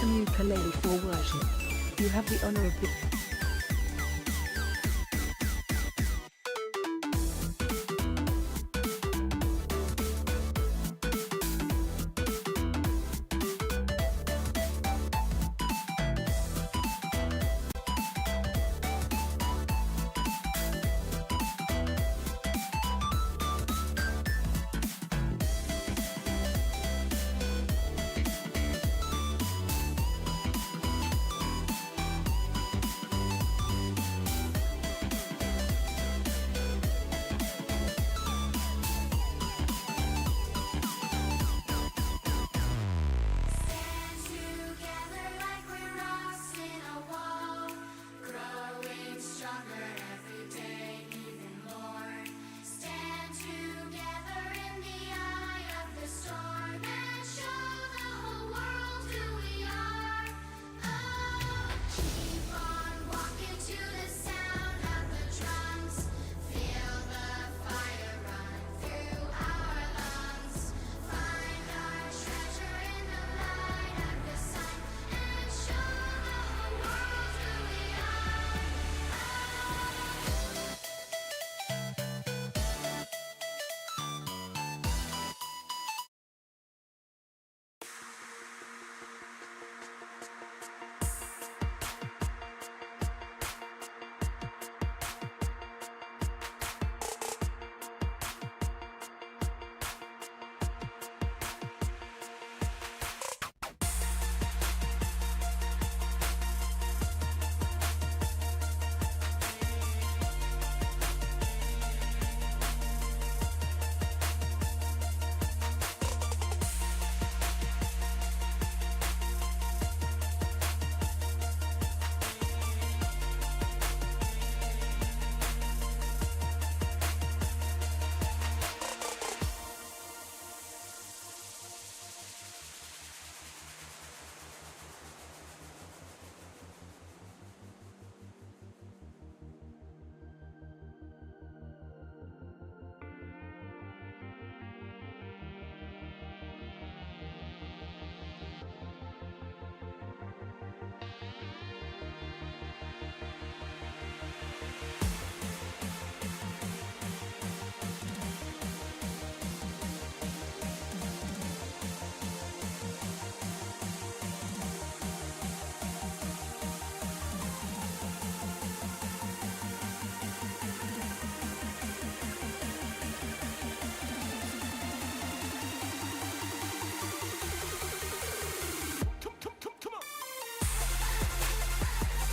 an ukulele for worship. You have the honor of the...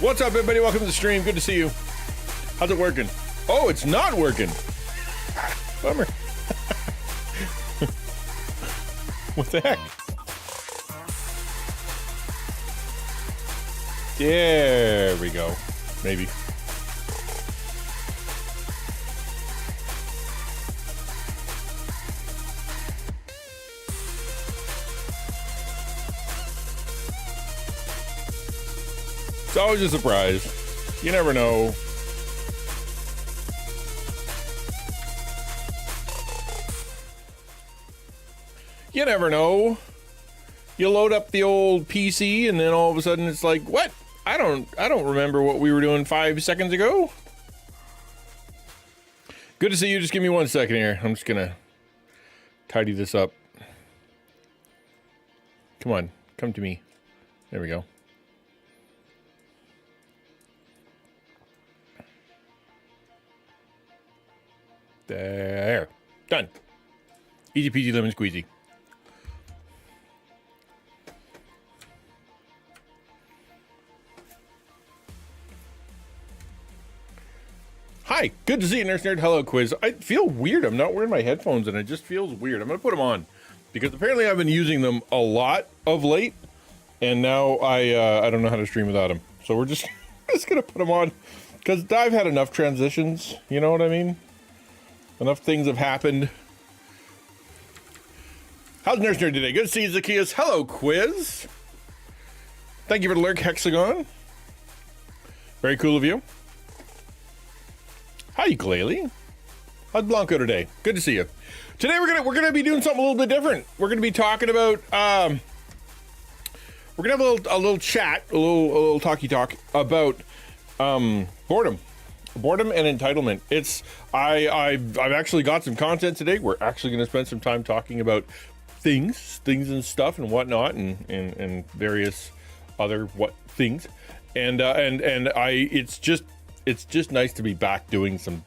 What's up, everybody? Welcome to the stream. Good to see you. How's it working? Oh, it's not working. Bummer. What the heck? There we go. Maybe. It's always a surprise. You never know. You never know. You load up the old PC and then all of a sudden it's like, what? I don't remember what we were doing 5 seconds ago. Good to see you. Just give me 1 second here. I'm just gonna tidy this up. Come on, come to me. There we go. There. Done. Easy peasy lemon squeezy. Hi, good to see you, Nurse Nerd. Hello, Quiz. I feel weird. I'm not wearing my headphones and it just feels weird. I'm going to put them on because apparently I've been using them a lot of late and now I don't know how to stream without them. So we're just going to put them on because I've had enough transitions. You know what I mean? Enough things have happened. How's Nurse Nerd today? Good to see you, Zacchaeus. Hello, Quiz. Thank you for the lurk, Hexagon. Very cool of you. Hi, 𝘼𝙧𝙬𝙖. How's Blanco today? Good to see you. Today we're gonna be doing something a little bit different. We're gonna be talking about we're gonna have a little chat, a little talky talk about boredom and entitlement. I've actually got some content today. We're actually going to spend some time talking about things and stuff and whatnot and various other things. It's just nice to be back doing some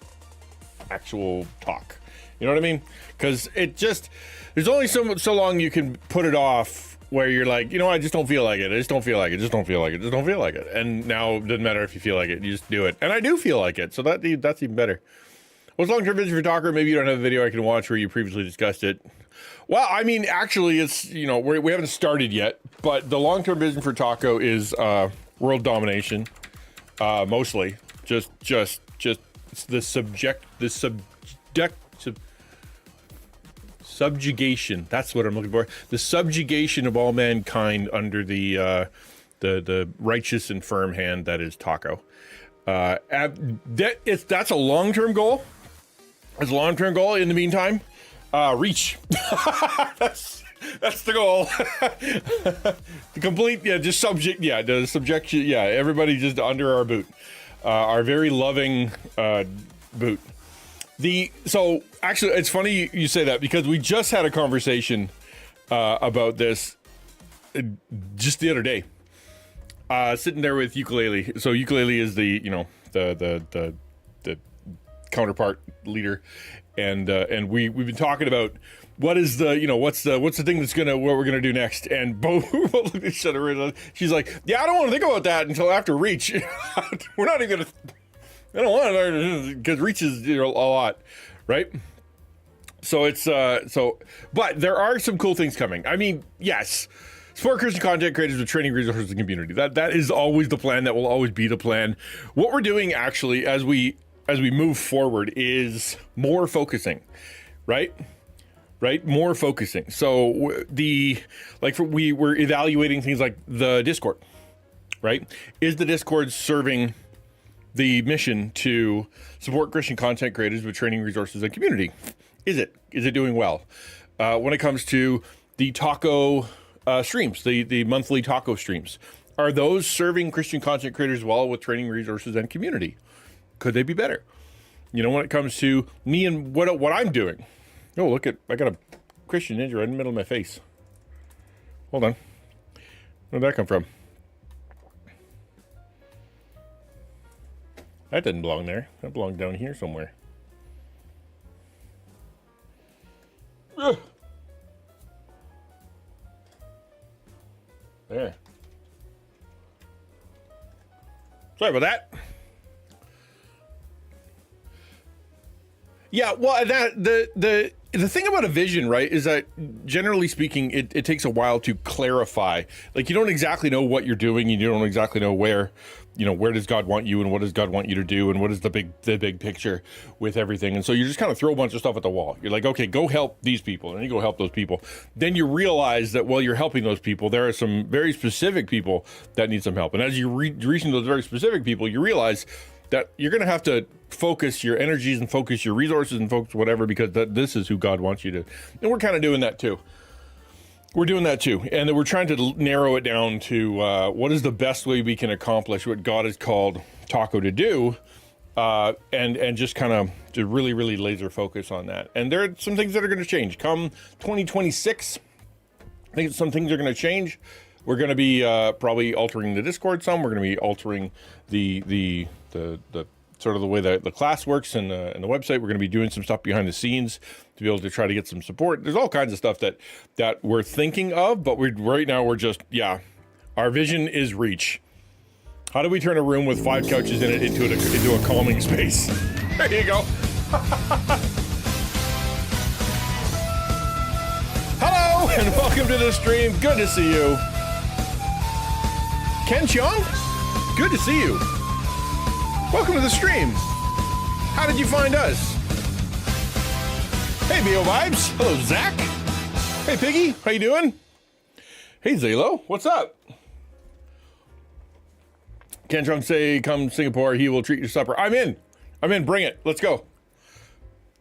actual talk. You know what I mean? Because there's only so long you can put it off where you're like, I just don't feel like it. I just don't feel like it. Just don't feel like it. Just don't feel like it. And now it doesn't matter if you feel like it. You just do it. And I do feel like it. So that's even better. What's long-term vision for Talker? Maybe you don't have a video I can watch where you previously discussed it. Well, I mean, actually, it's, we haven't started yet, but the long-term vision for Taco is world domination, mostly. Just subjugation. That's what I'm looking for. The subjugation of all mankind under the righteous and firm hand that is Taco. That's a long-term goal. It's a long-term goal. In the meantime, reach. that's the goal. The complete, just subject, the subjection, everybody just under our boot, our very loving boot. So actually, it's funny you say that because we just had a conversation about this just the other day. Sitting there with Ukulele. So Ukulele is the counterpart leader, and we've been talking about what is what's the thing what we're gonna do next. And both looked at each other. She's like, I don't want to think about that until after Reach. We're not even gonna. I don't want to, because Reach is a lot, right? So but there are some cool things coming. I mean, yes, support Christian content creators with training resources and community. That is always the plan. That will always be the plan. What we're doing actually as we move forward is more focusing, right? More focusing. So we're evaluating things like the Discord, right? Is the Discord serving the mission to support Christian content creators with training resources and community? Is it doing well? When it comes to the taco streams, the monthly taco streams, are those serving Christian content creators well with training resources and community? Could they be better? When it comes to me and what I'm doing. Oh, I got a Christian Ninja right in the middle of my face. Hold on. Where'd that come from? That didn't belong there. That belonged down here somewhere. Ugh. There. Sorry about that. Yeah, well, the thing about a vision, right, is that generally speaking, it takes a while to clarify. Like, you don't exactly know what you're doing, and you don't exactly know where does God want you, and what does God want you to do, and what is the big picture with everything. And so you just kind of throw a bunch of stuff at the wall. You're like, okay, go help these people, and you go help those people. Then you realize that while you're helping those people, there are some very specific people that need some help. And as you're reaching those very specific people, you realize that you're going to have to focus your energies and focus your resources and focus whatever, because this is who God wants you to. And we're kind of doing that too. We're doing that too. And we're trying to narrow it down to what is the best way we can accomplish what God has called Taco to do, and just kind of to really, really laser focus on that. And there are some things that are going to change. Come 2026, I think some things are going to change. We're going to be probably altering the Discord some. We're going to be altering the sort of the way that the class works and the website. We're going to be doing some stuff behind the scenes to be able to try to get some support. There's all kinds of stuff that we're thinking of, but right now we're just, our vision is reach. How do we turn a room with 5 couches in it into a calming space? There you go. Hello and welcome to the stream. Good to see you. Ken Chung, good to see you. Welcome to the stream. How did you find us? Hey, BO Vibes. Hello, Zach. Hey, Piggy. How you doing? Hey, Zalo. What's up? Ken Chung say, come Singapore. He will treat you to supper. I'm in. Bring it. Let's go.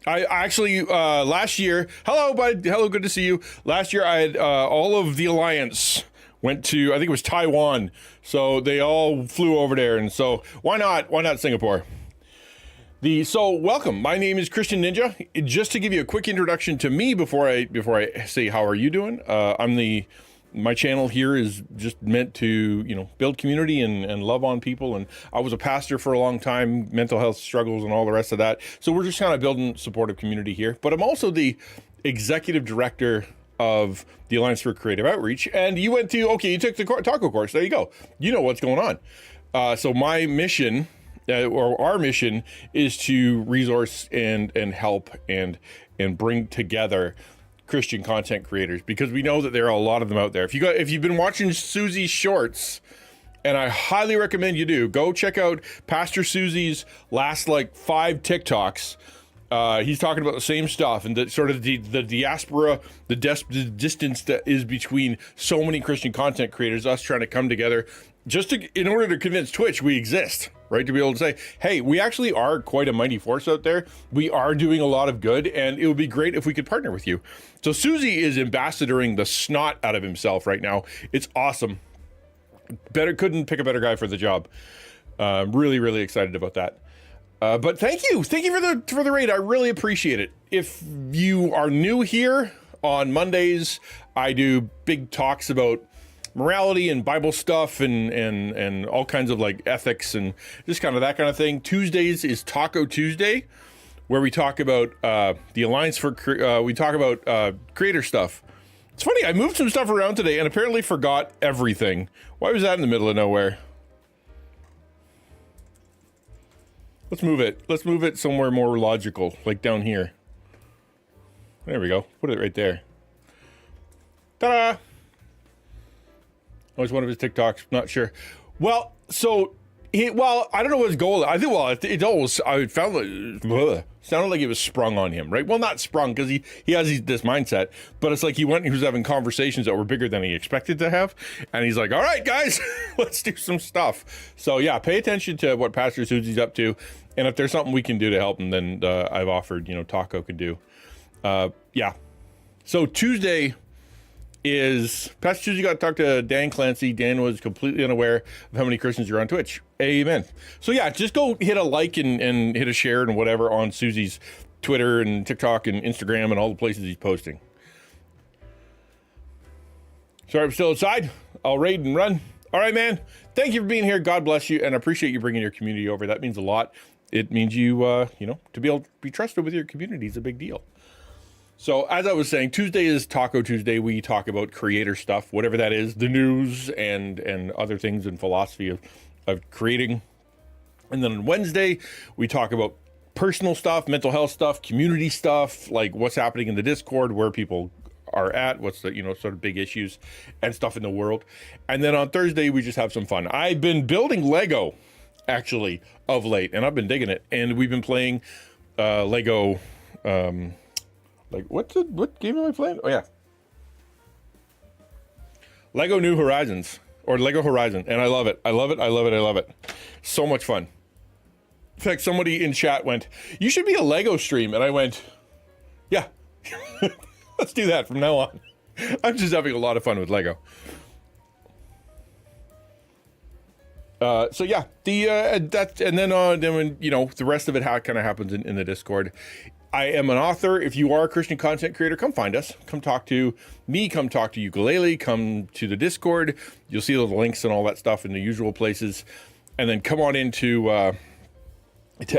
I actually, last year, hello, bud. Hello, good to see you. Last year, I had all of the Alliance went to, I think it was Taiwan. So they all flew over there. And so why not Singapore? So welcome. My name is XtianNinja. Just to give you a quick introduction to me before I say how are you doing. My channel here is just meant to, build community and love on people. And I was a pastor for a long time, mental health struggles and all the rest of that. So we're just kind of building supportive community here. But I'm also the executive director of the Alliance for Creative Outreach. And you took the taco course. There you go. You know what's going on. So my mission, or our mission, is to resource and help and bring together Christian content creators, because we know that there are a lot of them out there. If you've been watching Susie's shorts, and I highly recommend you do, go check out Pastor Susie's last 5 TikToks. He's talking about the same stuff and the diaspora, the distance that is between so many Christian content creators, us trying to come together in order to convince Twitch we exist, right? To be able to say, hey, we actually are quite a mighty force out there. We are doing a lot of good, and it would be great if we could partner with you. So Susie is ambassadoring the snot out of himself right now. It's awesome. Couldn't pick a better guy for the job. Really, really excited about that. But thank you for the raid. I really appreciate it. If you are new here, on Mondays, I do big talks about morality and Bible stuff and all kinds of ethics and just kind of that kind of thing. Tuesdays is Taco Tuesday, where we talk about the Alliance for we talk about creator stuff. It's funny, I moved some stuff around today and apparently forgot everything. Why was that in the middle of nowhere? Let's move it. Let's move it somewhere more logical, like down here. There we go. Put it right there. Ta-da! That was one of his TikToks. Not sure. Well, so I don't know what his goal is. I think, sounded like it was sprung on him, right? Well, not sprung, because he has this mindset, but it's like he was having conversations that were bigger than he expected to have. And he's like, all right, guys, let's do some stuff. So yeah, pay attention to what Pastor Susie's up to. And if there's something we can do to help him, then I've offered, Taco could do. Yeah. So Tuesday is Pastor Susie got to talk to Dan Clancy. Dan was completely unaware of how many Christians are on Twitch. Amen. So yeah, just go hit a like and hit a share and whatever on Susie's Twitter and TikTok and Instagram and all the places he's posting. Sorry, I'm still outside. I'll raid and run. All right, man. Thank you for being here. God bless you. And I appreciate you bringing your community over. That means a lot. It means you, to be able to be trusted with your community is a big deal. So as I was saying, Tuesday is Taco Tuesday. We talk about creator stuff, whatever that is, the news and other things in philosophy of creating. And then on Wednesday, we talk about personal stuff, mental health stuff, community stuff, like what's happening in the Discord, where people are at, what's the, sort of big issues and stuff in the world. And then on Thursday, we just have some fun. I've been building Lego, actually, of late, and I've been digging it. And we've been playing Lego... what game am I playing? Oh yeah, Lego New Horizons, or Lego Horizon, and I love it. I love it. So much fun. In fact, somebody in chat went, "You should be a Lego stream," and I went, "Yeah, let's do that from now on." I'm just having a lot of fun with Lego. So yeah, then when the rest of it kind of happens in the Discord. I am an author. If you are a Christian content creator, come find us. Come talk to me. Come talk to 𝘽𝙬𝙧. Come to the Discord. You'll see those links and all that stuff in the usual places. And then come on in to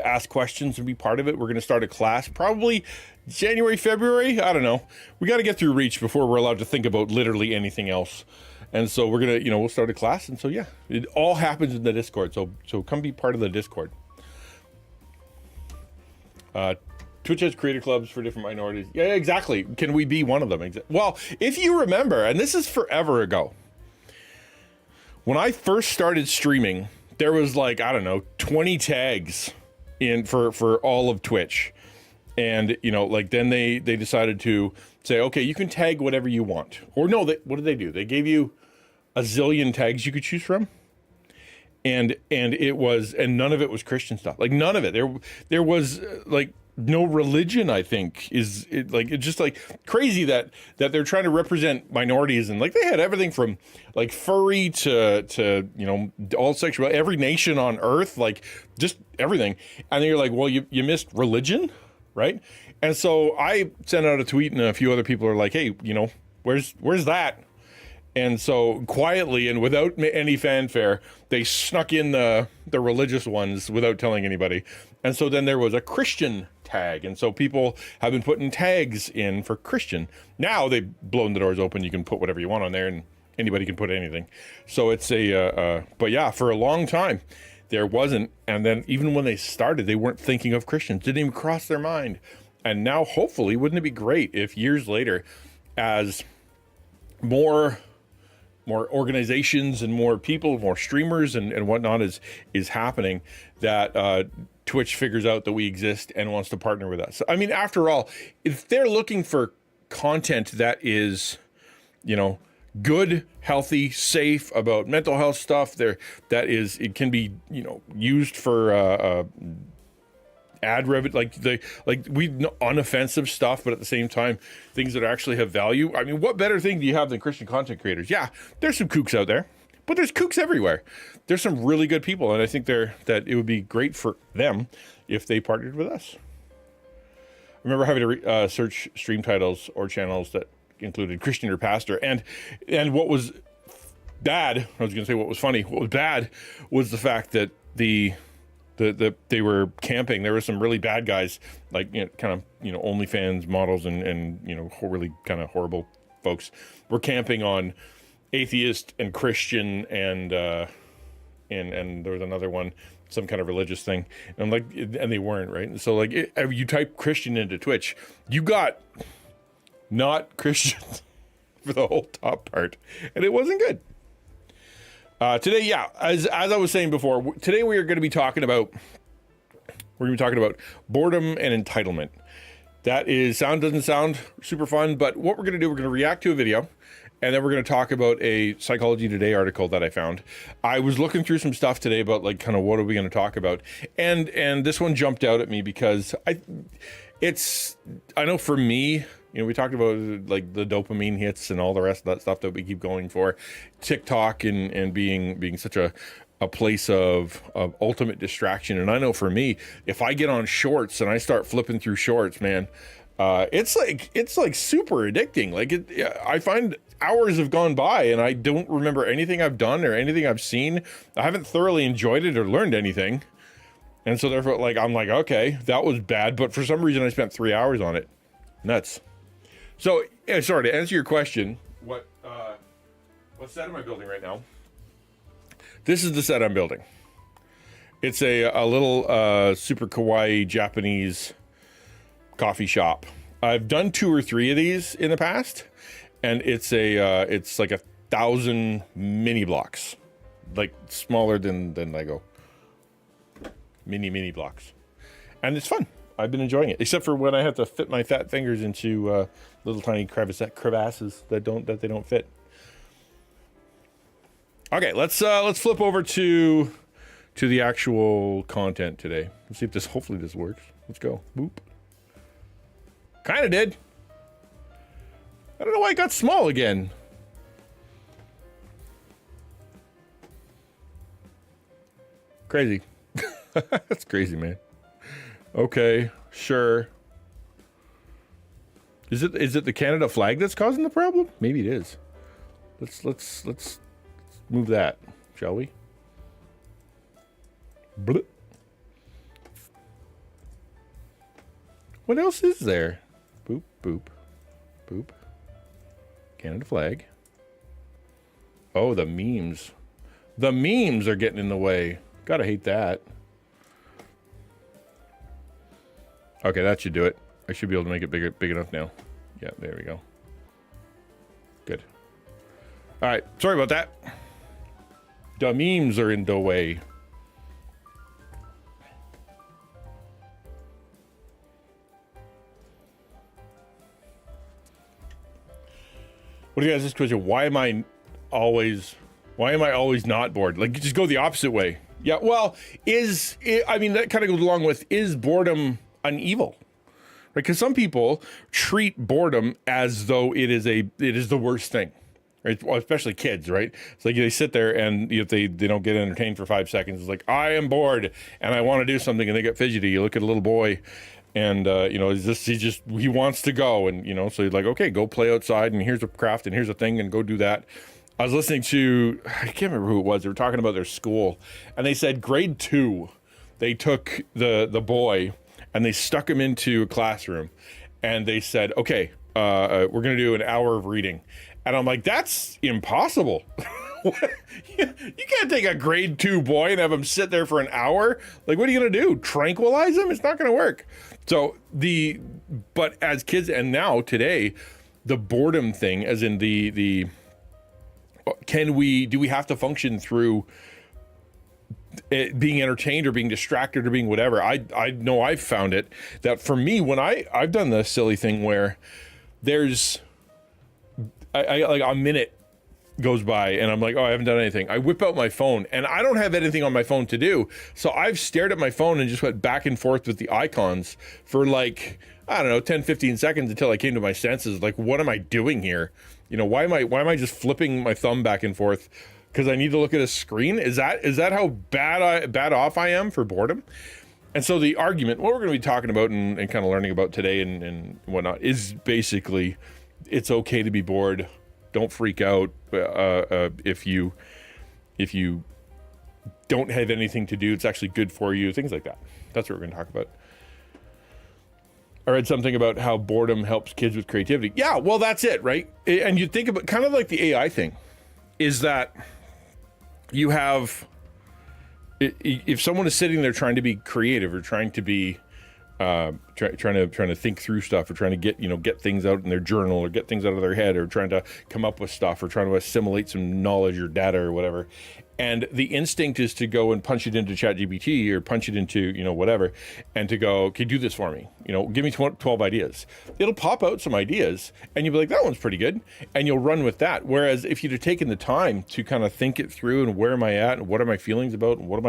ask questions and be part of it. We're going to start a class probably January, February. I don't know. We got to get through Reach before we're allowed to think about literally anything else. And so we're going to, we'll start a class. And so, yeah, it all happens in the Discord. So come be part of the Discord. Twitch has creator clubs for different minorities. Yeah, exactly. Can we be one of them? Well, if you remember, and this is forever ago, when I first started streaming, there was 20 tags in for all of Twitch. And, then they decided to say, okay, you can tag whatever you want. Or no, what did they do? They gave you a zillion tags you could choose from. And none of it was Christian stuff. None of it. There was no religion, I think, it's just like crazy that they're trying to represent minorities, and like they had everything from like furry to all sexual, every nation on earth, like just everything. And then you're like, well, you missed religion, right? And so I sent out a tweet, and a few other people are like, hey, where's that? And so quietly and without any fanfare, they snuck in the religious ones without telling anybody. And so then there was a Christian tag. And so people have been putting tags in for Christian. Now they've blown the doors open. You can put whatever you want on there, and anybody can put anything. So it's but yeah, for a long time there wasn't. And then even when they started, they weren't thinking of Christians. Didn't even cross their mind. And now hopefully, wouldn't it be great if years later, as more organizations and more people, more streamers and whatnot is happening, that Twitch figures out that we exist and wants to partner with us. I mean, after all, if they're looking for content that is, good, healthy, safe, about mental health stuff, it can be, used for ad revenue, unoffensive stuff, but at the same time, things that actually have value. I mean, what better thing do you have than Christian content creators? Yeah, there's some kooks out there, but there's kooks everywhere. There's some really good people, and I think that it would be great for them if they partnered with us. I remember having to search stream titles or channels that included Christian or pastor, and what was bad, I was going to say what was funny, what was bad was the fact that they were camping. There were some really bad guys, like OnlyFans models and really kind of horrible folks were camping on atheist and Christian and there was another one, some kind of religious thing, and they weren't, right? And so like you type Christian into Twitch, you got not Christian for the whole top part, and it wasn't good. Today, yeah, as I was saying before, today we are going to be talking about boredom and entitlement. That doesn't sound super fun, but what we're going to do, we're going to react to a video, and then we're going to talk about a Psychology Today article that I found. I was looking through some stuff today about like kind of what are we going to talk about, and this one jumped out at me because I know for me, we talked about like the dopamine hits and all the rest of that stuff that we keep going for, TikTok and being such a place of ultimate distraction. And I know for me, if I get on shorts and I start flipping through shorts, man, it's like super addicting. I find hours have gone by and I don't remember anything I've done or anything I've seen. I haven't thoroughly enjoyed it or learned anything. And so therefore, I'm like, okay, that was bad. But for some reason I spent 3 hours on it. Nuts. So, sorry, to answer your question, what set am I building right now? This is the set I'm building. It's a little super kawaii Japanese coffee shop. I've done 2 or 3 of these in the past, and it's like 1,000 mini blocks, like smaller than Lego. Mini blocks, and it's fun. I've been enjoying it, except for when I have to fit my fat fingers into little tiny crevasses that they don't fit. Okay, let's flip over to the actual content today. Let's see if hopefully this works. Let's go. Boop. Kind of did. I don't know why it got small again. Crazy. That's crazy, man. Okay, sure. Is it the Canada flag that's causing the problem? Maybe it is. Let's move that, shall we? Bloop. What else is there? Boop, boop, boop. Canada flag. Oh, the memes. The memes are getting in the way. Gotta hate that. Okay, that should do it. I should be able to make it big enough now. Yeah, there we go. Good. All right, sorry about that. The memes are in the way. What do you guys this question? Why am I always not bored? Like, just go the opposite way. Yeah, well, I mean, that kind of goes along with, is boredom an evil? right? Because some people treat boredom as though it is the worst thing. Right? Well, especially kids, right? It's like they sit there and if they don't get entertained for 5 seconds, it's like, I am bored and I want to do something, and they get fidgety. You look at a little boy and, he wants to go. And, so you're like, okay, go play outside and here's a craft and here's a thing and go do that. I was listening to, I can't remember who it was. They were talking about their school and they said grade 2, they took the boy and they stuck him into a classroom and they said, okay, we're going to do an hour of reading. And I'm like, that's impossible. You can't take a grade 2 boy and have him sit there for an hour. Like, what are you going to do? Tranquilize him? It's not going to work. So but as kids, and now today, the boredom thing, as in do we have to function through being entertained or being distracted or being whatever? I know I've found it that for me, when I've done the silly thing where there's, I like a minute goes by and I'm like, oh, I haven't done anything. I whip out my phone and I don't have anything on my phone to do. So I've stared at my phone and just went back and forth with the icons for like, I don't know, 10, 15 seconds until I came to my senses. Like, what am I doing here? Why am I just flipping my thumb back and forth? Because I need to look at a screen? Is that how bad off I am for boredom? And so the argument, what we're going to be talking about and kind of learning about today and whatnot, is basically, it's okay to be bored. Don't freak out if you don't have anything to do. It's actually good for you. Things like that. That's what we're going to talk about. I read something about how boredom helps kids with creativity. Yeah, well, that's it, right? And you think about kind of like the AI thing, is that you have, if someone is sitting there trying to be creative or trying to be trying to think through stuff or trying to get things out in their journal or get things out of their head or trying to come up with stuff or trying to assimilate some knowledge or data or whatever. And the instinct is to go and punch it into ChatGPT or punch it into, whatever, and to go, okay, do this for me. Give me 12 ideas. It'll pop out some ideas and you'll be like, that one's pretty good. And you'll run with that. Whereas if you'd have taken the time to kind of think it through and where am I at and what are my feelings about and what am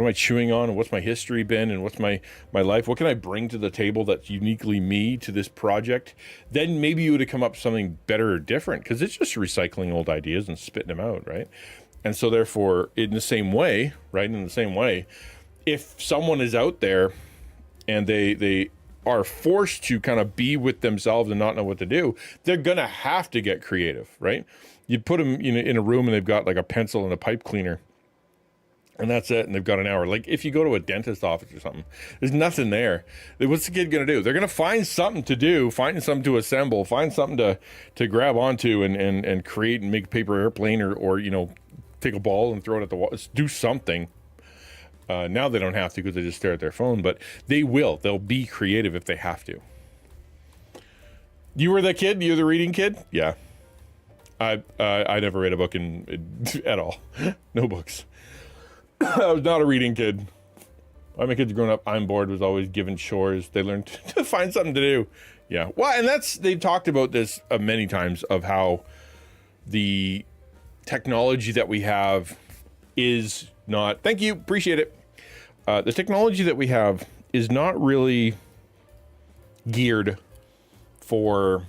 I chewing on and what's my history been and what's my life? What can I bring to the table that's uniquely me to this project? Then maybe you would have come up with something better or different, because it's just recycling old ideas and spitting them out, right? And so therefore, in the same way, if someone is out there and they are forced to kind of be with themselves and not know what to do, they're going to have to get creative, right? You put them in a room and they've got like a pencil and a pipe cleaner. And that's it, and they've got an hour. Like, if you go to a dentist office or something, there's nothing there. What's the kid going to do? They're going to find something to do, find something to assemble, find something to grab onto and create and make a paper airplane or take a ball and throw it at the wall. Do something. Now they don't have to because they just stare at their phone, but they will. They'll be creative if they have to. You were the kid? You're the reading kid? Yeah. I never read a book at all. No books. I was not a reading kid. All my kids growing up, I'm bored, was always given chores. They learned to find something to do. Yeah. Well, and they've talked about this many times of how the technology that we have is not, thank you, appreciate it. The technology that we have is not really geared for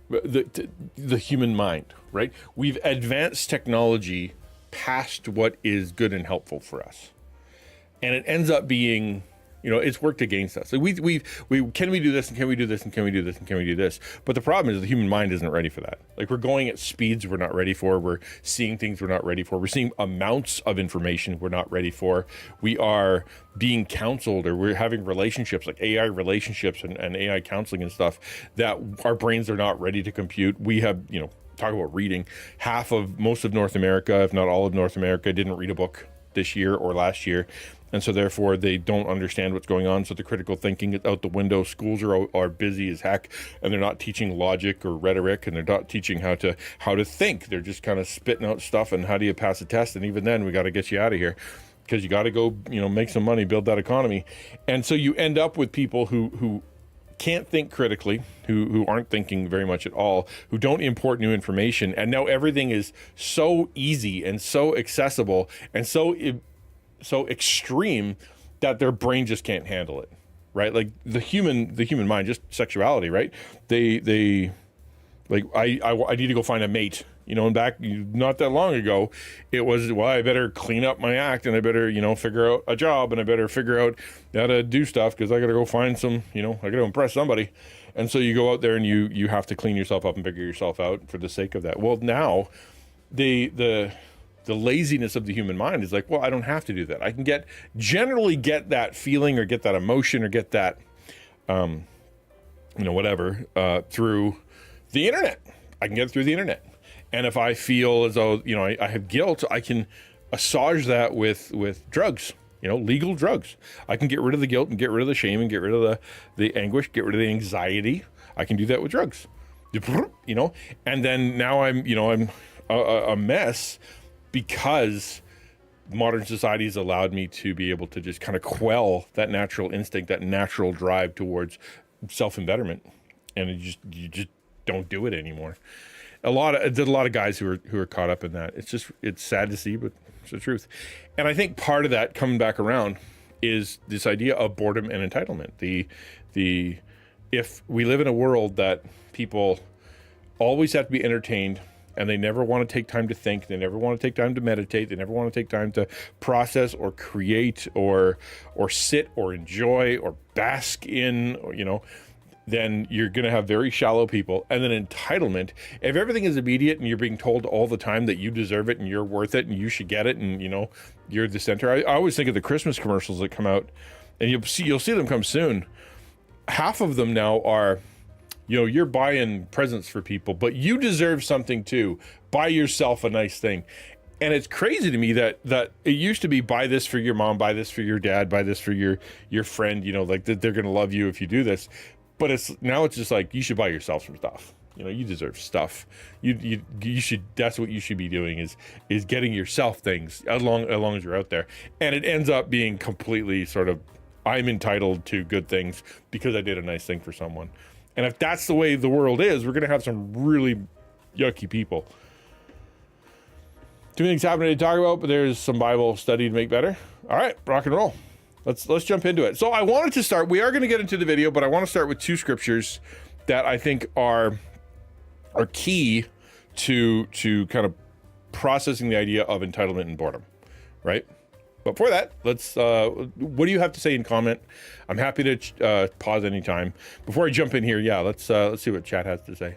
the human mind, right? We've advanced technology past what is good and helpful for us, and it ends up being, it's worked against us. Like we can we do this and can we do this and can we do this and can we do this? But the problem is the human mind isn't ready for that. Like, we're going at speeds we're not ready for. We're seeing things we're not ready for. We're seeing amounts of information we're not ready for. We are being counseled, or we're having relationships, like AI relationships and AI counseling and stuff, that our brains are not ready to compute. We have, talk about reading. Most of North America, if not all of North America, didn't read a book this year or last year. And so therefore they don't understand what's going on. So the critical thinking is out the window. Schools are busy as heck, and they're not teaching logic or rhetoric, and they're not teaching how to think. They're just kind of spitting out stuff and how do you pass a test? And even then we got to get you out of here, because you got to go, make some money, build that economy. And so you end up with people who can't think critically, who aren't thinking very much at all, who don't import new information. And now everything is so easy and so accessible and so extreme that their brain just can't handle it. right? Like the human mind, just sexuality, right? They like I need to go find a mate. And back not that long ago, it was, well, I better clean up my act, and I better, figure out a job, and I better figure out how to do stuff because I got to go find some, I got to impress somebody. And so you go out there and you have to clean yourself up and figure yourself out for the sake of that. Well, now the laziness of the human mind is like, well, I don't have to do that. I can generally get that feeling or get that emotion or get that, whatever, through the internet. I can get it through the internet. And if I feel as though, I have guilt, I can assuage that with drugs, legal drugs. I can get rid of the guilt and get rid of the shame and get rid of the anguish, get rid of the anxiety. I can do that with drugs, and then now I'm a mess because modern society has allowed me to be able to just kind of quell that natural instinct, that natural drive towards self-embetterment. And you just don't do it anymore. There's a lot of guys who are caught up in that. It's sad to see, but it's the truth. And I think part of that coming back around is this idea of boredom and entitlement. If we live in a world that people always have to be entertained, and they never want to take time to think, they never want to take time to meditate, they never want to take time to process or create or sit or enjoy or bask in, then you're going to have very shallow people. And then entitlement, if everything is immediate and you're being told all the time that you deserve it and you're worth it and you should get it and, you're the center. I always think of the Christmas commercials that come out, and you'll see them come soon. Half of them now are, you're buying presents for people, but you deserve something too. Buy yourself a nice thing. And it's crazy to me that it used to be buy this for your mom, buy this for your dad, buy this for your friend, like that they're going to love you if you do this. But it's just like, you should buy yourself some stuff. You deserve stuff. You should. That's what you should be doing is getting yourself things as long as you're out there. And it ends up being completely sort of, I'm entitled to good things because I did a nice thing for someone. And if that's the way the world is, we're going to have some really yucky people. Too many things happening to talk about, but there's some Bible study to make better. All right, rock and roll. Let's jump into it. So I wanted to start, we are going to get into the video, but I want to start with two scriptures that I think are key to kind of processing the idea of entitlement and boredom, right? But for that, let's, what do you have to say in comment? I'm happy to pause anytime. Before I jump in here, let's see what chat has to say.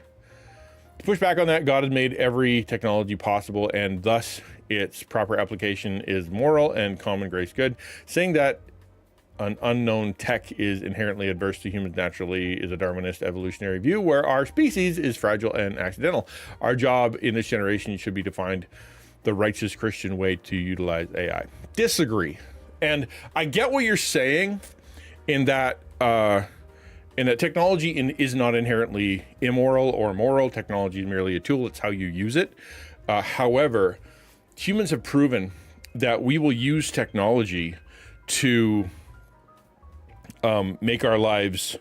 To push back on that, God has made every technology possible, and thus its proper application is moral and common grace good. Saying that an unknown tech is inherently adverse to humans naturally is a Darwinist evolutionary view where our species is fragile and accidental. Our job in this generation should be to find the righteous Christian way to utilize AI. Disagree. And I get what you're saying in that technology is not inherently immoral or moral. Technology is merely a tool. It's how you use it. However, humans have proven that we will use technology to make our lives,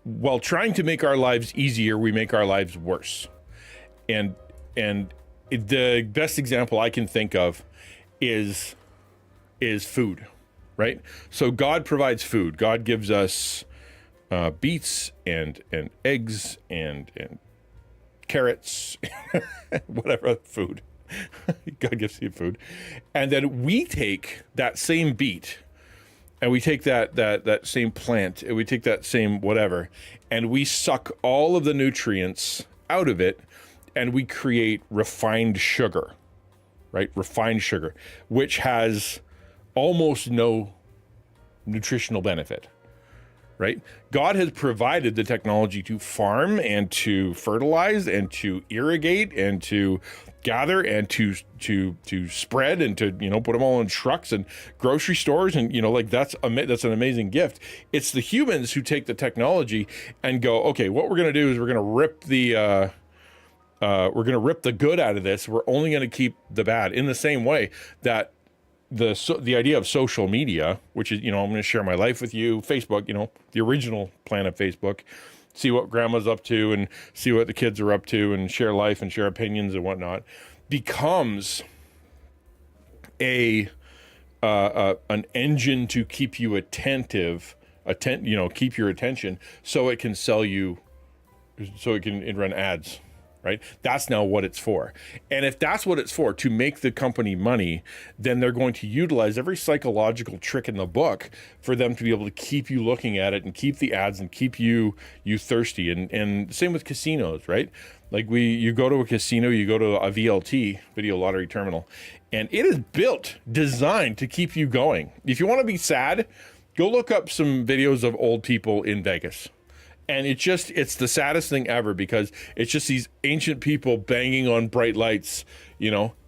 while trying to make our lives easier, we make our lives worse. And the best example I can think of is food, right? So God provides food. God gives us beets and eggs and carrots, whatever food. God gives you food. And then we take that same beet and we take that same plant and we take that same whatever and we suck all of the nutrients out of it and we create refined sugar, right? Refined sugar, which has almost no nutritional benefit, right? God has provided the technology to farm and to fertilize and to irrigate and to gather and to spread and to, put them all in trucks and grocery stores. And, that's an amazing gift. It's the humans who take the technology and go, okay, what we're going to do is we're going to rip the good out of this. We're only going to keep the bad, in the same way that the idea of social media, which is, I'm going to share my life with you, Facebook, the original plan of Facebook, see what grandma's up to and see what the kids are up to and share life and share opinions and whatnot, becomes an engine to keep you attentive keep your attention so it can sell you, so it can run ads, right? That's now what it's for. And if that's what it's for, to make the company money, then they're going to utilize every psychological trick in the book for them to be able to keep you looking at it and keep the ads and keep you thirsty. And same with casinos, right? Like you go to a casino, you go to a VLT, video lottery terminal, and it is designed to keep you going. If you want to be sad, go look up some videos of old people in Vegas. And it's the saddest thing ever, because it's just these ancient people banging on bright lights,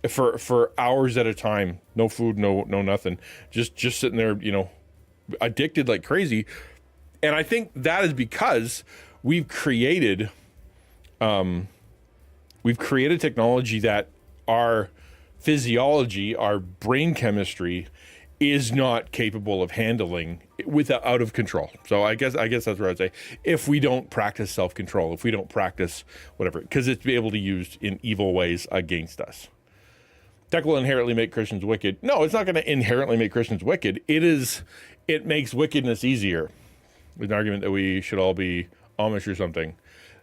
for hours at a time. No food, no nothing. Just sitting there, addicted like crazy. And I think that is because we've created technology that our physiology, our brain chemistry is not capable of handling out of control. So I guess that's what I'd say. If we don't practice self-control, if we don't practice whatever, because it's able to be used in evil ways against us. Tech will inherently make Christians wicked. No, it's not going to inherently make Christians wicked. It makes wickedness easier. With an argument that we should all be Amish or something.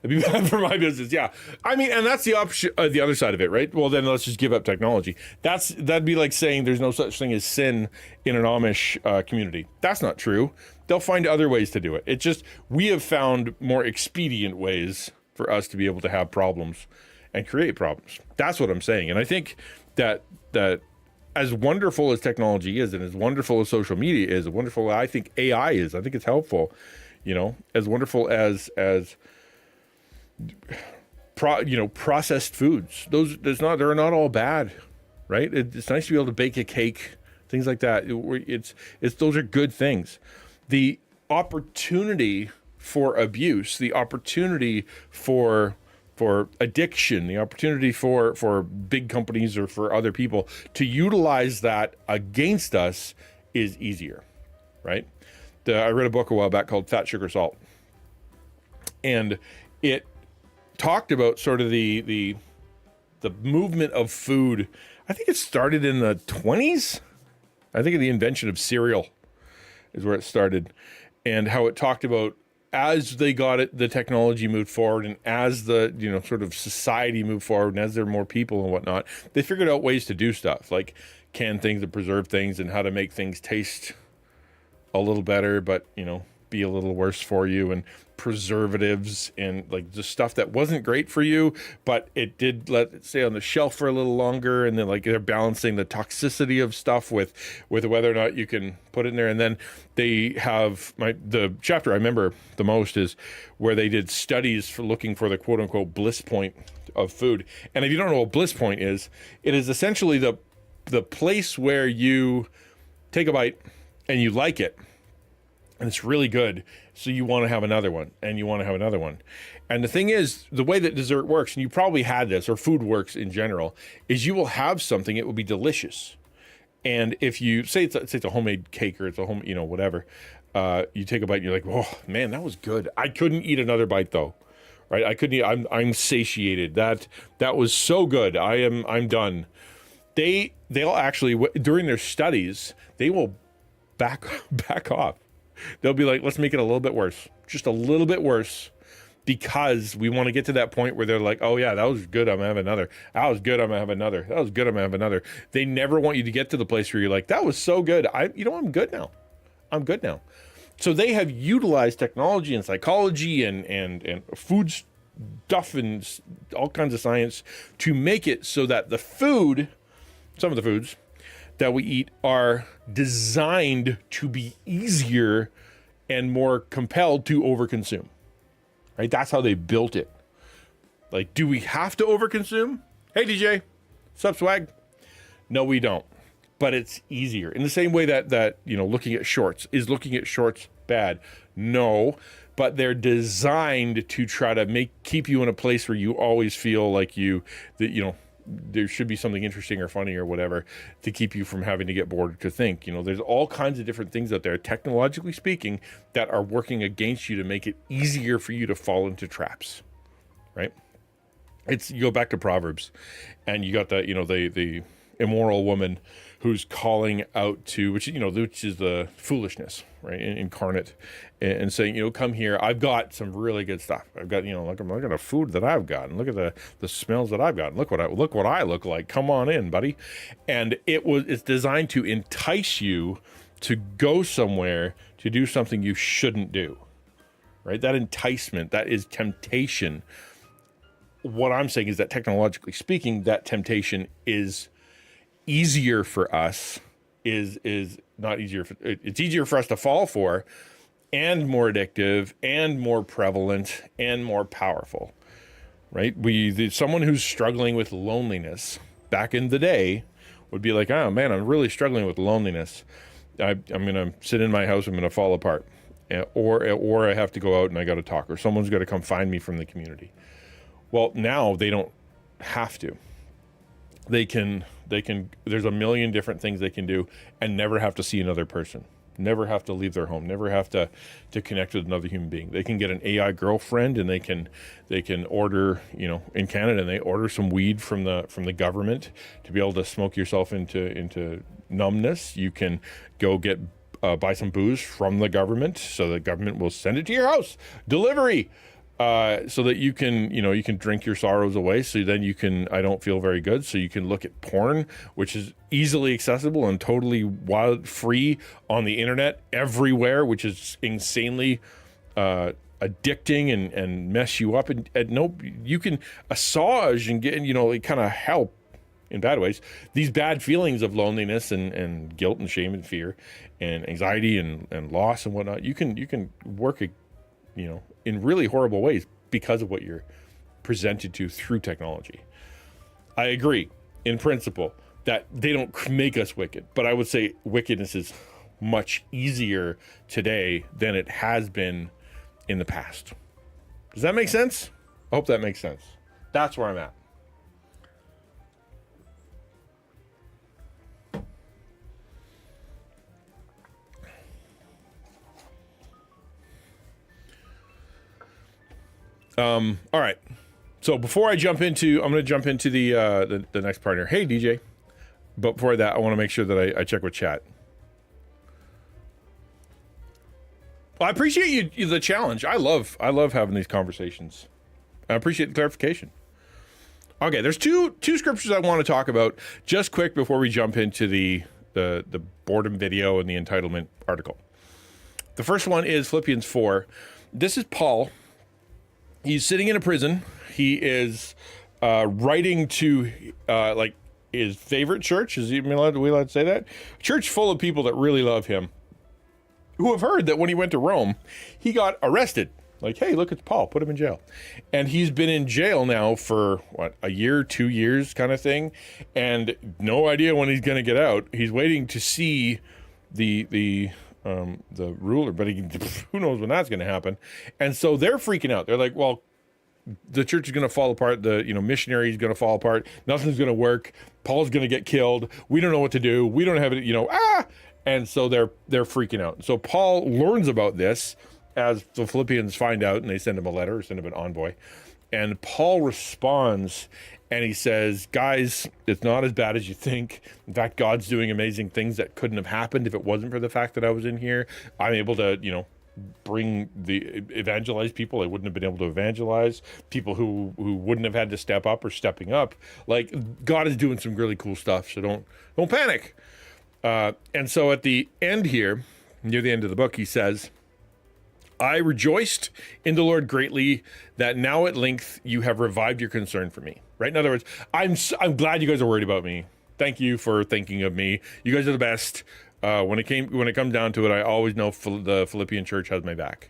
It'd be bad for my business, yeah. I mean, and that's the option, the other side of it, right? Well, then let's just give up technology. That'd be like saying there's no such thing as sin in an Amish community. That's not true. They'll find other ways to do it. It's just we have found more expedient ways for us to be able to have problems and create problems. That's what I'm saying. And I think that as wonderful as technology is, and as wonderful as social media is, as wonderful I think AI is, I think it's helpful. As wonderful as processed foods. They're not all bad, right? It's nice to be able to bake a cake, things like that. Those are good things. The opportunity for abuse, the opportunity for addiction, the opportunity for big companies or for other people to utilize that against us is easier, right? I read a book a while back called Fat, Sugar, Salt, and it talked about sort of the movement of food. I think it started in the 20s. I think the invention of cereal is where it started, and how it talked about as they got it, the technology moved forward, and as the sort of society moved forward, and as there were more people and whatnot, they figured out ways to do stuff like can things and preserve things, and how to make things taste a little better, but be a little worse for you, and preservatives and like just stuff that wasn't great for you, but it did let it stay on the shelf for a little longer. And then like they're balancing the toxicity of stuff with whether or not you can put it in there. And then they have the chapter I remember the most is where they did studies for looking for the quote unquote bliss point of food. And if you don't know what bliss point is, it is essentially the place where you take a bite and you like it, and it's really good, so you want to have another one, and you want to have another one. And the thing is, the way that dessert works, and you probably had this, or food works in general, is you will have something, it will be delicious. And if you say it's a homemade cake, or it's a home, whatever, you take a bite and you're like, oh man, that was good. I couldn't eat another bite though, right? I couldn't eat, I'm satiated. That was so good. I'm done. They'll actually, during their studies, they will back off. They'll be like, let's make it a little bit worse, just a little bit worse, because we want to get to that point where they're like, oh yeah, that was good, I'm gonna have another. That was good, I'm gonna have another. That was good, I'm gonna have another. They never want you to get to the place where you're like, that was so good, I'm good now. I'm good now. So they have utilized technology and psychology and food stuff and all kinds of science to make it so that some of the foods that we eat are designed to be easier and more compelled to overconsume, right? That's how they built it. Like, do we have to overconsume? Hey, DJ, sup, swag? No, we don't. But it's easier. In the same way that looking at shorts bad? No, but they're designed to try to keep you in a place where you always feel like there should be something interesting or funny or whatever to keep you from having to get bored to think. There's all kinds of different things out there, technologically speaking, that are working against you to make it easier for you to fall into traps, right? You go back to Proverbs, and you got the immoral woman who's calling out to, which is the foolishness, right, incarnate, and saying, come here. I've got some really good stuff. I've got, look at the food that I've got, and look at the smells that I've got. And look what I look like. Come on in, buddy. And it's designed to entice you to go somewhere to do something you shouldn't do, right? That enticement, that is temptation. What I'm saying is that technologically speaking, that temptation is easier for us, is not easier. It's easier for us to fall for, and more addictive, and more prevalent, and more powerful, right? Someone who's struggling with loneliness back in the day would be like, oh man, I'm really struggling with loneliness. I'm going to sit in my house, I'm going to fall apart. Or I have to go out and I got to talk, or someone's got to come find me from the community. Well, now they don't have to. They can, there's a million different things they can do and never have to see another person, never have to leave their home, never have to connect with another human being. They can get an AI girlfriend, and they can order, in Canada, and they order some weed from the government to be able to smoke yourself into numbness. You can go buy some booze from the government, so the government will send it to your house, delivery, so that you can drink your sorrows away. So then I don't feel very good. So you can look at porn, which is easily accessible and totally free on the internet everywhere, which is insanely addicting and mess you up. And you can assuage and get, kind of help in bad ways, these bad feelings of loneliness and guilt and shame and fear and anxiety and loss and whatnot. You can work, in really horrible ways because of what you're presented to through technology. I agree in principle that they don't make us wicked, but I would say wickedness is much easier today than it has been in the past. Does that make sense? I hope that makes sense. That's where I'm at. All right. So before I'm going to jump into the next partner. Hey, DJ. But before that, I want to make sure that I check with chat. Well, I appreciate the challenge. I love having these conversations. I appreciate the clarification. Okay, there's two scriptures I want to talk about just quick before we jump into the boredom video and the entitlement article. The first one is Philippians 4. This is Paul. He's sitting in a prison. He is writing to his favorite church. Are we allowed to say that? Church full of people that really love him, who have heard that when he went to Rome, he got arrested. Like, hey, look, it's Paul. Put him in jail. And he's been in jail now for, a year, 2 years kind of thing, and no idea when he's going to get out. He's waiting to see the ruler, but who knows when that's going to happen. And so they're freaking out. They're like, well, the church is going to fall apart. The missionary is going to fall apart. Nothing's going to work. Paul's going to get killed. We don't know what to do. We don't have it. And so they're freaking out. So Paul learns about this as the Philippians find out, and they send him a letter or send him an envoy. And Paul responds, and he says, guys, it's not as bad as you think. In fact, God's doing amazing things that couldn't have happened if it wasn't for the fact that I was in here. I'm able to, evangelize people I wouldn't have been able to evangelize, people who wouldn't have had to step up or stepping up. Like, God is doing some really cool stuff, so don't panic. And so at the end here, near the end of the book, he says, I rejoiced in the Lord greatly that now at length you have revived your concern for me. Right? In other words, I'm glad you guys are worried about me. Thank you for thinking of me. You guys are the best. When it comes down to it, I always know the Philippian church has my back.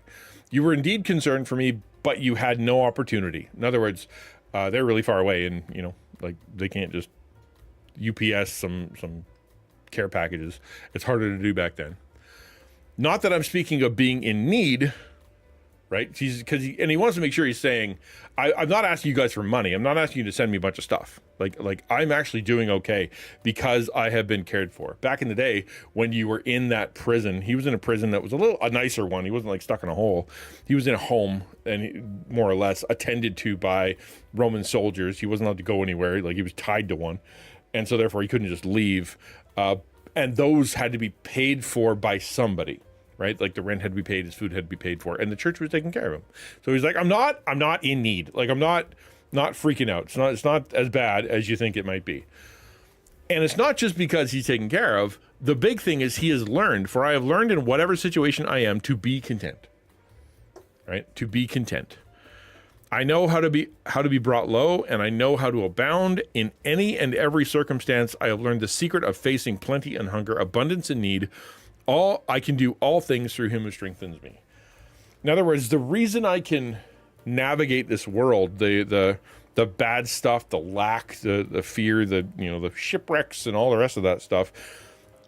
You were indeed concerned for me, but you had no opportunity. In other words, they're really far away, and they can't just UPS some care packages. It's harder to do back then. Not that I'm speaking of being in need, right? He wants to make sure he's saying, I'm not asking you guys for money. I'm not asking you to send me a bunch of stuff. Like I'm actually doing okay because I have been cared for. Back in the day when you were in that prison, he was in a prison that was a nicer one. He wasn't stuck in a hole. He was in a home, and more or less attended to by Roman soldiers. He wasn't allowed to go anywhere. He was tied to one. And so therefore he couldn't just leave. And those had to be paid for by somebody, right? Like the rent had to be paid, his food had to be paid for, and the church was taking care of him. So he's like, I'm not in need. Like I'm not freaking out. It's not as bad as you think it might be. And it's not just because he's taken care of. The big thing is he has learned, for I have learned in whatever situation I am to be content, right? To be content. I know how to be brought low, and I know how to abound in any and every circumstance. I have learned the secret of facing plenty and hunger, abundance and need. I can do all things through him who strengthens me. In other words, the reason I can navigate this world, the bad stuff, the lack, the fear, the shipwrecks and all the rest of that stuff,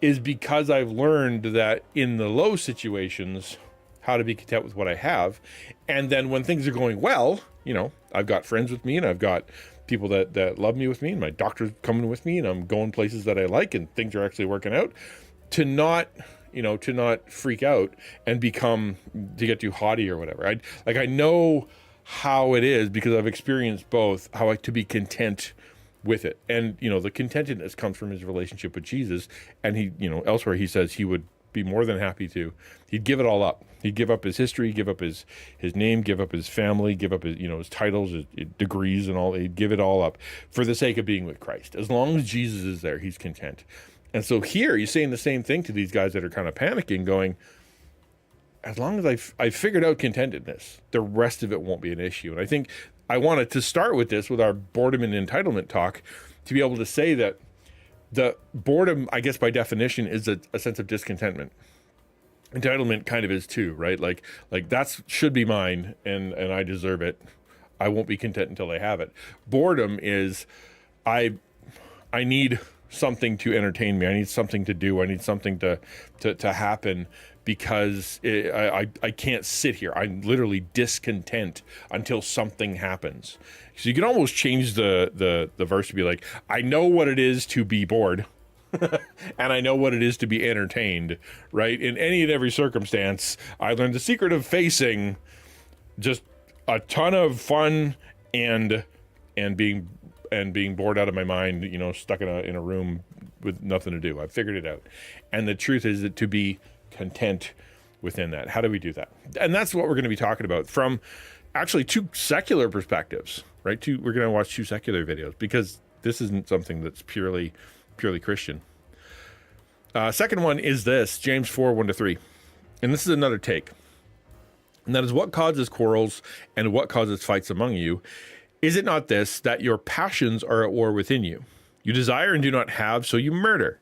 is because I've learned that in the low situations, how to be content with what I have. And then when things are going well, I've got friends with me, and I've got people that love me with me, and my doctor's coming with me, and I'm going places that I like, and things are actually working out, to not freak out and to get too haughty or whatever. I know how it is because I've experienced both, how to be content with it. And, the contentedness comes from his relationship with Jesus. And he, elsewhere he says he would be more than happy he'd give it all up. He'd give up his history, give up his name, give up his family, give up his, his titles, his degrees and all. He'd give it all up for the sake of being with Christ. As long as Jesus is there, he's content. And so here he's saying the same thing to these guys that are kind of panicking, going, as long as I've figured out contentedness, the rest of it won't be an issue. And I think I wanted to start with this, with our boredom and entitlement talk, to be able to say that the boredom, I guess by definition, is a sense of discontentment. Entitlement kind of is too, right? Like that should be mine, and I deserve it. I won't be content until I have it. Boredom is I need something to entertain me. I need something to do. I need something to happen, because I can't sit here. I'm literally discontent until something happens. So you can almost change the verse to be like, I know what it is to be bored and I know what it is to be entertained, right? In any and every circumstance, I learned the secret of facing just a ton of fun and being bored out of my mind, stuck in a room with nothing to do. I figured it out. And the truth is that to be content within that. How do we do that? And that's what we're going to be talking about from actually two secular perspectives, right? We're going to watch two secular videos, because this isn't something that's purely Christian. Second one is this, James 4:1-3. And this is another take. And that is, what causes quarrels and what causes fights among you? Is it not this, that your passions are at war within you? You desire and do not have, so you murder.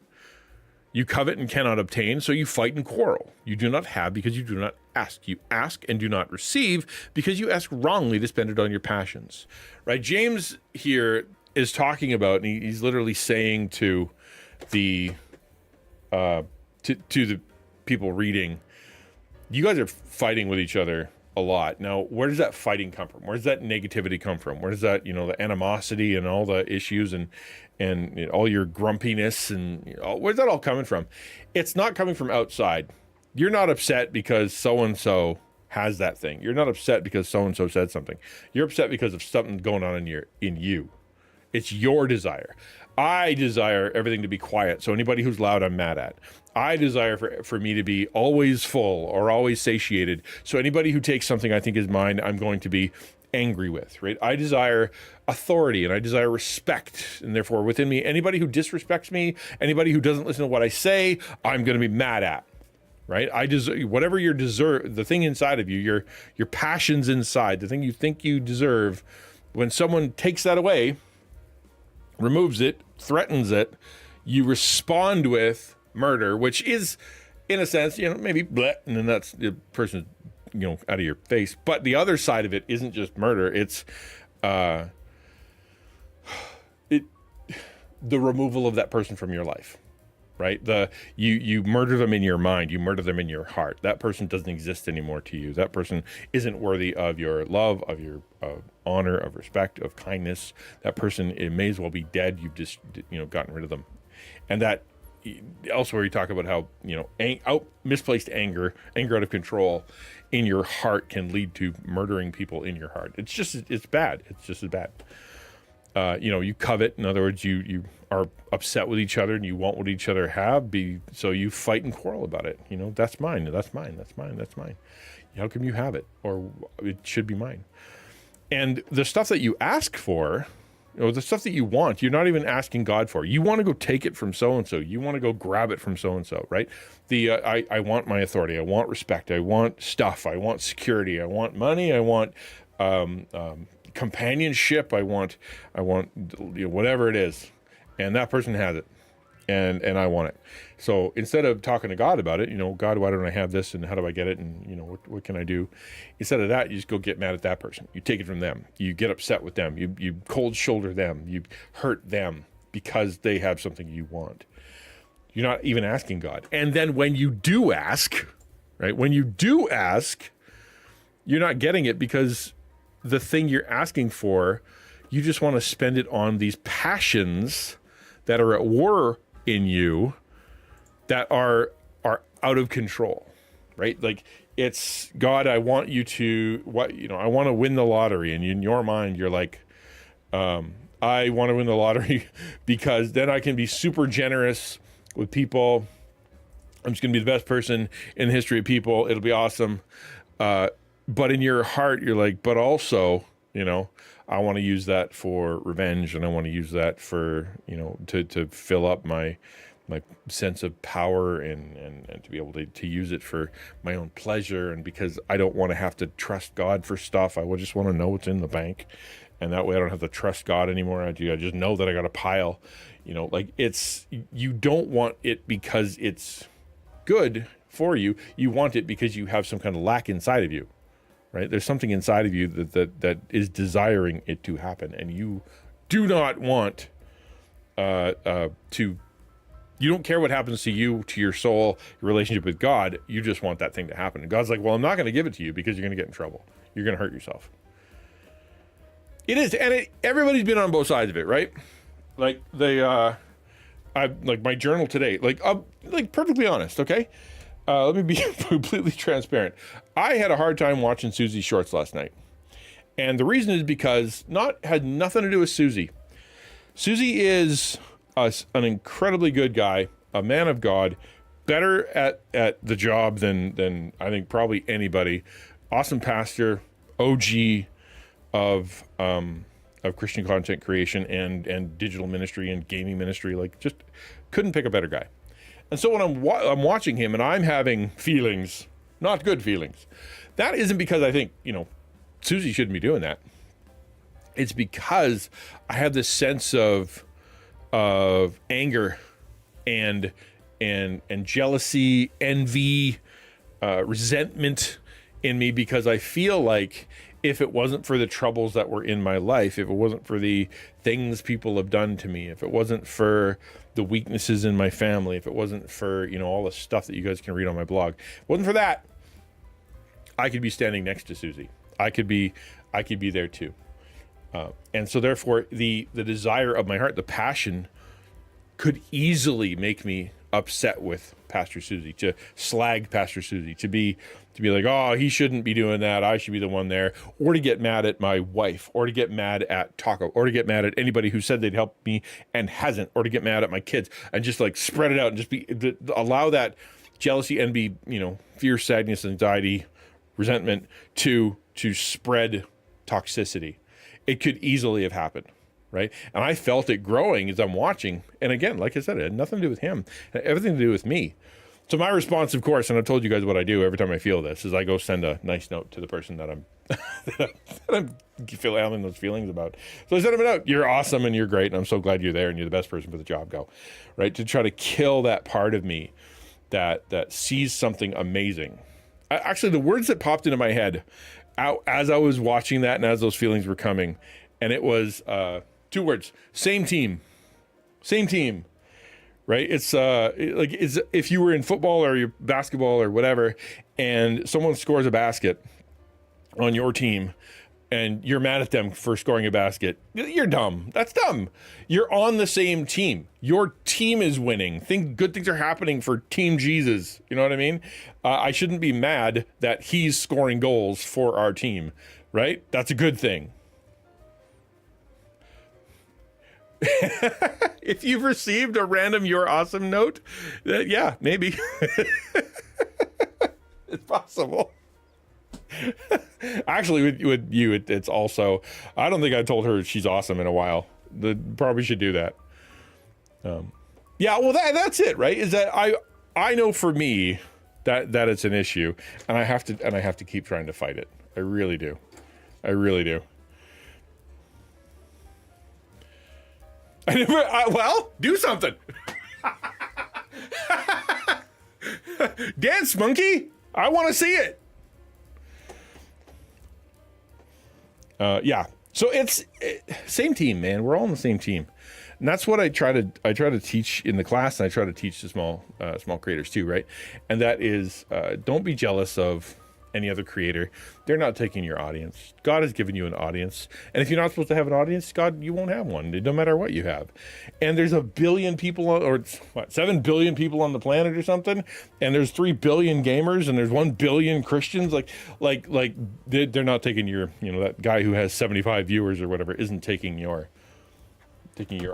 You covet and cannot obtain, so you fight and quarrel. You do not have because you do not ask. You ask and do not receive because you ask wrongly to spend it on your passions. Right? James here is talking about, and he's literally saying to the people reading, you guys are fighting with each other a lot. Now, where does that fighting come from? Where does that negativity come from? Where does that, the animosity and all the issues and all your grumpiness and where's that all coming from? It's not coming from outside. You're not upset because so-and-so has that thing. You're not upset because so-and-so said something. You're upset because of something going on in you. It's your desire. I desire everything to be quiet, so anybody who's loud, I'm mad at. I desire for me to be always full or always satiated, so anybody who takes something I think is mine, I'm going to be angry with, right? I desire authority and I desire respect, and therefore within me, anybody who disrespects me, anybody who doesn't listen to what I say, I'm going to be mad at, right? I deserve whatever you deserve, the thing inside of you, your passions inside, the thing you think you deserve. When someone takes that away, removes it, threatens it, you respond with murder, which is, in a sense, maybe bleh, and then that's the person, out of your face. But the other side of it isn't just murder; it's the removal of that person from your life, right? You murder them in your mind, you murder them in your heart. That person doesn't exist anymore to you. That person isn't worthy of your love, of your honor, of respect, of kindness. That person, it may as well be dead. You've just gotten rid of them. And that elsewhere you talk about how misplaced anger out of control in your heart can lead to murdering people in your heart. It's bad. It's just as bad. You covet. In other words, you are upset with each other and you want what each other have, so you fight and quarrel about it. That's mine, that's mine, that's mine, that's mine. How come you have it? Or it should be mine. And the stuff that you ask for, the stuff that you want, you're not even asking God for. You want to go take it from so-and-so. You want to go grab it from so-and-so, right? I want my authority. I want respect. I want stuff. I want security. I want money. I want companionship. I want whatever it is. And that person has it. And I want it. So instead of talking to God about it, God, why don't I have this, and how do I get it, and what can I do? Instead of that, you just go get mad at that person. You take it from them. You get upset with them. You cold shoulder them. You hurt them because they have something you want. You're not even asking God. And then when you do ask, right? When you do ask, you're not getting it because the thing you're asking for, you just want to spend it on these passions that are at war in you that are out of control, right? Like, it's, God, I want you to, I want to win the lottery. And in your mind, you're like, I want to win the lottery because then I can be super generous with people. I'm just going to be the best person in the history of people. It'll be awesome. But in your heart, you're like, but also, I want to use that for revenge, and I want to use that for, to fill up my sense of power and to be able to use it for my own pleasure. And because I don't want to have to trust God for stuff, I would just want to know what's in the bank. And that way I don't have to trust God anymore. I just know that I got a pile, you don't want it because it's good for you. You want it because you have some kind of lack inside of you. Right? There's something inside of you that is desiring it to happen, and you do not want you don't care what happens to you, to your soul, your relationship with God. You just want that thing to happen. And God's like, well, I'm not going to give it to you because you're going to get in trouble. You're going to hurt yourself. It is, and everybody's been on both sides of it, right? Like my journal today, like perfectly honest, okay? Let me be completely transparent. I had a hard time watching Susie's shorts last night. And the reason is because had nothing to do with Susie. Susie is an incredibly good guy, a man of God, better at the job than I think probably anybody. Awesome pastor, OG of Christian content creation and digital ministry and gaming ministry. Like, just couldn't pick a better guy. And so when I'm watching him and I'm having feelings, not good feelings, that isn't because I think, Susie shouldn't be doing that. It's because I have this sense of anger and jealousy, envy, resentment in me, because I feel like if it wasn't for the troubles that were in my life, if it wasn't for the things people have done to me, if it wasn't for the weaknesses in my family, if it wasn't for, all the stuff that you guys can read on my blog, if it wasn't for that, I could be standing next to Susie. I could be there too. And so therefore the desire of my heart, the passion, could easily make me upset with Pastor Susie, to slag Pastor Susie, to be like, oh, he shouldn't be doing that, I should be the one there, or to get mad at my wife, or to get mad at Taco, or to get mad at anybody who said they'd help me and hasn't, or to get mad at my kids, and just like spread it out and just allow that jealousy, envy, fear, sadness, anxiety, resentment to spread toxicity. It could easily have happened. Right. And I felt it growing as I'm watching. And again, like I said, it had nothing to do with him, it had everything to do with me. So my response, of course, and I've told you guys what I do every time I feel this, is I go send a nice note to the person that I'm having those feelings about. So I send them a note. You're awesome and you're great. And I'm so glad you're there and you're the best person for the job. Go. Right. To try to kill that part of me that sees something amazing. Actually, the words that popped into my head as I was watching that and as those feelings were coming, and it was 2 words: same team, right? It's it's if you were in football or your basketball or whatever, and someone scores a basket on your team, and you're mad at them for scoring a basket. You're dumb. That's dumb. You're on the same team. Your team is winning. Good things are happening for Team Jesus. You know what I mean? I shouldn't be mad that he's scoring goals for our team, right? That's a good thing. If you've received a random "You're awesome" note, yeah, maybe. It's possible. Actually, with you, it's also, I don't think I told her she's awesome in a while. Probably should do that. Yeah, well, that's it, right? Is that I know for me that it's an issue, and I have to keep trying to fight it. I really do. I really do. Well, do something. Dance, monkey. I want to see it. Yeah. So it's same team, man. We're all on the same team, and that's what I try to teach in the class, and I try to teach the small creators too, right? And that is, don't be jealous of any other creator. They're not taking your audience. God has given you an audience, and if you're not supposed to have an audience, God, you won't have one. No matter what you have. And there's 1 billion people, or 7 billion people on the planet or something, and there's 3 billion gamers, and there's 1 billion Christians. Like they're not taking your, that guy who has 75 viewers or whatever isn't taking your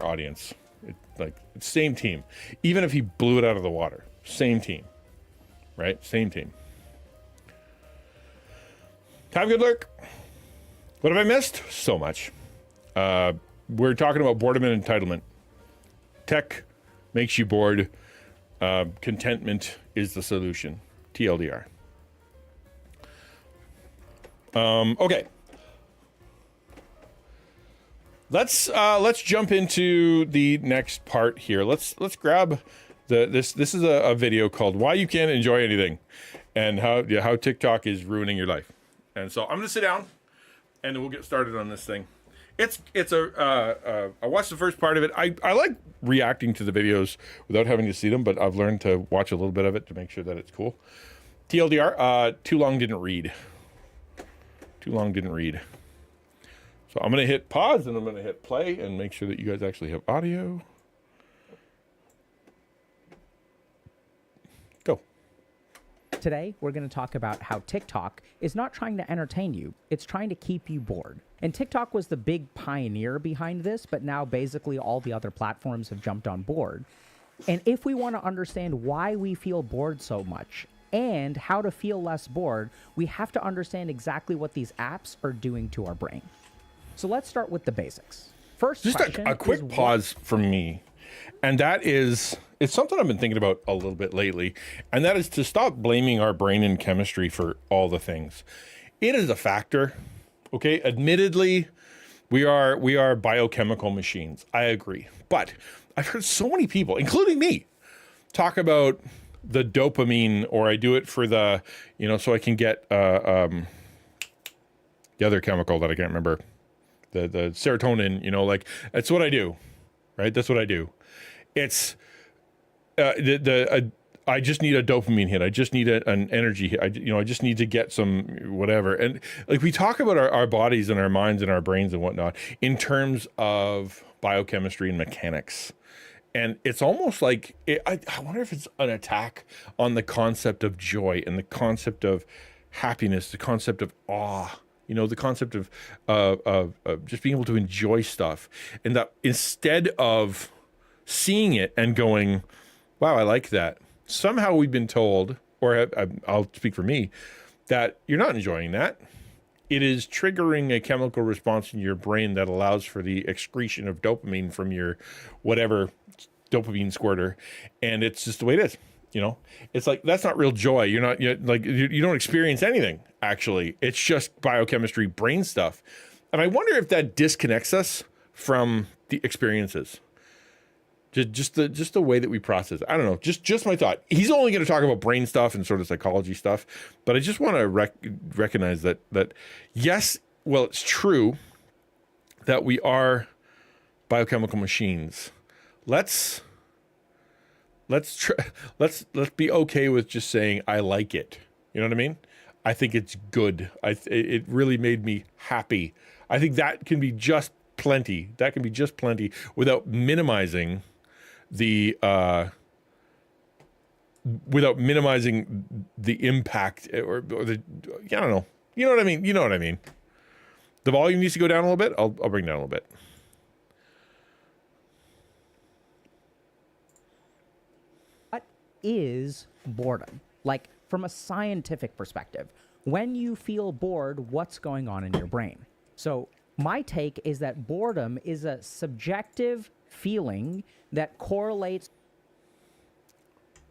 audience. It's same team. Even if he blew it out of the water, same team, right? Same team. Have a good lurk. What have I missed? So much. We're talking about boredom and entitlement. Tech makes you bored. Contentment is the solution. TLDR. Okay. Let's jump into the next part here. Let's grab this is a video called "Why You Can't Enjoy Anything" and how TikTok is ruining your life. And so I'm going to sit down, and we'll get started on this thing. I watched the first part of it. I like reacting to the videos without having to see them, but I've learned to watch a little bit of it to make sure that it's cool. TLDR, too long didn't read. Too long didn't read. So I'm going to hit pause, and I'm going to hit play and make sure that you guys actually have audio. Go. Today, we're going to talk about how TikTok is not trying to entertain you, it's trying to keep you bored. And TikTok was the big pioneer behind this, but now basically all the other platforms have jumped on board. And if we want to understand why we feel bored so much and how to feel less bored, we have to understand exactly what these apps are doing to our brain. So let's start with the basics. First, just a quick pause from me. And that is, it's something I've been thinking about a little bit lately, and that is to stop blaming our brain and chemistry for all the things. It is a factor, okay? Admittedly, we are biochemical machines. I agree. But I've heard so many people, including me, talk about the dopamine, or I do it for the, so I can get the other chemical that I can't remember, the serotonin, that's what I do, right? That's what I do. It's I just need a dopamine hit. I just need an energy hit. I just need to get some whatever. And we talk about our bodies and our minds and our brains and whatnot in terms of biochemistry and mechanics. And it's almost like, I wonder if it's an attack on the concept of joy and the concept of happiness, the concept of awe, the concept of just being able to enjoy stuff. And that instead of seeing it and going, wow, I like that. Somehow we've been told, or I'll speak for me, that you're not enjoying that. It is triggering a chemical response in your brain that allows for the excretion of dopamine from your whatever dopamine squirter. And it's just the way it is. It's like, that's not real joy. You don't experience anything, actually. It's just biochemistry, brain stuff. And I wonder if that disconnects us from the experiences. Just the way that we process it. I don't know. Just my thought. He's only going to talk about brain stuff and sort of psychology stuff, but I just want to recognize that yes, well, it's true that we are biochemical machines. Let's be okay with just saying I like it. You know what I mean? I think it's good. It really made me happy. I think that can be just plenty. That can be just plenty without minimizing the impact or the, I don't know. You know what I mean? You know what I mean. The volume needs to go down a little bit. I'll bring it down a little bit. is boredom? Like from a scientific perspective, when you feel bored, what's going on in your brain? So my take is that boredom is a subjective feeling that correlates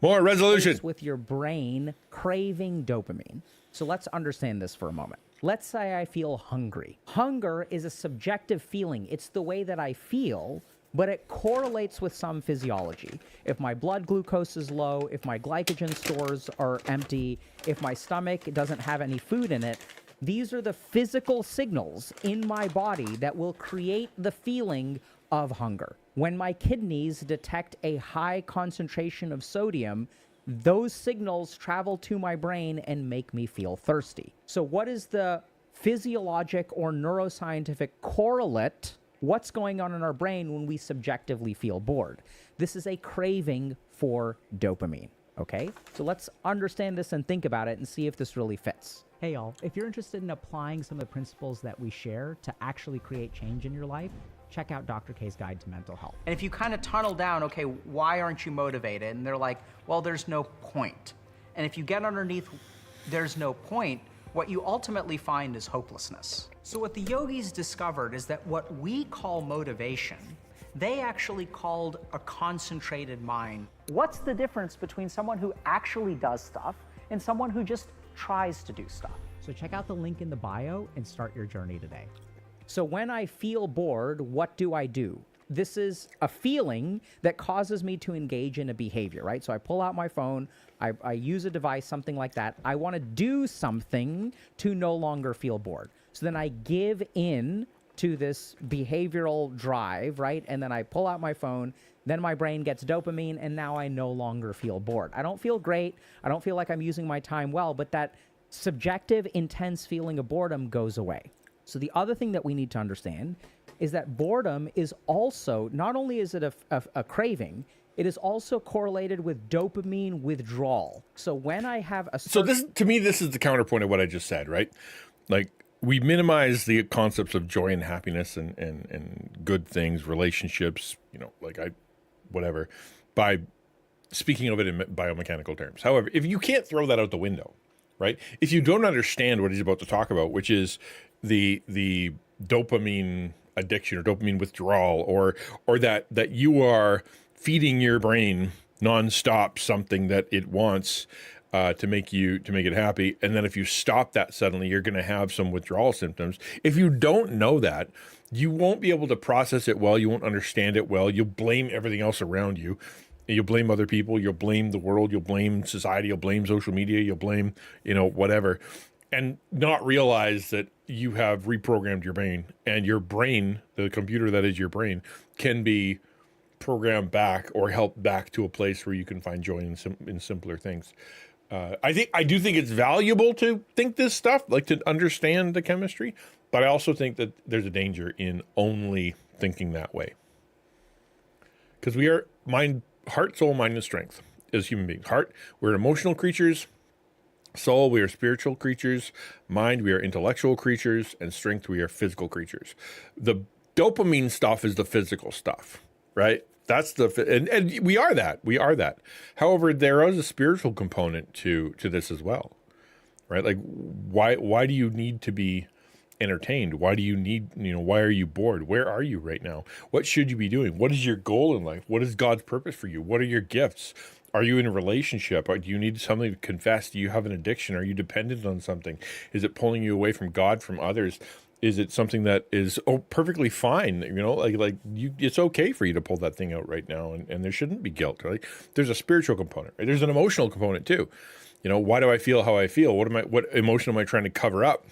More resolution. with your brain craving dopamine. So let's understand this for a moment. Let's say I feel hungry. Hunger is a subjective feeling. It's the way that I feel, but it correlates with some physiology. If my blood glucose is low, if my glycogen stores are empty, if my stomach doesn't have any food in it, these are the physical signals in my body that will create the feeling of hunger. When my kidneys detect a high concentration of sodium, those signals travel to my brain and make me feel thirsty. So what is the physiologic or neuroscientific correlate? What's going on in our brain when we subjectively feel bored? This is a craving for dopamine, okay? So let's understand this and think about it and see if this really fits. Hey y'all, if you're interested in applying some of the principles that we share to actually create change in your life, check out Dr. K's Guide to Mental Health. And if you kind of tunnel down, okay, why aren't you motivated? And they're like, well, there's no point. And if you get underneath, there's no point, what you ultimately find is hopelessness. So what the yogis discovered is that what we call motivation, they actually called a concentrated mind. What's the difference between someone who actually does stuff and someone who just tries to do stuff? So check out the link in the bio and start your journey today. So when I feel bored, what do? This is a feeling that causes me to engage in a behavior, right? So I pull out my phone, I use a device, something like that. I want to do something to no longer feel bored. So then I give in to this behavioral drive, right? And then I pull out my phone, then my brain gets dopamine, and now I no longer feel bored. I don't feel great. I don't feel like I'm using my time well, but that subjective, intense feeling of boredom goes away. So the other thing that we need to understand is that boredom is also, not only is it a craving, it is also correlated with dopamine withdrawal. So when I have a So this, to me, this is the counterpoint of what I just said, right? Like, we minimize the concepts of joy and happiness and good things, relationships, whatever, by speaking of it in biomechanical terms. However, if you can't throw that out the window, right? If you don't understand what he's about to talk about, which is the dopamine addiction or dopamine withdrawal, or that you are feeding your brain nonstop something that it wants to make it happy, and then if you stop that suddenly, you're going to have some withdrawal symptoms. If you don't know that, you won't be able to process it well. You won't understand it well. You'll blame everything else around you. You'll blame other people. You'll blame the world. You'll blame society. You'll blame social media. You'll blame, whatever, and not realize that you have reprogrammed your brain, and your brain, the computer that is your brain, can be programmed back or helped back to a place where you can find joy in simpler things. I do think it's valuable to think this stuff, like to understand the chemistry, but I also think that there's a danger in only thinking that way. Because we are heart, soul, mind, and strength as human beings. Heart, we're emotional creatures. Soul, we are spiritual creatures. Mind, we are intellectual creatures. And strength, we are physical creatures. The dopamine stuff is the physical stuff, right? That's and we are that. We are that. However, there is a spiritual component to this as well, right? Like, why do you need to be entertained? Why do you need, why are you bored? Where are you right now? What should you be doing? What is your goal in life? What is God's purpose for you? What are your gifts? Are you in a relationship? Or do you need something to confess? Do you have an addiction? Are you dependent on something? Is it pulling you away from God, from others? Is it something that is perfectly fine? It's okay for you to pull that thing out right now, and there shouldn't be guilt. Right? There's a spiritual component. Right? There's an emotional component too. Why do I feel how I feel? What emotion am I trying to cover up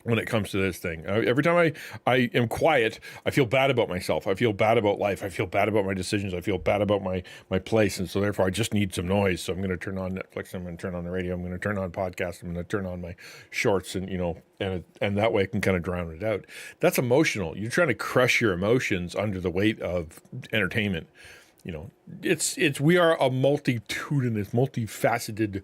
when it comes to this thing? Every time I am quiet, I feel bad about myself. I feel bad about life. I feel bad about my decisions. I feel bad about my place. And so therefore I just need some noise. So I'm going to turn on Netflix. I'm going to turn on the radio. I'm going to turn on podcasts. I'm going to turn on my shorts and, and that way I can kind of drown it out. That's emotional. You're trying to crush your emotions under the weight of entertainment. We are a multitudinous, multifaceted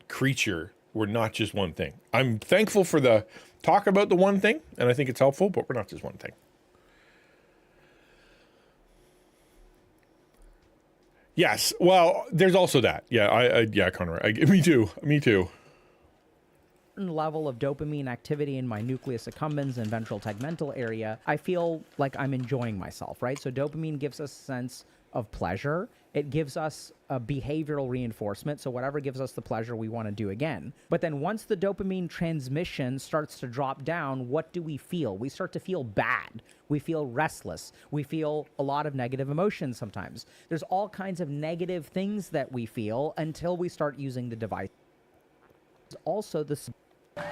creature. We're not just one thing. I'm thankful for the talk about the one thing, and I think it's helpful, but we're not just one thing. Yes. Well, there's also that. Yeah. Yeah, Connor. Me too. Me too. Level of dopamine activity in my nucleus accumbens and ventral tegmental area, I feel like I'm enjoying myself, right? So dopamine gives us a sense of pleasure. It gives us a behavioral reinforcement. So whatever gives us the pleasure, we want to do again. But then once the dopamine transmission starts to drop down, what do we feel? We start to feel bad. We feel restless. We feel a lot of negative emotions sometimes. There's all kinds of negative things that we feel until we start using the device. Also, the we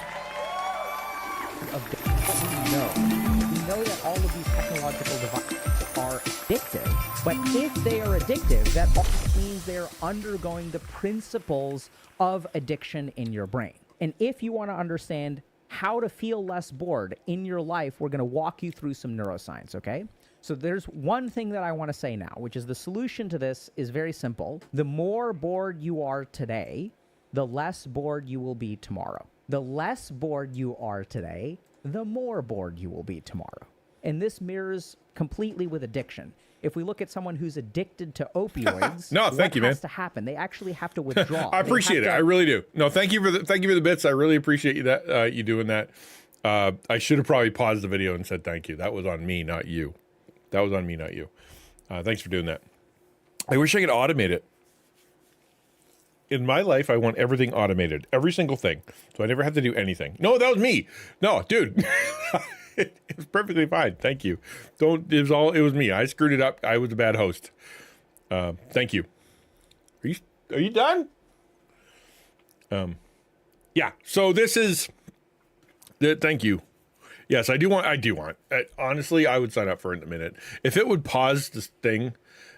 know that all of these technological devices are addictive, but if they are addictive, that also means they're undergoing the principles of addiction in your brain. And if you want to understand how to feel less bored in your life, we're going to walk you through some neuroscience, okay? So there's one thing that I want to say now, which is the solution to this is very simple. The more bored you are today, the less bored you will be tomorrow. The less bored you are today, the more bored you will be tomorrow. And this mirrors completely with addiction. If we look at someone who's addicted to opioids, no, thank you, man. What has to happen? They actually have to withdraw. I appreciate it. I really do. No, thank you for the bits. I really appreciate you doing that. I should have probably paused the video and said thank you. That was on me, not you. That was on me, not you. Thanks for doing that. I wish I could automate it. In my life, I want everything automated, every single thing, so I never have to do anything. No, that was me. No, dude, it was perfectly fine. Thank you. It was me. I screwed it up. I was a bad host. Thank you. Are you done? Yeah. So this is the thank you. Yes, I do want. Honestly, I would sign up for it in a minute. If it would pause this thing,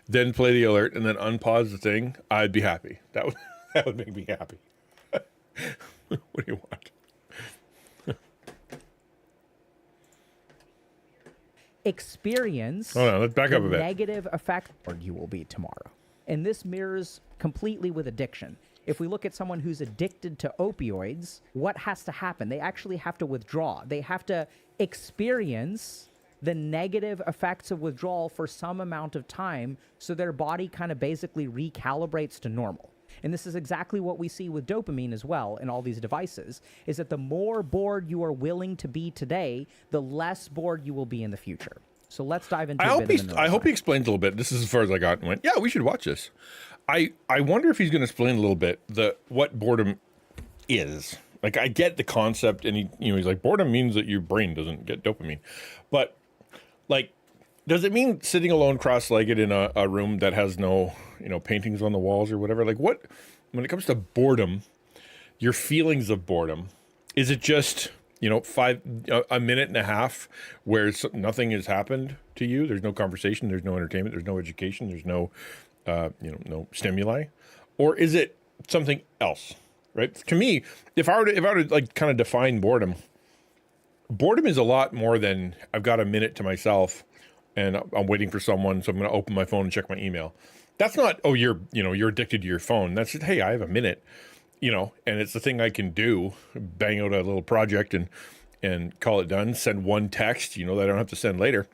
then play the alert, and then unpause the thing, I'd be happy. That would make me happy. What do you want? Experience. Hold on, let's back up a bit. Negative effect you will be tomorrow. And this mirrors completely with addiction. If we look at someone who's addicted to opioids, what has to happen? They actually have to withdraw. They have to experience the negative effects of withdrawal for some amount of time so their body kind of basically recalibrates to normal. And this is exactly what we see with dopamine as well in all these devices, is that the more bored you are willing to be today, the less bored you will be in the future. So let's dive into I hope he explains a little bit. This is as far as I got and went, yeah, we should watch this. I wonder if he's going to explain a little bit what boredom is. Like, I get the concept, and he's like, boredom means that your brain doesn't get dopamine. But, like, does it mean sitting alone cross-legged in a room that has no, paintings on the walls or whatever? Like, what, when it comes to boredom, your feelings of boredom, is it just, a minute and a half where nothing has happened to you? There's no conversation, there's no entertainment, there's no education, there's no, no stimuli? Or is it something else, right? To me, if I were to like kind of define boredom is a lot more than I've got a minute to myself and I'm waiting for someone, so I'm going to open my phone and check my email. That's not, you're addicted to your phone. That's just, hey, I have a minute, and it's the thing I can do, bang out a little project and call it done, send one text, that I don't have to send later.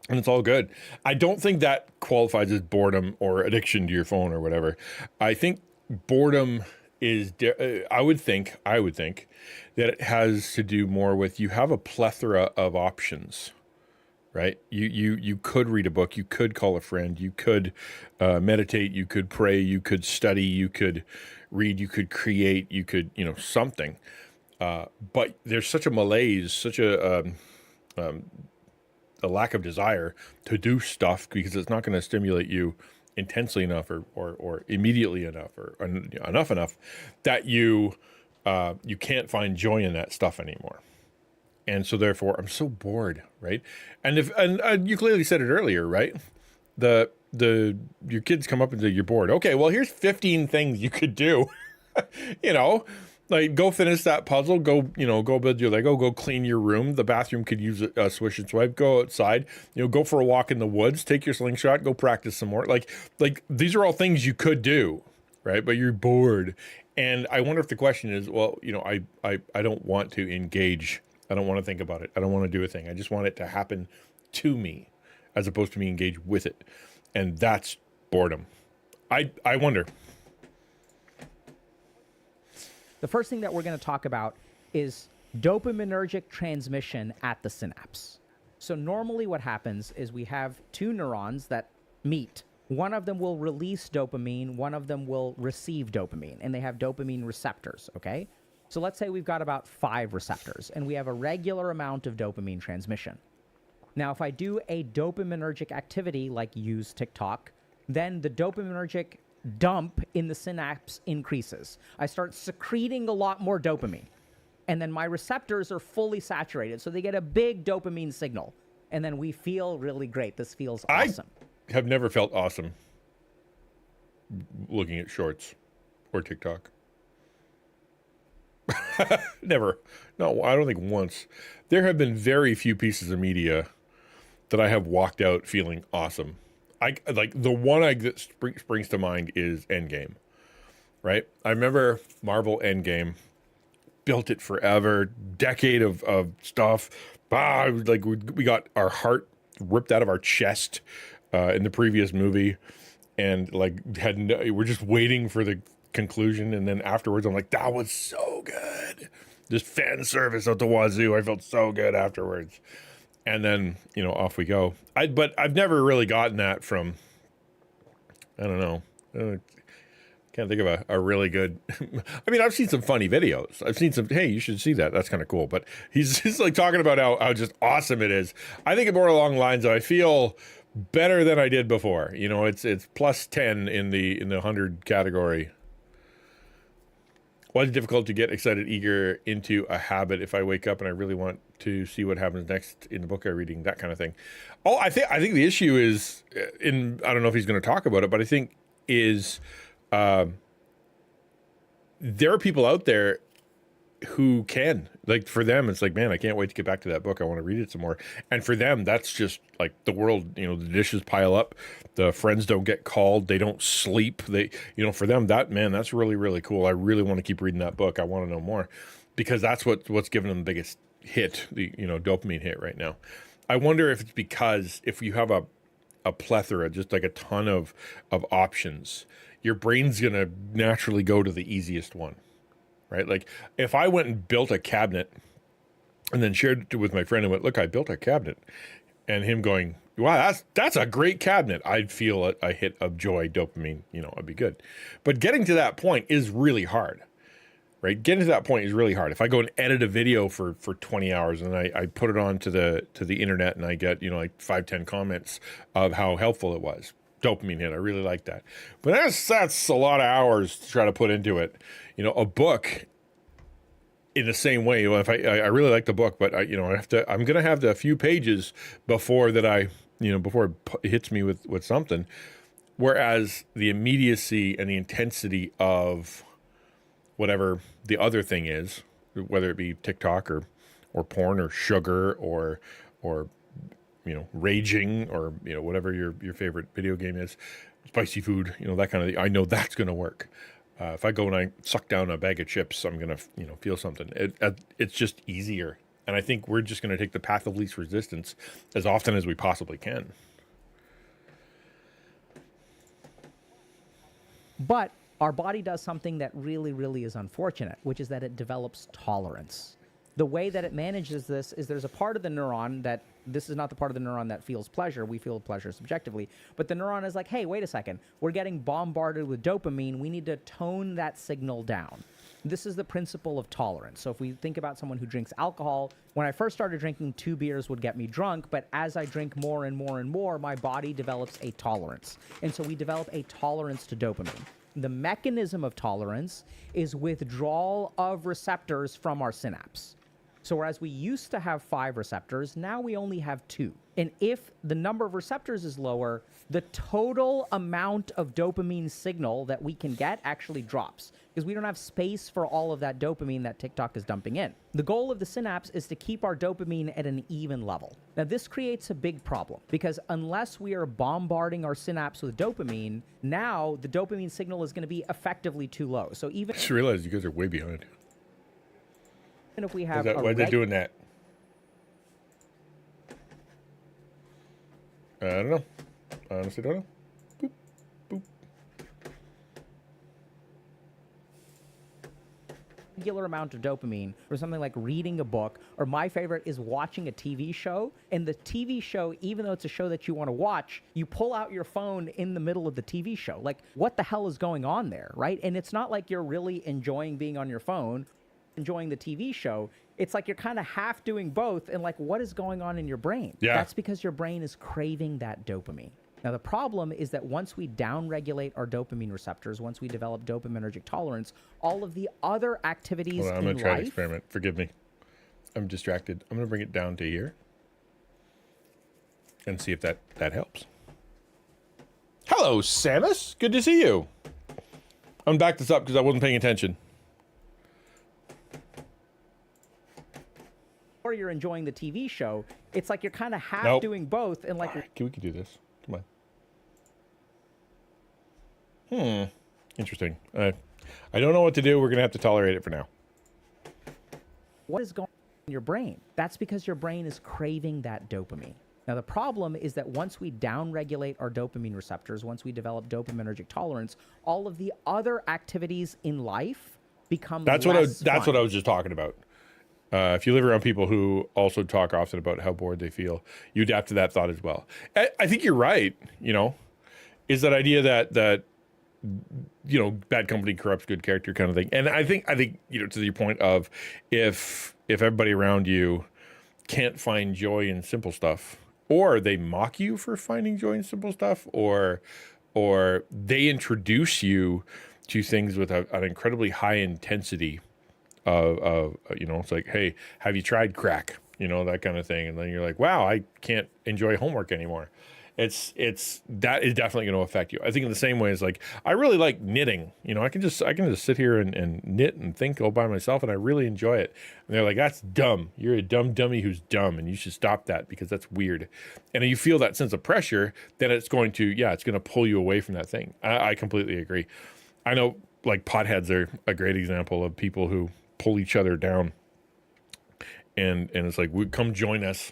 And it's all good. I don't think that qualifies as boredom or addiction to your phone or whatever. I think boredom is, I would think that it has to do more with, you have a plethora of options, right? You could read a book, you could call a friend, you could meditate, you could pray, you could study, you could read, you could create, you could, something. But there's such a malaise, such a lack of desire to do stuff because it's not going to stimulate you intensely enough or immediately enough or enough that you can't find joy in that stuff anymore. And so therefore I'm so bored, right? And you clearly said it earlier, right? Your kids come up and say you're bored. Okay, well, here's 15 things you could do. Like, go finish that puzzle, go build your Lego, go clean your room. The bathroom could use a swish and swipe. Go outside, go for a walk in the woods, take your slingshot, go practice some more. Like these are all things you could do, right? But you're bored. And I wonder if the question is, well, I don't want to engage. I don't want to think about it. I don't want to do a thing. I just want it to happen to me as opposed to me engage with it. And that's boredom. I wonder. The first thing that we're going to talk about is dopaminergic transmission at the synapse. So normally what happens is we have two neurons that meet. One of them will release dopamine, one of them will receive dopamine, and they have dopamine receptors, okay? So let's say we've got about 5 receptors, and we have a regular amount of dopamine transmission. Now, if I do a dopaminergic activity like use TikTok, then the dopaminergic dump in the synapse increases. I start secreting a lot more dopamine. And then my receptors are fully saturated, so they get a big dopamine signal. And then we feel really great. This feels awesome. I have never felt awesome looking at shorts or TikTok. Never. No, I don't think once. There have been very few pieces of media that I have walked out feeling awesome. Like the one that springs to mind is Endgame, right? I remember Marvel Endgame, built it forever, decade of stuff. Like we got our heart ripped out of our chest in the previous movie, and like we're just waiting for the conclusion. And then afterwards, I'm like, that was so good. Just fan service out the wazoo. I felt so good afterwards. And then, off we go. But I've never really gotten that from, I don't know. Can't think of a really good, I mean, I've seen some funny videos. I've seen some, hey, you should see that. That's kind of cool. But he's just like talking about how just awesome it is. I think it's more along the lines of I feel better than I did before. It's plus 10 in the 100 category. Why is it difficult to get excited, eager into a habit if I wake up and I really want to see what happens next in the book I'm reading, that kind of thing? Oh, I think the issue is, I don't know if he's going to talk about it, but I think is there are people out there who can, like, for them, it's like, man, I can't wait to get back to that book. I want to read it some more. And for them, that's just like the world, the dishes pile up, the friends don't get called, they don't sleep. For them, that's really, really cool. I really want to keep reading that book. I want to know more because that's what's giving them the biggest hit, the, dopamine hit right now. I wonder if it's because if you have a plethora, just like a ton of options, your brain's going to naturally go to the easiest one. Right? Like if I went and built a cabinet and then shared it with my friend and went, look, I built a cabinet, and him going, wow, that's a great cabinet. I'd feel a hit of joy, dopamine, I'd be good. But getting to that point is really hard, right? Getting to that point is really hard. If I go and edit a video for 20 hours and I put it on to the internet and I get, like 5-10 comments of how helpful it was. Dopamine hit. I really like that. But that's a lot of hours to try to put into it. A book in the same way. If I really like the book, but I'm going to have the few pages before that before it hits me with something. Whereas the immediacy and the intensity of whatever the other thing is, whether it be TikTok or porn or sugar or raging or, whatever your favorite video game is, spicy food, that kind of thing. I know that's going to work. If I go and I suck down a bag of chips, I'm going to, feel something. It's just easier. And I think we're just going to take the path of least resistance as often as we possibly can. But our body does something that really, really is unfortunate, which is that it develops tolerance. The way that it manages this is there's a part of the neuron that, this is not the part of the neuron that feels pleasure. We feel pleasure subjectively. But the neuron is like, hey, wait a second. We're getting bombarded with dopamine. We need to tone that signal down. This is the principle of tolerance. So if we think about someone who drinks alcohol, when I first started drinking, 2 beers would get me drunk. But as I drink more and more and more, my body develops a tolerance. And so we develop a tolerance to dopamine. The mechanism of tolerance is withdrawal of receptors from our synapse. So whereas we used to have 5 receptors, now we only have 2. And if the number of receptors is lower, the total amount of dopamine signal that we can get actually drops because we don't have space for all of that dopamine that TikTok is dumping in. The goal of the synapse is to keep our dopamine at an even level. Now, this creates a big problem because unless we are bombarding our synapse with dopamine, now the dopamine signal is going to be effectively too low. So even... I just realized you guys are way behind. And if we have why are they doing that? I don't know. I honestly don't know. Boop, boop. regular amount of dopamine for something like reading a book, or my favorite is watching a TV show. And the TV show, even though it's a show that you want to watch, you pull out your phone in the middle of the TV show. Like, what the hell is going on there, right? And it's not like you're really enjoying being on your phone, enjoying the TV show. It's like you're kind of half doing both, and like, what is going on in your brain? Yeah. That's because your brain is craving that dopamine. Now, the problem is that once we downregulate our dopamine receptors, once we develop dopaminergic tolerance, all of the other activities I'm in going to try an life... experiment. Forgive me. I'm distracted. I'm going to bring it down to here and see if that helps. Hello, Samus. Good to see you. I'm back this up because I wasn't paying attention. Or you're enjoying the TV show, it's like you're kind of half doing both, and like... Right, we can do this. Come on. Interesting. I don't know what to do. We're going to have to tolerate it for now. What is going on in your brain? That's because your brain is craving that dopamine. Now, the problem is that once we downregulate our dopamine receptors, once we develop dopaminergic tolerance, all of the other activities in life become That's less what fun. I was just talking about. If you live around people who also talk often about how bored they feel, you adapt to that thought as well. I think you're right. Is that idea that bad company corrupts good character kind of thing. And I think to your point of if everybody around you can't find joy in simple stuff, or they mock you for finding joy in simple stuff, or they introduce you to things with an incredibly high intensity of it's like, hey, have you tried crack? That kind of thing. And then you're like, wow, I can't enjoy homework anymore. That is definitely going to affect you. I think in the same way as like, I really like knitting. I can just sit here and knit and think all by myself, and I really enjoy it. And they're like, that's dumb. You're a dumb dummy who's dumb, and you should stop that because that's weird. And you feel that sense of pressure, then it's going to pull you away from that thing. I completely agree. I know like potheads are a great example of people who pull each other down. And it's like, come join us,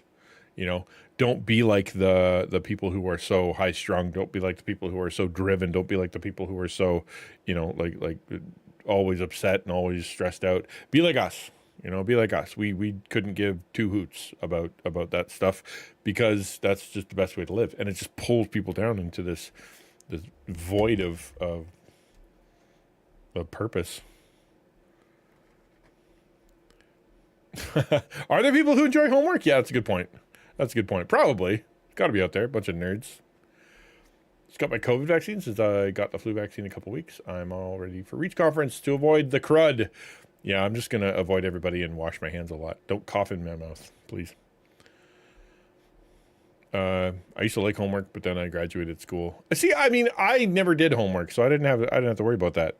Don't be like the people who are so high strung. Don't be like the people who are so driven. Don't be like the people who are so, like always upset and always stressed out. Be like us, be like us. We couldn't give two hoots about that stuff because that's just the best way to live. And it just pulls people down into this void of purpose. Are there people who enjoy homework? Yeah, that's a good point. Probably. It's got to be out there. A bunch of nerds. Just got my COVID vaccine since I got the flu vaccine a couple weeks. I'm all ready for Reach Conference to avoid the crud. Yeah, I'm just going to avoid everybody and wash my hands a lot. Don't cough in my mouth, please. I used to like homework, but then I graduated school. See, I mean, I never did homework, so I didn't have to worry about that.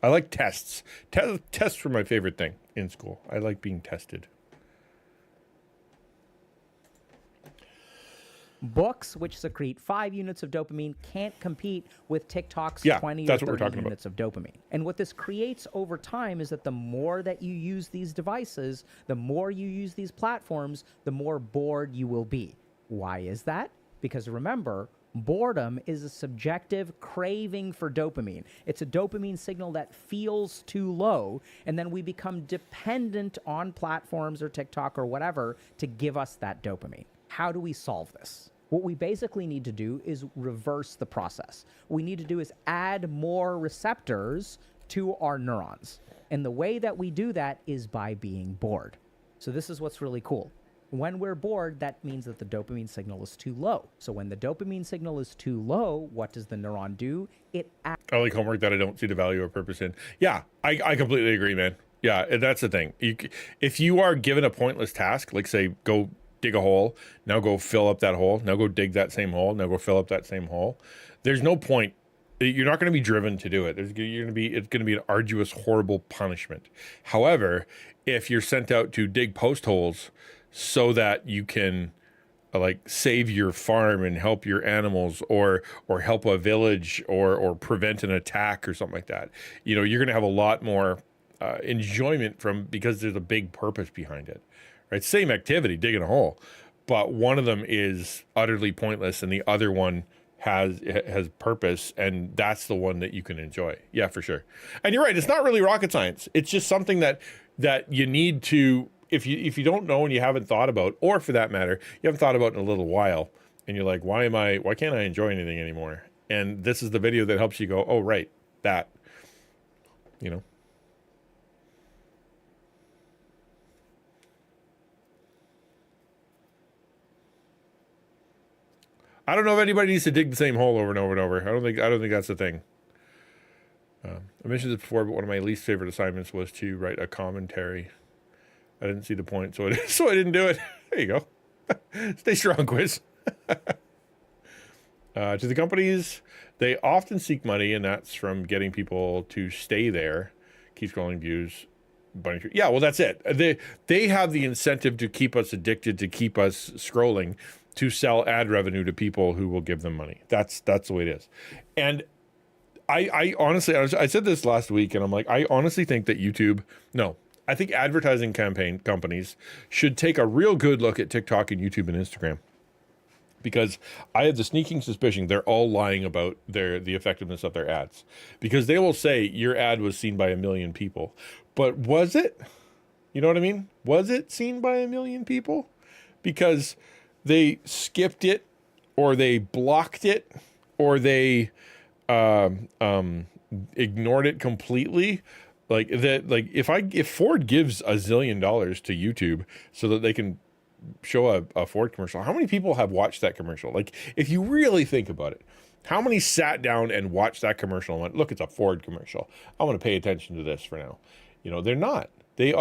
I like tests. Tests were my favorite thing in school. I like being tested. Books, which secrete 5 units of dopamine, can't compete with TikTok's 20 that's or what we're 30 talking units of dopamine. And what this creates over time is that the more that you use these devices, the more you use these platforms, the more bored you will be. Why is that? Because remember, boredom is a subjective craving for dopamine. It's a dopamine signal that feels too low, and then we become dependent on platforms or TikTok or whatever to give us that dopamine. How do we solve this? What we basically need to do is reverse the process. What we need to do is add more receptors to our neurons. And the way that we do that is by being bored. So this is what's really cool. When we're bored, that means that the dopamine signal is too low. So when the dopamine signal is too low, what does the neuron do? I like homework that I don't see the value or purpose in. Yeah, I completely agree, man. Yeah, that's the thing. If you are given a pointless task, like say, go dig a hole, now go fill up that hole, now go dig that same hole, now go fill up that same hole. There's no point. You're not going to be driven to do it. It's going to be an arduous, horrible punishment. However, if you're sent out to dig post holes so that you can like save your farm and help your animals or help a village or prevent an attack or something like that, you're going to have a lot more enjoyment because there's a big purpose behind it. Right? Same activity, digging a hole, but one of them is utterly pointless and the other one has purpose, and that's the one that you can enjoy. Yeah, for sure. And you're right, it's not really rocket science. It's just something that you need to, if you don't know and you haven't thought about, or for that matter, you haven't thought about in a little while, and you're like, why can't I enjoy anything anymore? And this is the video that helps you go, oh right, that, you know. I don't know if anybody needs to dig the same hole over and over and over. I don't think that's the thing. I mentioned this before, but one of my least favorite assignments was to write a commentary. I didn't see the point, so I didn't do it. There you go. Stay strong, quiz. To the companies, they often seek money, and that's from getting people to stay there, keep scrolling views. Yeah, well, that's it. They have the incentive to keep us addicted, to keep us scrolling, to sell ad revenue to people who will give them money. That's the way it is. And I honestly, I said this last week, and I'm like, I honestly think that I think advertising campaign companies should take a real good look at TikTok and YouTube and Instagram, because I have the sneaking suspicion they're all lying about the effectiveness of their ads, because they will say your ad was seen by 1 million people, but was it? You know what I mean? Was it seen by 1 million people? Because they skipped it, or they blocked it, or they ignored it completely. Like that. Like if Ford gives $1 zillion to YouTube so that they can show a Ford commercial, how many people have watched that commercial? Like, if you really think about it, how many sat down and watched that commercial and went, look, it's a Ford commercial, I want to pay attention to this for now? You know, they're not. They're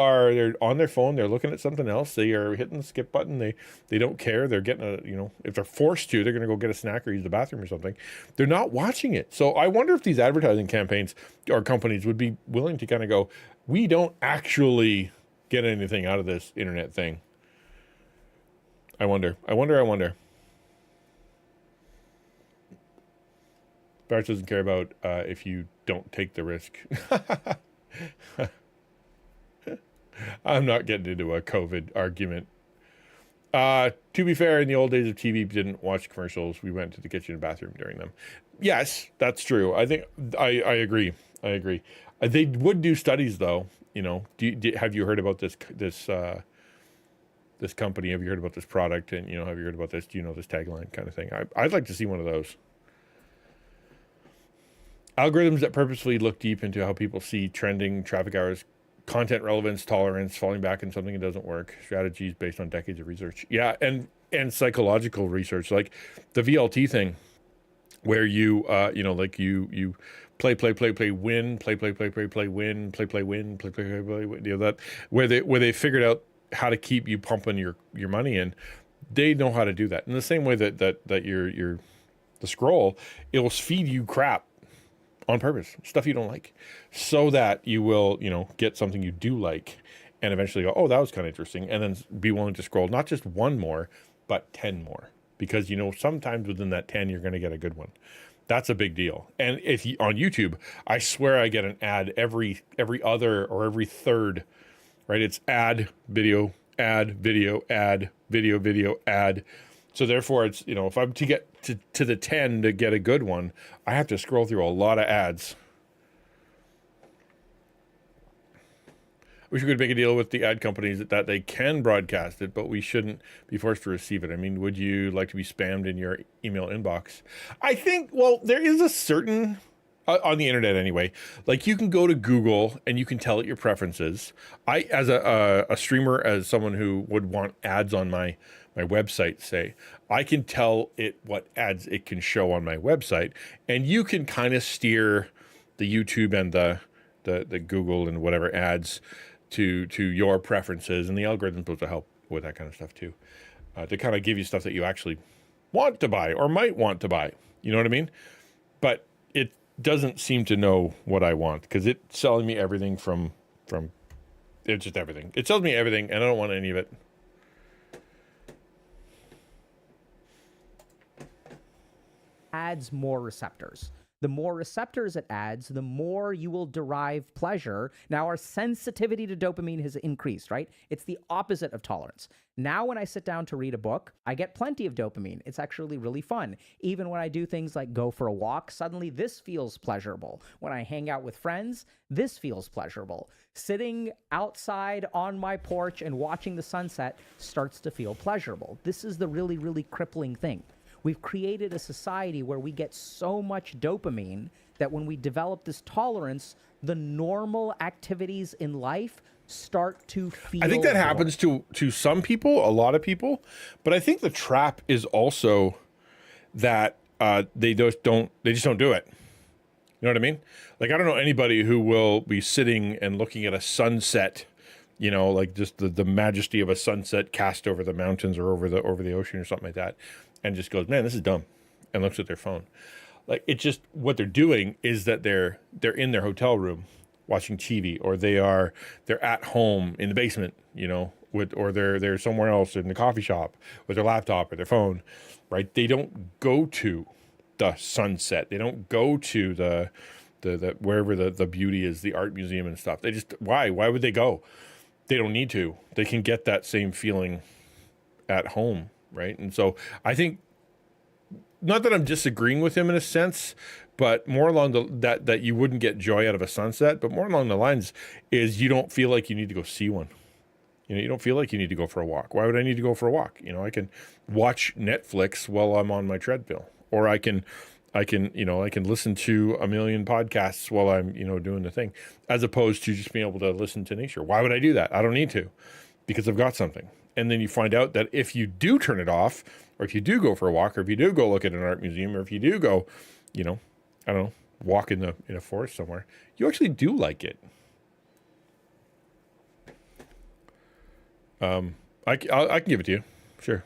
on their phone. They're looking at something else. They are hitting the skip button. They don't care. They're getting if they're forced to, they're going to go get a snack or use the bathroom or something. They're not watching it. So I wonder if these advertising campaigns or companies would be willing to kind of go, we don't actually get anything out of this internet thing. I wonder. Barrett doesn't care about if you don't take the risk. I'm not getting into a COVID argument. To be fair, in the old days of TV, didn't watch commercials. We went to the kitchen and bathroom during them. Yes, that's true. I think I agree. They would do studies, though. You know, have you heard about this company? Have you heard about this product? And have you heard about this? Do you know this tagline kind of thing? I'd like to see one of those. Algorithms that purposefully look deep into how people see trending, traffic hours, content relevance, tolerance, falling back in something that doesn't work, strategies based on decades of research. Yeah, and psychological research, like the VLT thing, where you you play, win, play, win, play, win, win. That where they figured out how to keep you pumping your money in. They know how to do that in the same way that your the scroll, it will feed you crap on purpose, stuff you don't like, so that you will, get something you do like, and eventually go, oh, that was kind of interesting, and then be willing to scroll not just one more, but 10 more, because sometimes within that 10 you're going to get a good one. That's a big deal. And if you on YouTube, I swear I get an ad every other or every third, right? It's ad, video, ad, video, ad, video, ad. So therefore, it's, if I'm to get to the 10 to get a good one, I have to scroll through a lot of ads. We should make a deal with the ad companies that they can broadcast it, but we shouldn't be forced to receive it. I mean, would you like to be spammed in your email inbox? I think, well, there is a certain, on the internet anyway, like you can go to Google and you can tell it your preferences. I, as a streamer, as someone who would want ads on my website, say, I can tell it what ads it can show on my website, and you can kind of steer the YouTube and the Google and whatever ads to your preferences, and the algorithm's supposed to help with that kind of stuff too, to kind of give you stuff that you actually want to buy or might want to buy. You know what I mean? But it doesn't seem to know what I want, because it's selling me everything from it's just everything. It sells me everything, and I don't want any of it. Adds more receptors. The more receptors it adds, the more you will derive pleasure. Now, our sensitivity to dopamine has increased, right? It's the opposite of tolerance. Now, when I sit down to read a book, I get plenty of dopamine. It's actually really fun. Even when I do things like go for a walk, suddenly this feels pleasurable. When I hang out with friends, this feels pleasurable. Sitting outside on my porch and watching the sunset starts to feel pleasurable. This is the really, really crippling thing. We've created a society where we get so much dopamine that when we develop this tolerance, the normal activities in life start to feel I think that happens to some people, a lot of people, but I think the trap is also that they just don't do it. You know what I mean? Like, I don't know anybody who will be sitting and looking at a sunset, you know, like just the majesty of a sunset cast over the mountains or over the ocean or something like that, and just goes, man, this is dumb, and looks at their phone. Like, it just, what they're doing is that they're in their hotel room watching TV, or they're at home in the basement, you know, or they're somewhere else in the coffee shop with their laptop or their phone, right? They don't go to the sunset. They don't go to the wherever the beauty is, the art museum and stuff. They just, why would they go? They don't need to. They can get that same feeling at home, right? And so I think, not that I'm disagreeing with him in a sense, but more along that you wouldn't get joy out of a sunset, but more along the lines is you don't feel like you need to go see one. You know, you don't feel like you need to go for a walk. Why would I need to go for a walk? You know, I can watch Netflix while I'm on my treadmill, or I can listen to a million podcasts while I'm, you know, doing the thing, as opposed to just being able to listen to nature. Why would I do that? I don't need to, because I've got something. And then you find out that if you do turn it off, or if you do go for a walk, or if you do go look at an art museum, or if you do go, you know, I don't know, walk in a forest somewhere, you actually do like it. I can give it to you, sure.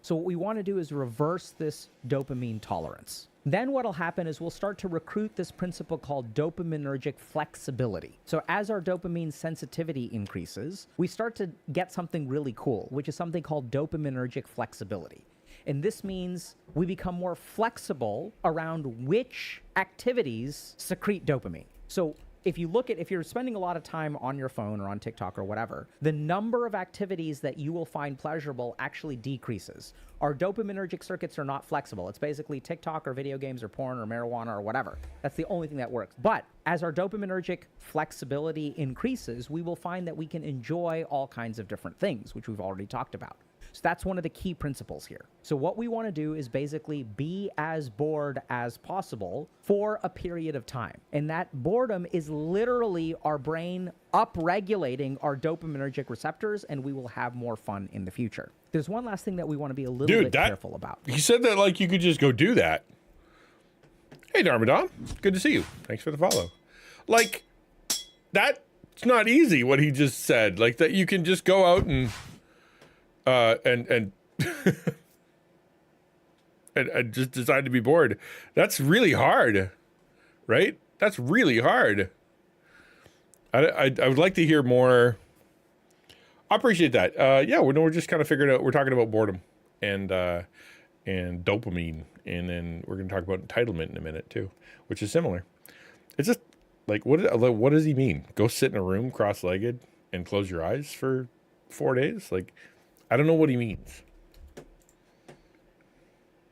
So what we want to do is reverse this dopamine tolerance. Then what'll happen is we'll start to recruit this principle called dopaminergic flexibility. So as our dopamine sensitivity increases, we start to get something really cool, which is something called dopaminergic flexibility. And this means we become more flexible around which activities secrete dopamine. So if you're spending a lot of time on your phone or on TikTok or whatever, the number of activities that you will find pleasurable actually decreases. Our dopaminergic circuits are not flexible. It's basically TikTok or video games or porn or marijuana or whatever. That's the only thing that works. But as our dopaminergic flexibility increases, we will find that we can enjoy all kinds of different things, which we've already talked about. So that's one of the key principles here. So what we want to do is basically be as bored as possible for a period of time. And that boredom is literally our brain upregulating our dopaminergic receptors, and we will have more fun in the future. There's one last thing that we want to be a little bit careful about. He said that like you could just go do that. Hey, Dharmadam, good to see you. Thanks for the follow. Like, that's not easy, what he just said. Like, that you can just go out and and just decide to be bored. That's really hard, right? That's really hard. I would like to hear more. I appreciate that. Yeah, we're just kind of figuring out. We're talking about boredom and dopamine, and then we're going to talk about entitlement in a minute too, which is similar. It's just like, what does he mean? Go sit in a room cross-legged and close your eyes for 4 days? Like, I don't know what he means.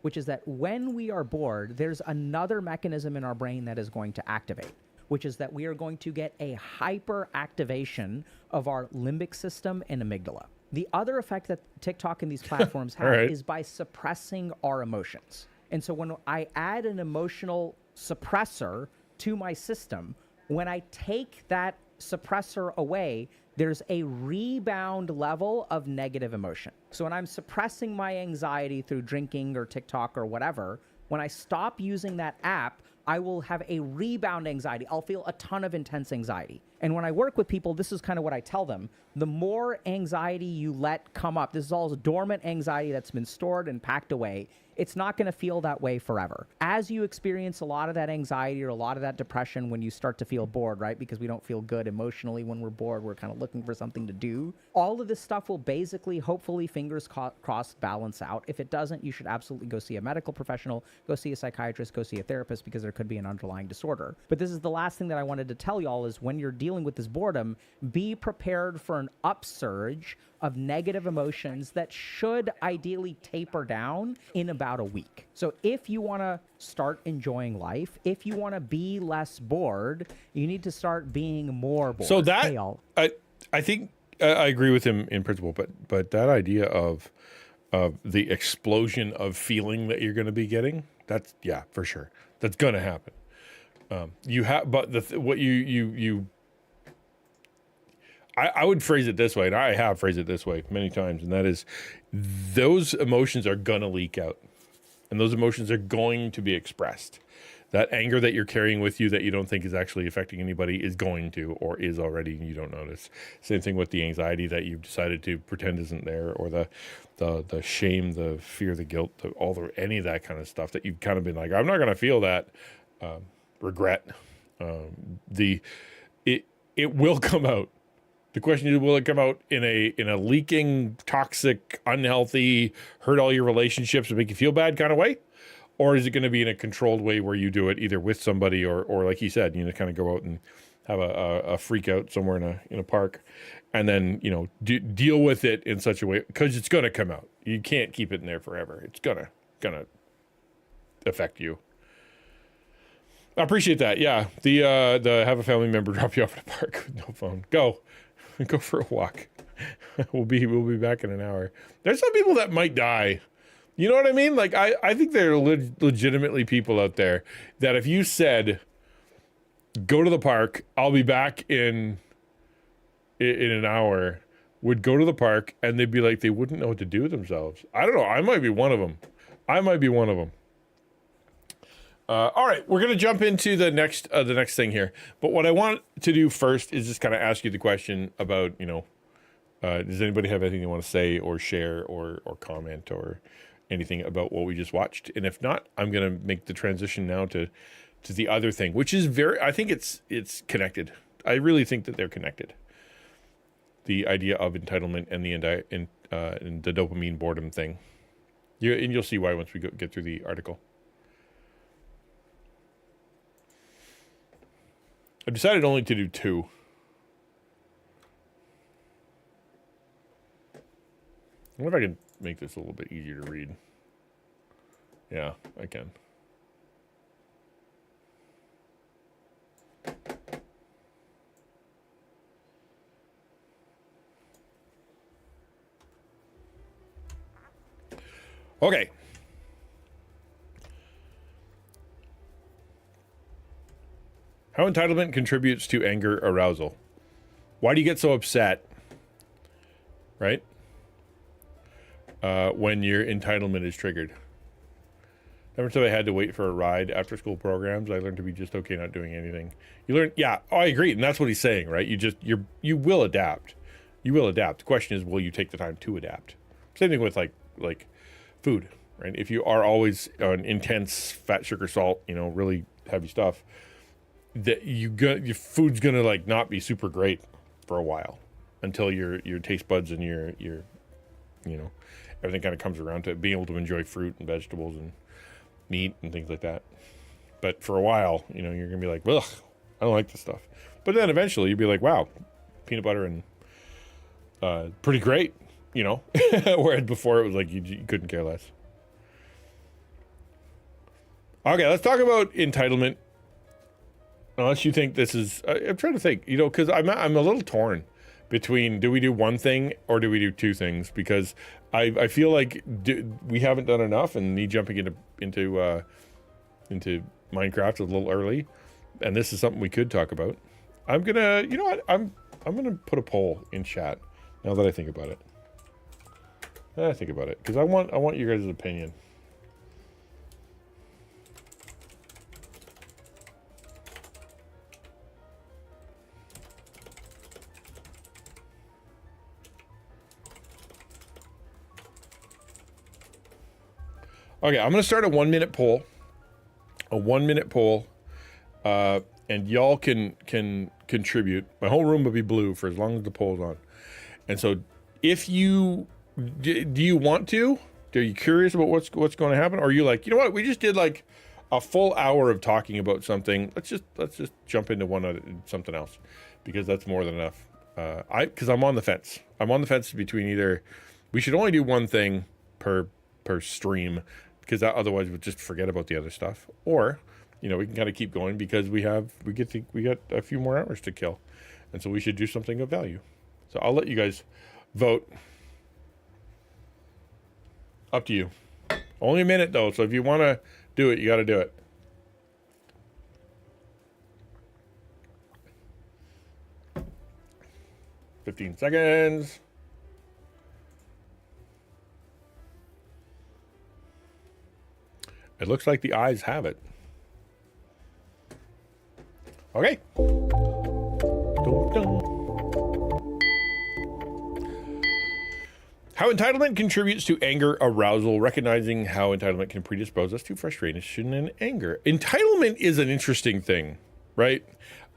Which is that when we are bored, there's another mechanism in our brain that is going to activate, which is that we are going to get a hyperactivation of our limbic system and amygdala. The other effect that TikTok and these platforms have is by suppressing our emotions. And so when I add an emotional suppressor to my system, when I take that suppressor away, there's a rebound level of negative emotion. So when I'm suppressing my anxiety through drinking or TikTok or whatever, when I stop using that app, I will have a rebound anxiety. I'll feel a ton of intense anxiety. And when I work with people, this is kind of what I tell them. The more anxiety you let come up, this is all dormant anxiety that's been stored and packed away. it's not going to feel that way forever. As you experience a lot of that anxiety or a lot of that depression when you start to feel bored, right? Because we don't feel good emotionally when we're bored. We're kind of looking for something to do. All of this stuff will basically, hopefully, fingers crossed, balance out. If it doesn't, you should absolutely go see a medical professional, go see a psychiatrist, go see a therapist, because there could be an underlying disorder. But this is the last thing that I wanted to tell y'all is when you're dealing with this boredom, be prepared for an upsurge of negative emotions that should ideally taper down in about a week. So if you want to start enjoying life, if you want to be less bored, you need to start being more bored. So that, I think I agree with him in principle, but that idea of the explosion of feeling that you're going to be getting, that's, yeah, for sure. That's going to happen. You have, but what I would phrase it this way, and I have phrased it this way many times, and that is those emotions are going to leak out, and those emotions are going to be expressed. That anger that you're carrying with you that you don't think is actually affecting anybody is going to, or is already, and you don't notice. Same thing with the anxiety that you've decided to pretend isn't there, or the shame, the fear, the guilt, any of that kind of stuff that you've kind of been like, I'm not going to feel that. Regret. It will come out. The question is, will it come out in a leaking, toxic, unhealthy, hurt all your relationships and make you feel bad kind of way? Or is it going to be in a controlled way where you do it either with somebody or like he said, kind of go out and have a freak out somewhere in a park, and then, deal with it in such a way, because it's going to come out. You can't keep it in there forever. It's gonna affect you. I appreciate that. Yeah. The have a family member drop you off at a park with no phone. Go for a walk. We'll be back in an hour. There's some people that might die. You know what I mean? Like, I think there are legitimately people out there that if you said, go to the park, I'll be back in an hour, would go to the park, and they'd be like, they wouldn't know what to do with themselves. I don't know. I might be one of them. All right, we're going to jump into the next thing here. But what I want to do first is just kind of ask you the question about, does anybody have anything they want to say or share or comment or anything about what we just watched? And if not, I'm going to make the transition now to the other thing, which is I think it's connected. I really think that they're connected. The idea of entitlement and the dopamine boredom thing. You'll see why once we get through the article. I've decided only to do 2. I wonder if I can make this a little bit easier to read. Yeah, I can. Okay. How entitlement contributes to anger arousal. Why do you get so upset, right? When your entitlement is triggered. Every time I had to wait for a ride after school programs, I learned to be just okay not doing anything. You learn, yeah, I agree, and that's what he's saying, right? You will adapt. You will adapt. The question is, will you take the time to adapt? Same thing with like food, right? If you are always on intense fat, sugar, salt, really heavy stuff, that your food's gonna not be super great for a while until your taste buds and your everything kind of comes around to being able to enjoy fruit and vegetables and meat and things like that. But for a while, you're gonna be like, ugh, I don't like this stuff. But then eventually you'll be like, wow, peanut butter and pretty great, whereas before it was like you couldn't care less. Okay, let's talk about entitlement. Unless you think this is, I'm trying to think, because I'm a little torn between, do we do one thing or do we do 2 things? Because I feel like we haven't done enough, and me jumping into Minecraft a little early, and this is something we could talk about. I'm gonna, I'm gonna put a poll in chat now that I think about it. Because I want your guys' opinion. Okay, I'm going to start a 1-minute poll. A 1-minute poll. And y'all can contribute. My whole room will be blue for as long as the poll's on. And so if you, do you want to? Are you curious about what's going to happen? Or are you like, you know what? We just did like a full hour of talking about something. Let's just jump into something else, because that's more than enough. Because I'm on the fence. I'm on the fence between either we should only do one thing per stream, because otherwise we'll just forget about the other stuff, or we can kind of keep going because we got a few more hours to kill, and so we should do something of value. So I'll let you guys vote. Up to you. Only a minute though, so if you want to do it, you got to do it. $15 seconds. It looks like the eyes have it. Okay. Dun, dun. How entitlement contributes to anger arousal, recognizing how entitlement can predispose us to frustration and anger. Entitlement is an interesting thing, right?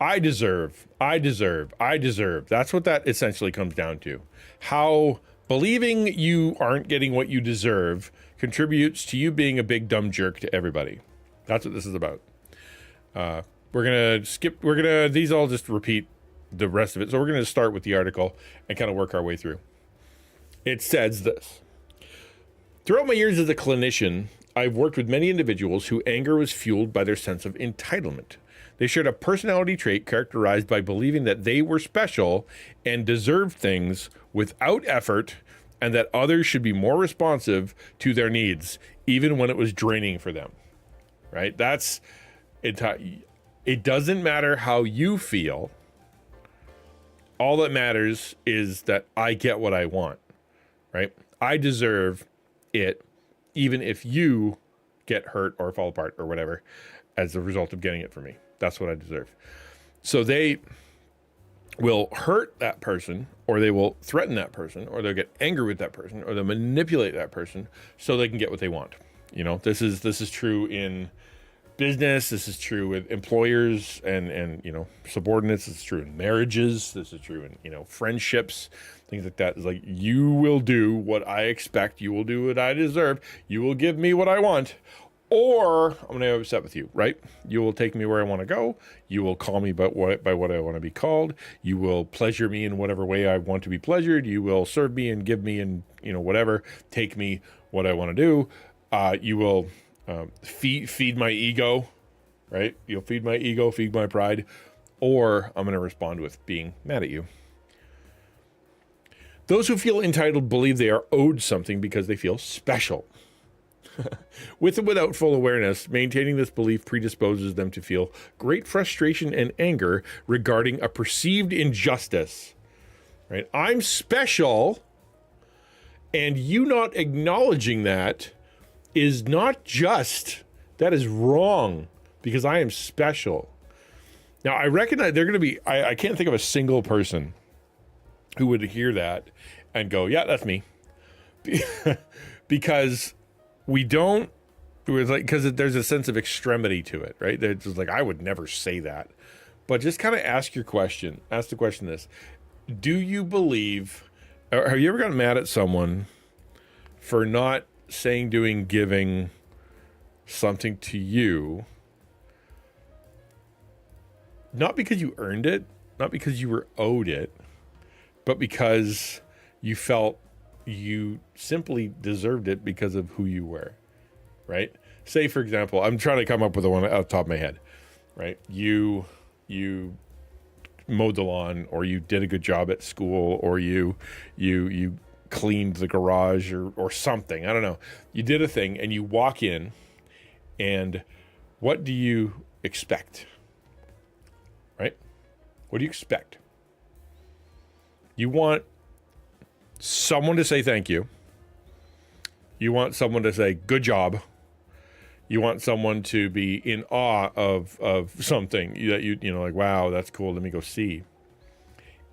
I deserve. That's what that essentially comes down to. How believing you aren't getting what you deserve contributes to you being a big dumb jerk to everybody. That's what this is about. These all just repeat the rest of it. So we're going to start with the article and kind of work our way through. It says this. Throughout my years as a clinician, I've worked with many individuals whose anger was fueled by their sense of entitlement. They shared a personality trait characterized by believing that they were special and deserved things without effort, and that others should be more responsive to their needs, even when it was draining for them. Right? That's it. It doesn't matter how you feel. All that matters is that I get what I want. Right? I deserve it, even if you get hurt or fall apart or whatever as a result of getting it from me. That's what I deserve. So they will hurt that person, or they will threaten that person, or they'll get angry with that person, or they'll manipulate that person so they can get what they want. This is true in business. This is true with employers and subordinates. This is true in marriages. This is true in friendships, things like that. It's like, you will do what I expect. You will do what I deserve. You will give me what I want, or I'm going to be upset with you, right? You will take me where I want to go. You will call me by what I want to be called. You will pleasure me in whatever way I want to be pleasured. You will serve me and give me and whatever. Take me what I want to do. You will feed my ego, right? You'll feed my ego, feed my pride, or I'm going to respond with being mad at you. Those who feel entitled believe they are owed something because they feel special. With and without full awareness, maintaining this belief predisposes them to feel great frustration and anger regarding a perceived injustice. Right? I'm special, and you not acknowledging that is not just, that is wrong, because I am special. Now, I recognize they're going to be, I can't think of a single person who would hear that and go, yeah, that's me. Because we don't, because there's a sense of extremity to it, right? It's just like, I would never say that. But just kind of ask the question this. Do you believe, or have you ever gotten mad at someone for not saying, doing, giving something to you, not because you earned it, not because you were owed it, but because you felt you simply deserved it because of who you were, right? Say, for example, I'm trying to come up with the one out of the top of my head, right? You mowed the lawn, or you did a good job at school, or you cleaned the garage or something. I don't know. You did a thing and you walk in, and what do you expect? Right? What do you expect? You want someone to say thank you. You want someone to say good job. You want someone to be in awe of something that you like, wow, that's cool. Let me go see.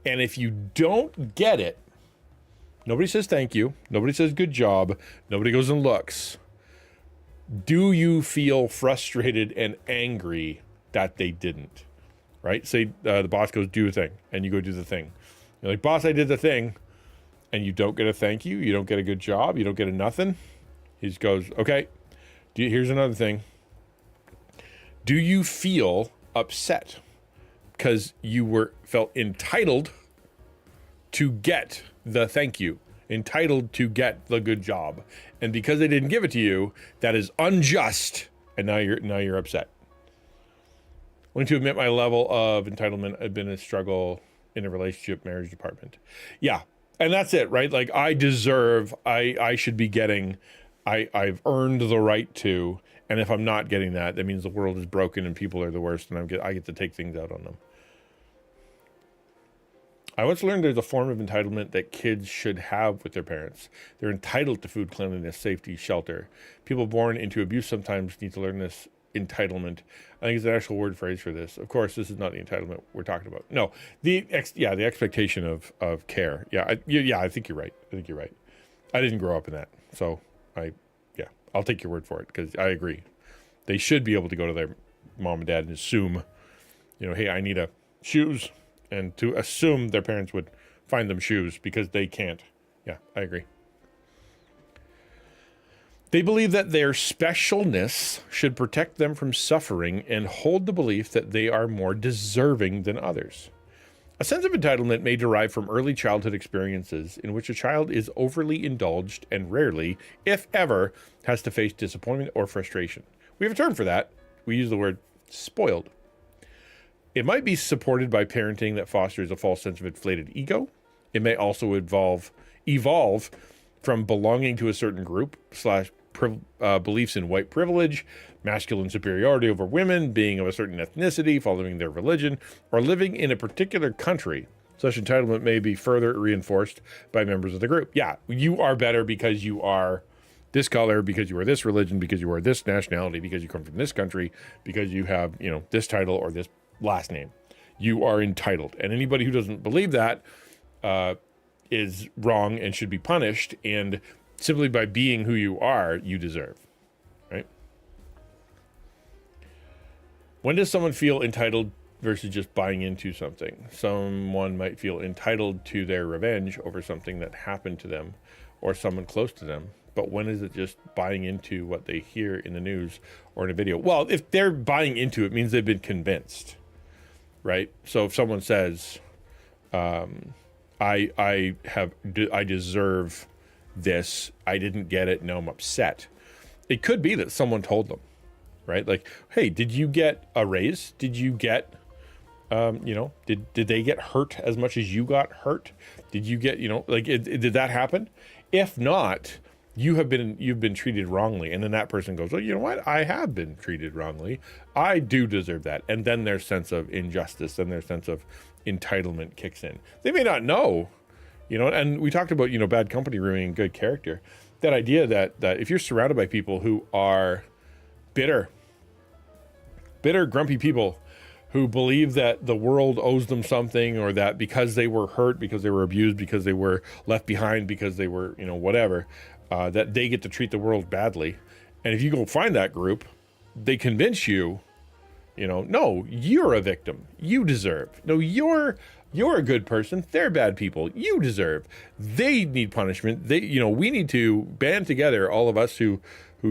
And if you don't get it, nobody says thank you. Nobody says good job. Nobody goes and looks. Do you feel frustrated and angry that they didn't? Right? Say the boss goes, do a thing, and you go do the thing. You're like, boss, I did the thing, and you don't get a thank you. You don't get a good job. You don't get a nothing. He just goes, okay, here's another thing. Do you feel upset because you felt entitled to get the thank you, entitled to get the good job, and because they didn't give it to you, that is unjust, and now you're upset? Willing to admit my level of entitlement had been a struggle in a relationship marriage department. Yeah, and that's it, right? Like, I deserve, I should be getting, I've earned the right to, and if I'm not getting that, that means the world is broken and people are the worst, and I get to take things out on them. I once learned there's a form of entitlement that kids should have with their parents. They're entitled to food, cleanliness, safety, shelter. People born into abuse sometimes need to learn this entitlement. I think it's an actual word phrase for this. Of course, this is not the entitlement we're talking about. No, the expectation of care. Yeah, I think you're right. I didn't grow up in that, so I'll take your word for it, because I agree. They should be able to go to their mom and dad and assume, hey, I need shoes, and to assume their parents would find them shoes because they can't. Yeah, I agree. They believe that their specialness should protect them from suffering and hold the belief that they are more deserving than others. A sense of entitlement may derive from early childhood experiences in which a child is overly indulged and rarely, if ever, has to face disappointment or frustration. We have a term for that. We use the word spoiled. It might be supported by parenting that fosters a false sense of inflated ego. It may also evolve from belonging to a certain group / beliefs in white privilege, masculine superiority over women, being of a certain ethnicity, following their religion, or living in a particular country. Such entitlement may be further reinforced by members of the group. Yeah, you are better because you are this color, because you are this religion, because you are this nationality, because you come from this country, because you have, this title or this last name. You are entitled. And anybody who doesn't believe that is wrong and should be punished. And simply by being who you are, you deserve. Right? When does someone feel entitled versus just buying into something? Someone might feel entitled to their revenge over something that happened to them or someone close to them. But when is it just buying into what they hear in the news or in a video? Well, if they're buying into it, it means they've been convinced, right? So if someone says, I deserve this, I didn't get it, now I'm upset. It could be that someone told them, right? Like, hey, did you get a raise? Did you get, did they get hurt as much as you got hurt? Did you get, did that happen? If not, you've been treated wrongly. And then that person goes, well, you know what? I have been treated wrongly. I do deserve that. And then their sense of injustice and their sense of entitlement kicks in. They may not know, and we talked about, bad company ruining good character. That idea that if you're surrounded by people who are bitter, grumpy people who believe that the world owes them something, or that because they were hurt, because they were abused, because they were left behind, because they were, whatever, that they get to treat the world badly. And if you go find that group, they convince you, no, you're a victim. You deserve. No, you're a good person. They're bad people. You deserve. They need punishment. We need to band together, all of us who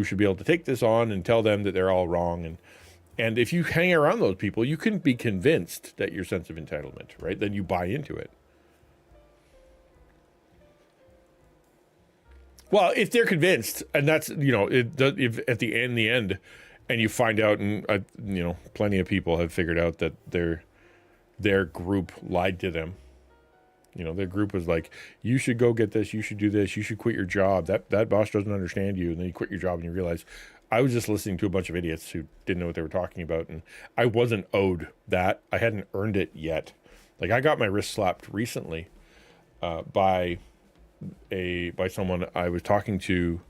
should be able to take this on and tell them that they're all wrong. And if you hang around those people, you can be convinced that your sense of entitlement, right? Then you buy into it. Well, if they're convinced, and that's, if at the end, and you find out, and plenty of people have figured out that their group lied to them. Their group was like, you should go get this, you should do this, you should quit your job. That boss doesn't understand you. And then you quit your job and you realize, I was just listening to a bunch of idiots who didn't know what they were talking about. And I wasn't owed that. I hadn't earned it yet. Like, I got my wrist slapped recently by someone I was talking to,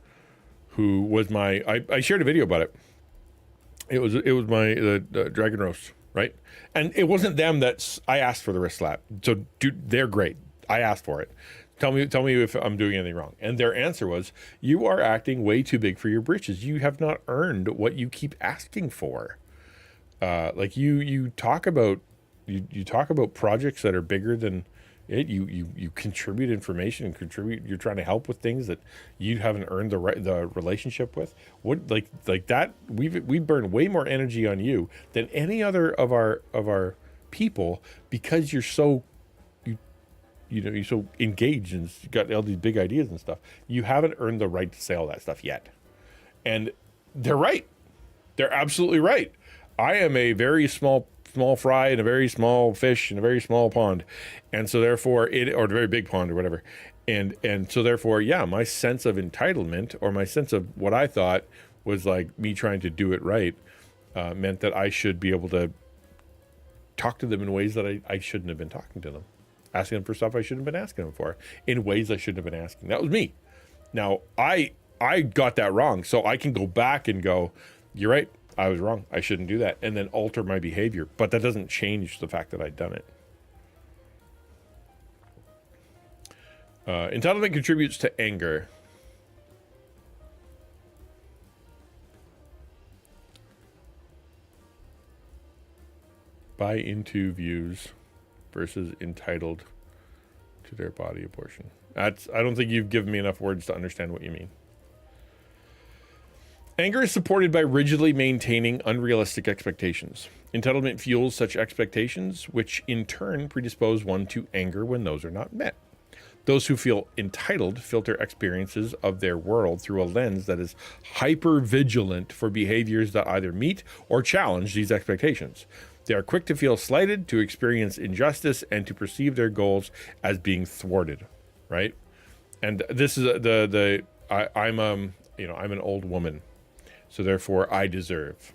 who was I shared a video about it. It was my dragon roast, right? And it wasn't them I asked for the wrist slap. So, dude, they're great. I asked for it. Tell me if I'm doing anything wrong. And their answer was, you are acting way too big for your britches. You have not earned what you keep asking for. Like you talk about projects that are bigger than it. You contribute information and contribute. You're trying to help with things that you haven't earned the relationship with. What like that? We burn way more energy on you than any other of our people, because you're so you're so engaged and got all these big ideas and stuff. You haven't earned the right to say all that stuff yet. And they're right. They're absolutely right. I am a very small fry in a very small fish in a very small pond. And so therefore or a very big pond or whatever. And so therefore, yeah, my sense of entitlement, or my sense of what I thought was like me trying to do it right, meant that I should be able to talk to them in ways that I shouldn't have been talking to them. Asking them for stuff I shouldn't have been asking them for, in ways I shouldn't have been asking. That was me. Now, I got that wrong, so I can go back and go, you're right, I was wrong. I shouldn't do that, and then alter my behavior. But that doesn't change the fact that I'd done it. Entitlement contributes to anger. Buy into views versus entitled to their body abortion. I don't think you've given me enough words to understand what you mean. Anger is supported by rigidly maintaining unrealistic expectations. Entitlement fuels such expectations, which in turn predispose one to anger when those are not met. Those who feel entitled filter experiences of their world through a lens that is hyper-vigilant for behaviors that either meet or challenge these expectations. They are quick to feel slighted, to experience injustice, and to perceive their goals as being thwarted, right? And this is I'm an old woman, so therefore I deserve.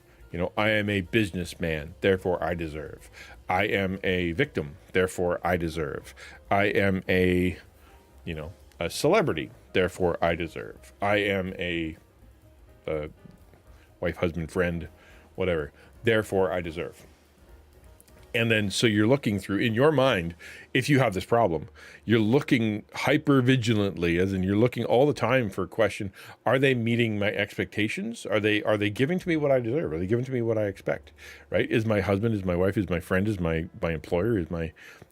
I am a businessman, therefore I deserve. I am a victim, therefore I deserve. I am a celebrity, therefore I deserve. I am a wife, husband, friend, whatever, therefore I deserve. And then, so you're looking through, in your mind, if you have this problem, you're looking hyper vigilantly, as in you're looking all the time for a question, are they meeting my expectations? Are they giving to me what I deserve? Are they giving to me what I expect? Right? Is my husband, is my wife, is my friend, is my employer,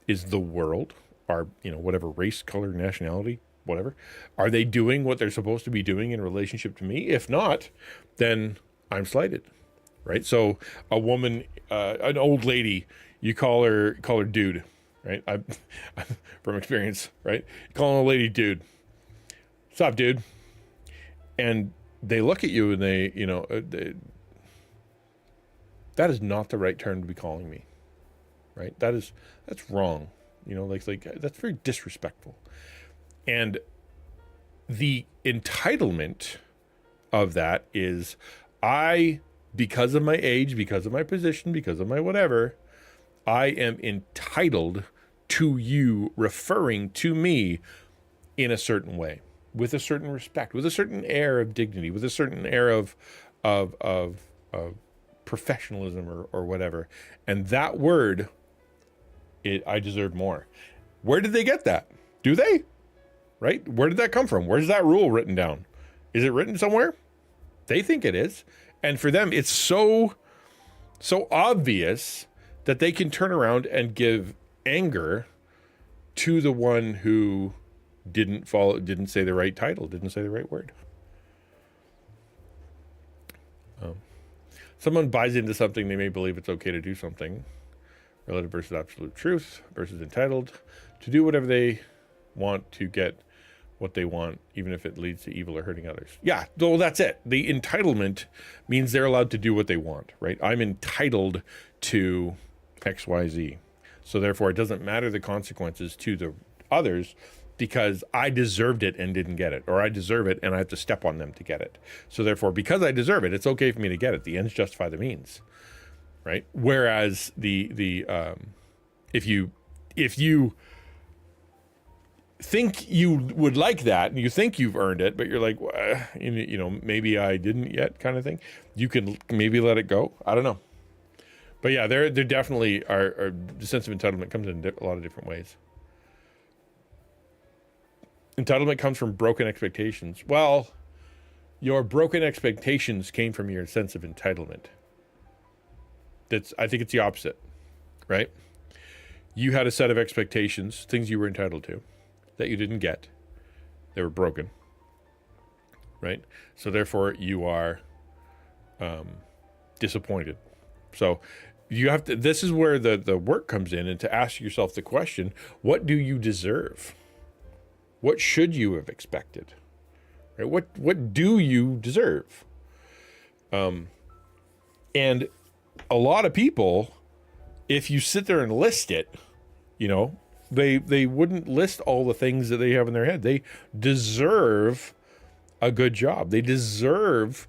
is the world, our, whatever race, color, nationality, whatever, are they doing what they're supposed to be doing in relationship to me? If not, then I'm slighted. Right? So a woman, an old lady, you call her dude, right? I from experience, right? Calling a lady dude. What's up, dude? And they look at you and that is not the right term to be calling me, right? That's wrong. Like that's very disrespectful. And the entitlement of that is, because of my age, because of my position, because of my whatever, I am entitled to you referring to me in a certain way, with a certain respect, with a certain air of dignity, with a certain air of professionalism or whatever. And that word, I deserve more. Where did they get that? Do they? Right? Where did that come from? Where's that rule written down? Is it written somewhere? They think it is. And for them, it's so obvious that they can turn around and give anger to the one who didn't say the right title, didn't say the right word. Someone buys into something, they may believe it's okay to do something. Relative versus absolute truth versus entitled to do whatever they want to get what they want, even if it leads to evil or hurting others. Yeah, well, that's it. The entitlement means they're allowed to do what they want, right? I'm entitled to XYZ. So therefore, it doesn't matter the consequences to the others, because I deserved it and didn't get it, or I deserve it and I have to step on them to get it. So therefore, because I deserve it, it's okay for me to get it. The ends justify the means, right? Whereas if you think you would like that and you think you've earned it, but you're like, well, maybe I didn't yet, kind of thing, you can maybe let it go. I don't know. But yeah, there definitely are the sense of entitlement comes in a lot of different ways. Entitlement comes from broken expectations. Well, your broken expectations came from your sense of entitlement. I think it's the opposite, right? You had a set of expectations, things you were entitled to, that you didn't get. They were broken, right? So therefore, you are disappointed. So you have to. This is where the work comes in, and to ask yourself the question: what do you deserve? What should you have expected? Right? What do you deserve? And a lot of people, if you sit there and list it, they wouldn't list all the things that they have in their head. They deserve a good job. They deserve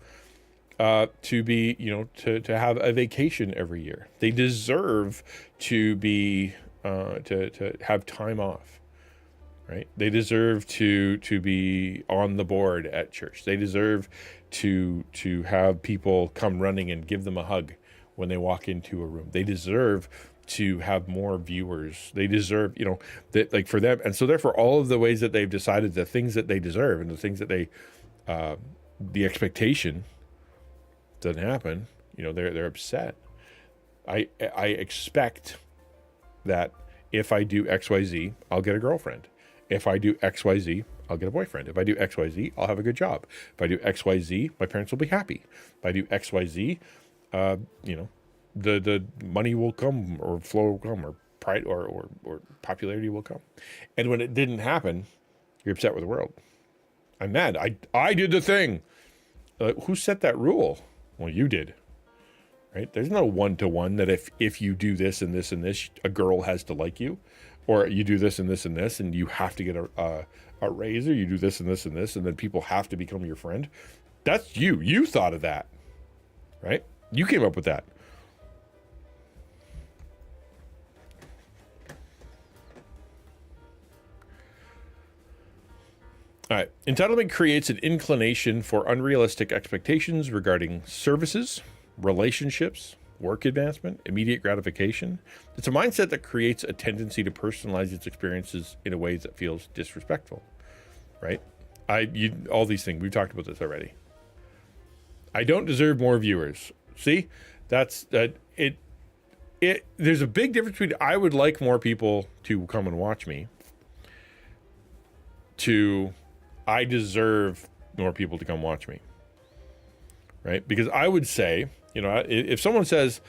to be, to have a vacation every year. They deserve to be to have time off, right? They deserve to be on the board at church. They deserve to have people come running and give them a hug when they walk into a room. They deserve to have more viewers. They deserve, that, like, for them. And so therefore, all of the ways that they've decided the things that they deserve and the things that they, the expectation doesn't happen, they're upset. I expect that if I do XYZ, I'll get a girlfriend. If I do XYZ, I'll get a boyfriend. If I do XYZ, I'll have a good job. If I do XYZ, my parents will be happy. If I do XYZ, the money will come, or flow will come, or pride or popularity will come. And when it didn't happen, you're upset with the world. I'm mad. I did the thing. Who set that rule? Well, you did. Right? There's no one-to-one that if you do this and this and this, a girl has to like you, or you do this and this and this, and you have to get a raise, or you do this and this and this, and then people have to become your friend. That's you. You thought of that, right? You came up with that. All right. Entitlement creates an inclination for unrealistic expectations regarding services, relationships, work advancement, immediate gratification. It's a mindset that creates a tendency to personalize its experiences in a way that feels disrespectful, right? All these things, we've talked about this already. I don't deserve more viewers. See, that's it. There's a big difference between I would like more people to come and watch me to I deserve more people to come watch me, right? Because I would say, if someone says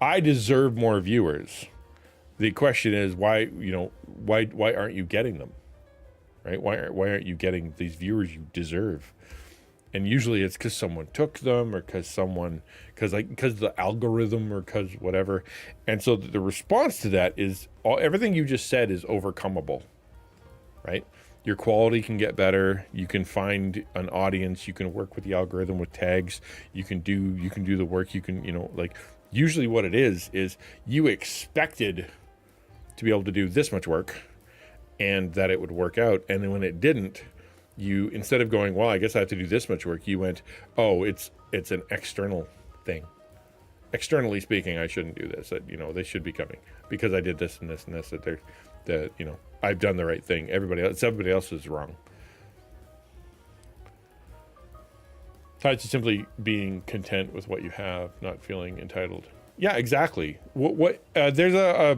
I deserve more viewers, the question is why aren't you getting them, right? Why aren't you getting these viewers you deserve? And usually it's because someone took them, or because the algorithm, or because whatever. And so the response to that is everything you just said is overcomable, right? Your quality can get better. You can find an audience. You can work with the algorithm with tags. You can do the work. You can, usually what it is you expected to be able to do this much work and that it would work out. And then when it didn't, you, instead of going, well, I guess I have to do this much work, you went, oh, it's an external thing. Externally speaking, I shouldn't do this. They should be coming because I did this and this and this, I've done the right thing. Everybody else is wrong. Tied to simply being content with what you have, not feeling entitled. Yeah, exactly. There's a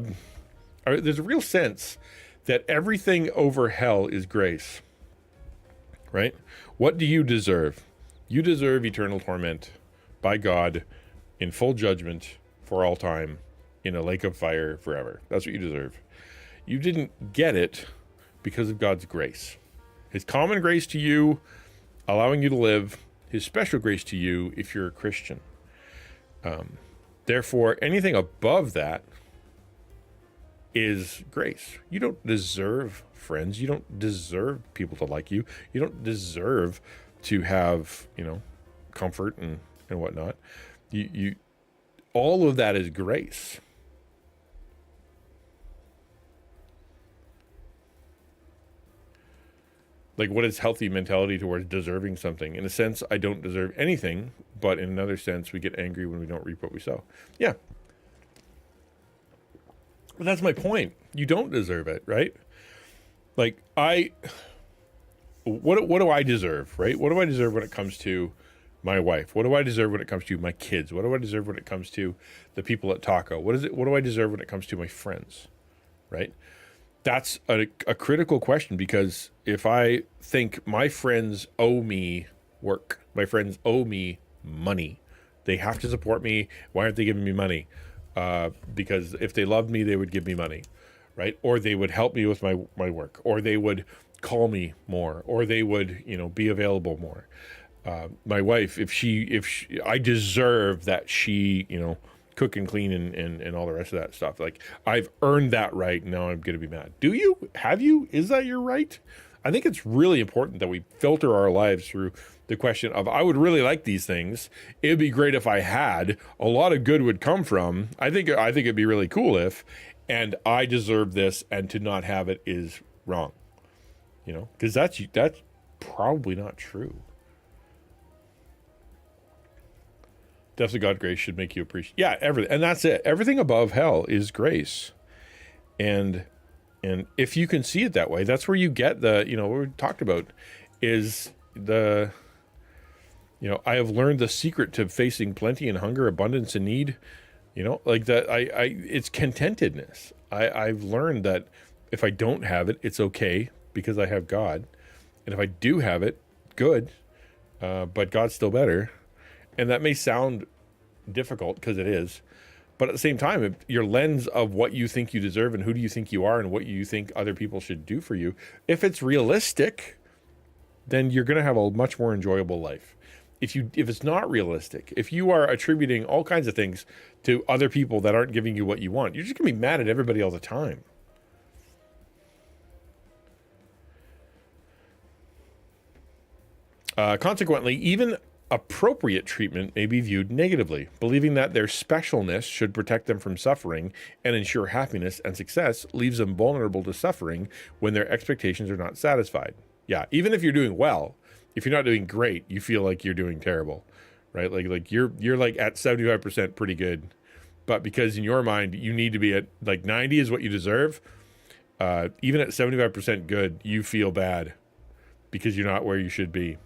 real sense that everything over hell is grace, right? What do you deserve? You deserve eternal torment by God in full judgment for all time in a lake of fire forever. That's what you deserve. You didn't get it because of God's grace. His common grace to you, allowing you to live. His special grace to you if you're a Christian. Therefore, anything above that is grace. You don't deserve friends. You don't deserve people to like you. You don't deserve to have, comfort and whatnot. You all of that is grace. Like, what is healthy mentality towards deserving something? In a sense, I don't deserve anything, but in another sense, we get angry when we don't reap what we sow. Yeah. But that's my point. You don't deserve it, right? Like, what do I deserve, right? What do I deserve when it comes to my wife? What do I deserve when it comes to my kids? What do I deserve when it comes to the people at Taco? What do I deserve when it comes to my friends, right? That's a critical question, because if I think my friends owe me work, my friends owe me money, they have to support me. Why aren't they giving me money? Because if they loved me, they would give me money, right? Or they would help me with my work, or they would call me more, or they would, be available more. My wife, if I deserve that she, cook and clean and all the rest of that stuff. Like, I've earned that right. Now I'm going to be mad. Do you? Have you? Is that your right? I think it's really important that we filter our lives through the question of, I would really like these things. It'd be great if I had. A lot of good would come from. I think it'd be really cool if, and I deserve this, and to not have it is wrong. Because that's probably not true. Depths of God's grace should make you appreciate. Yeah, everything, and that's it. Everything above hell is grace, and if you can see it that way, that's where you get the, what we talked about, is the, I have learned the secret to facing plenty and hunger, abundance and need. Like that. It's contentedness. I've learned that if I don't have it, it's okay, because I have God, and if I do have it, good, but God's still better. And that may sound difficult, because it is, but at the same time, if your lens of what you think you deserve and who do you think you are and what you think other people should do for you, if it's realistic, then you're going to have a much more enjoyable life. If it's not realistic, if you are attributing all kinds of things to other people that aren't giving you what you want, you're just going to be mad at everybody all the time. Consequently, even appropriate treatment may be viewed negatively. Believing that their specialness should protect them from suffering and ensure happiness and success leaves them vulnerable to suffering when their expectations are not satisfied. Yeah, even if you're doing well, if you're not doing great, you feel like you're doing terrible, right? Like you're like at 75% pretty good, but because in your mind you need to be at like 90 is what you deserve. Even at 75% good, you feel bad because you're not where you should be.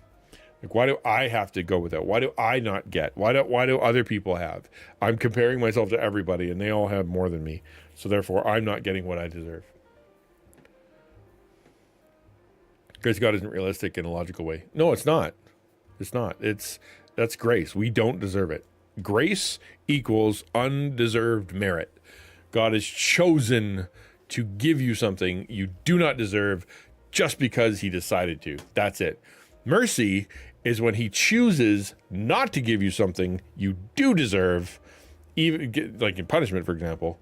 Like, why do I have to go with that? Why do I not get? Why do other people have? I'm comparing myself to everybody, and they all have more than me. So therefore, I'm not getting what I deserve. Grace of God isn't realistic in a logical way. No, it's not. It's not. That's grace. We don't deserve it. Grace equals undeserved merit. God has chosen to give you something you do not deserve just because he decided to. That's it. Mercy is when he chooses not to give you something you do deserve, even like in punishment, for example,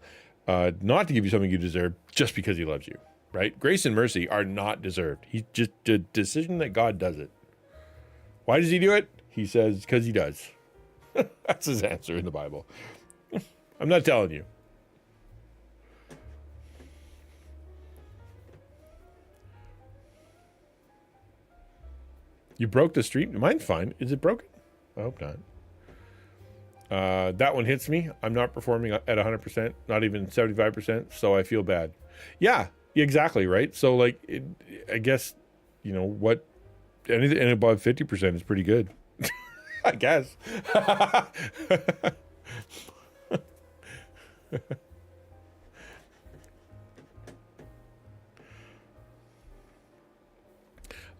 not to give you something you deserve just because he loves you, right? Grace and mercy are not deserved. He's just a decision that God does it. Why does he do it? He says, because he does. That's his answer in the Bible. I'm not telling you. You broke the street? Mine's fine. Is it broken? I hope not. That one hits me. I'm not performing at 100%, not even 75%, so I feel bad. Yeah, exactly, right? So, like, I guess, what, anything above 50% is pretty good. I guess.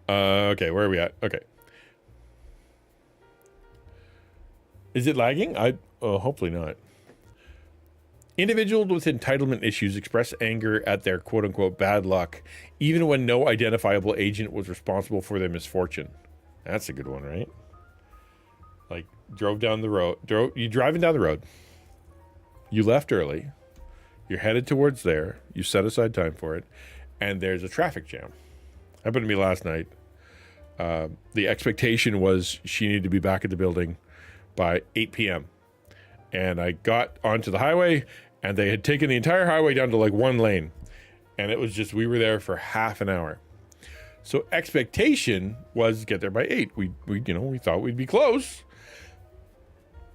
Okay, where are we at? Okay. Is it lagging? Hopefully not. Individuals with entitlement issues express anger at their quote-unquote bad luck, even when no identifiable agent was responsible for their misfortune. That's a good one, right? Like, you're driving down the road. You left early. You're headed towards there. You set aside time for it. And there's a traffic jam. Happened to me last night. The expectation was she needed to be back at the building by 8 p.m. And I got onto the highway, and they had taken the entire highway down to like one lane. And it was just, we were there for half an hour. So expectation was get there by 8. We thought we'd be close.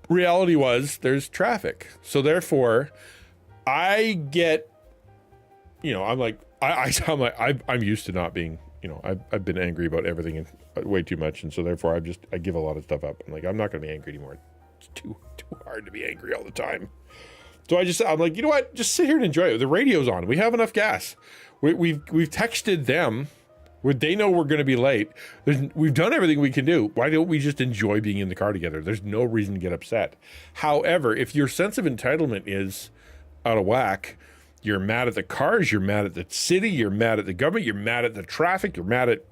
Reality was there's traffic. So therefore, I get, I'm like, I'm used to not being I've been angry about everything way too much. And so therefore I give a lot of stuff up. I'm like, I'm not going to be angry anymore. It's too hard to be angry all the time. So I'm like, you know what? Just sit here and enjoy it. The radio's on. We have enough gas. We've texted them. They know we're going to be late. We've done everything we can do. Why don't we just enjoy being in the car together? There's no reason to get upset. However, if your sense of entitlement is out of whack, you're mad at the cars, you're mad at the city, you're mad at the government, you're mad at the traffic, you're mad at,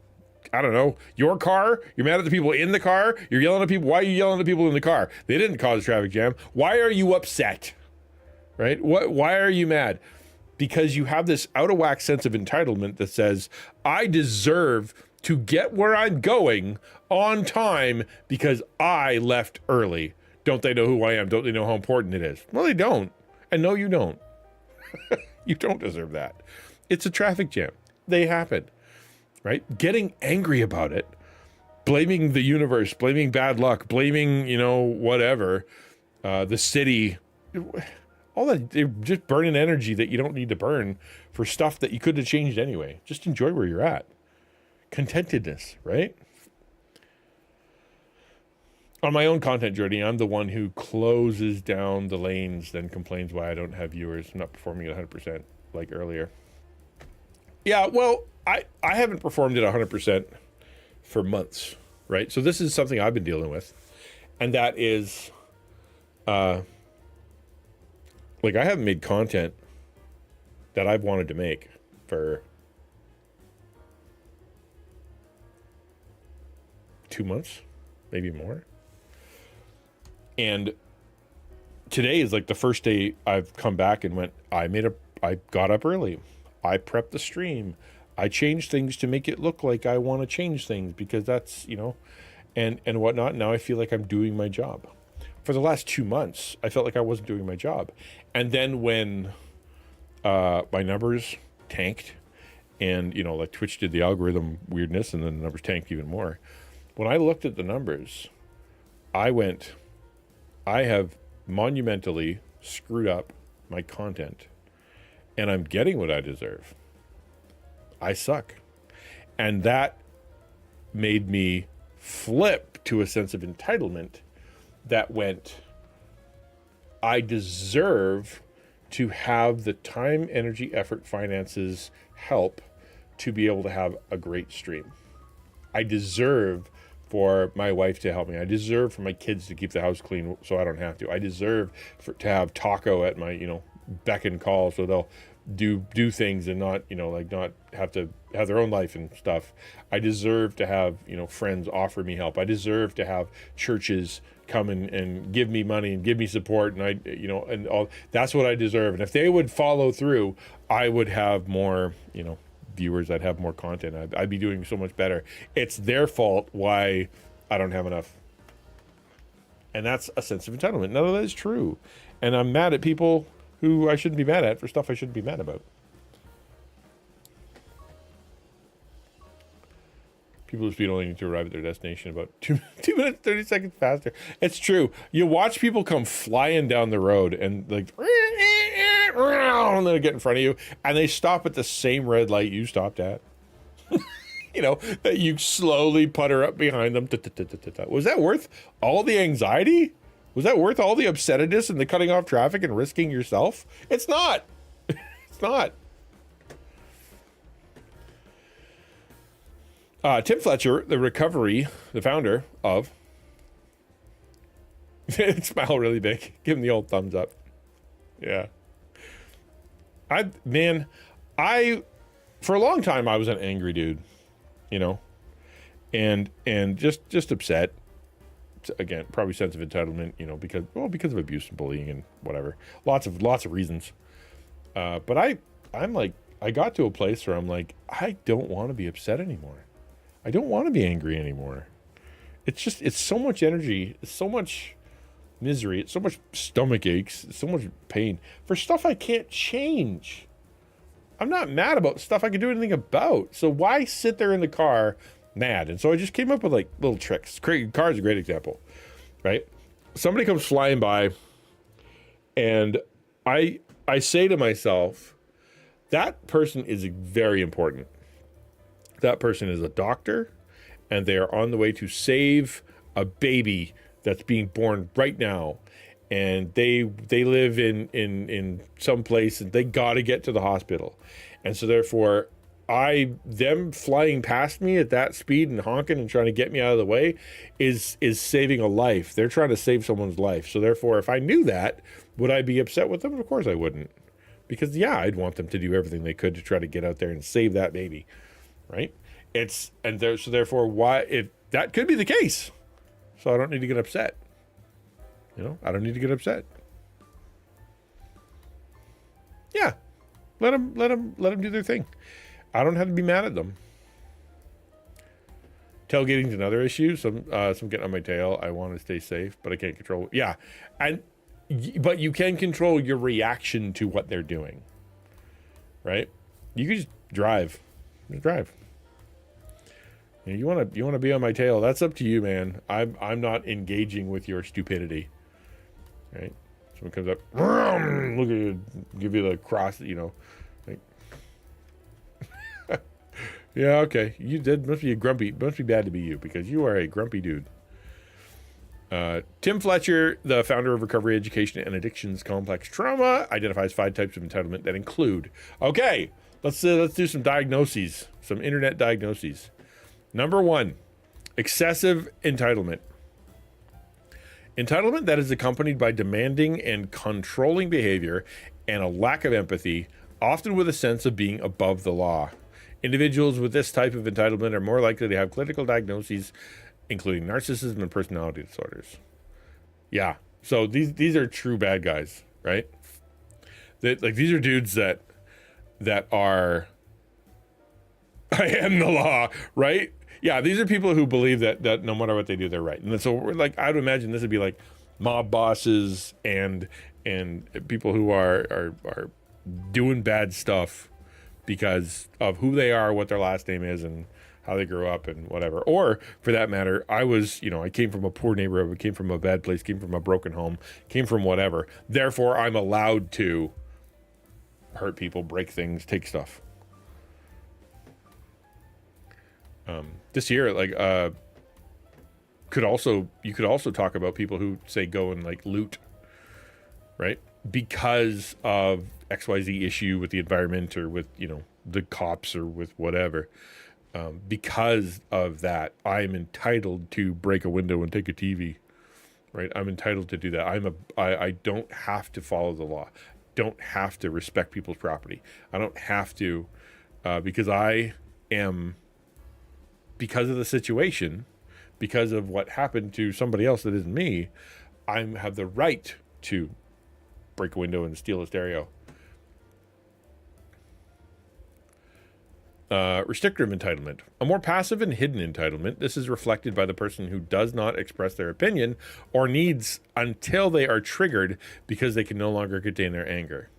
I don't know, your car, you're mad at the people in the car, you're yelling at people. Why are you yelling at people in the car? They didn't cause a traffic jam. Why are you upset? Right? Why are you mad? Because you have this out of whack sense of entitlement that says, I deserve to get where I'm going on time because I left early. Don't they know who I am? Don't they know how important it is? Well, they don't. And no, you don't. You don't deserve that. It's a traffic jam. They happen, right? Getting angry about it, blaming the universe, blaming bad luck, blaming, whatever, the city, all that, they're just burning energy that you don't need to burn for stuff that you could have changed anyway. Just enjoy where you're at. Contentedness, right? On my own content journey, I'm the one who closes down the lanes, then complains why I don't have viewers. I'm not performing at 100% like earlier. Yeah, well, I haven't performed at 100% for months, right? So this is something I've been dealing with. And that is, I haven't made content that I've wanted to make for 2 months, maybe more. And today is like the first day I've come back and went, I got up early. I prepped the stream. I changed things to make it look like I want to change things because that's, and whatnot. Now I feel like I'm doing my job. For the last 2 months, I felt like I wasn't doing my job. And then when my numbers tanked and, like Twitch did the algorithm weirdness and then the numbers tanked even more. When I looked at the numbers, I went, I have monumentally screwed up my content and I'm getting what I deserve. I suck. And that made me flip to a sense of entitlement that went, I deserve to have the time, energy, effort, finances, help to be able to have a great stream. I deserve for my wife to help me. I deserve for my kids to keep the house clean so I don't have to. I deserve to have Taco at my, beck and call so they'll do things and not, not have to have their own life and stuff. I deserve to have, friends offer me help. I deserve to have churches come and give me money and give me support. And and all that's what I deserve. And if they would follow through, I would have more, viewers. I'd have more content. I'd be doing so much better. It's their fault why I don't have enough. And that's a sense of entitlement. None of that is true. And I'm mad at people who I shouldn't be mad at for stuff I shouldn't be mad about. People speed only need to arrive at their destination about 2 minutes, 30 seconds faster. It's true. You watch people come flying down the road and like, and then get in front of you and they stop at the same red light you stopped at. That you slowly putter up behind them. Was that worth all the anxiety? Was that worth all the upsetness and the cutting off traffic and risking yourself? It's not. It's not. Tim Fletcher, the founder of, smile really big. Give him the old thumbs up. Yeah. For a long time, I was an angry dude, and just upset. Again, probably sense of entitlement, because of abuse and bullying and whatever. Lots of reasons. But I'm like, I got to a place where I'm like, I don't want to be upset anymore. I don't want to be angry anymore. It's so much energy. It's so much misery. It's so much stomach aches. It's so much pain for stuff I can't change. I'm not mad about stuff I can do anything about. So why sit there in the car mad? And so I just came up with like little tricks. Car is a great example, right? Somebody comes flying by and I say to myself, that person is very important. That person is a doctor, and they are on the way to save a baby that's being born right now. And they live in some place, and they got to get to the hospital. And so therefore, them flying past me at that speed and honking and trying to get me out of the way is saving a life. They're trying to save someone's life. So therefore, if I knew that, would I be upset with them? Of course I wouldn't. Because yeah, I'd want them to do everything they could to try to get out there and save that baby. Right? So therefore, why if that could be the case. So I don't need to get upset. I don't need to get upset. Yeah. Let them do their thing. I don't have to be mad at them. Tailgating's another issue. Some getting on my tail. I want to stay safe, but I can't control. Yeah. But you can control your reaction to what they're doing. Right? You can just drive. Just drive. You want to be on my tail. That's up to you, man. I'm not engaging with your stupidity. Right? Someone comes up, look at you, give you the cross, like, yeah, okay. You did, must be bad to be you, because you are a grumpy dude. Tim Fletcher, the founder of Recovery Education and Addictions Complex Trauma, identifies 5 types of entitlement that include, okay, let's do some diagnoses, some internet diagnoses. Number 1, excessive entitlement. Entitlement that is accompanied by demanding and controlling behavior and a lack of empathy, often with a sense of being above the law. Individuals with this type of entitlement are more likely to have clinical diagnoses, including narcissism and personality disorders. Yeah, so these are true bad guys, right? These are dudes that are, I am the law, right? Yeah, these are people who believe that no matter what they do, they're right. And so I would imagine this would be like mob bosses and people who are doing bad stuff because of who they are, what their last name is, and how they grew up and whatever. Or for that matter, I came from a poor neighborhood, came from a bad place, came from a broken home, came from whatever. Therefore, I'm allowed to hurt people, break things, take stuff. This year, you could also talk about people who say go and like loot, right? Because of XYZ issue with the environment or with, the cops or with whatever. Because of that, I am entitled to break a window and take a TV, right? I'm entitled to do that. I don't have to follow the law. Don't have to respect people's property. I don't have to, because I am, because of the situation, because of what happened to somebody else that isn't me, I have the right to break a window and steal a stereo. Restrictive entitlement. A more passive and hidden entitlement. This is reflected by the person who does not express their opinion or needs until they are triggered because they can no longer contain their anger.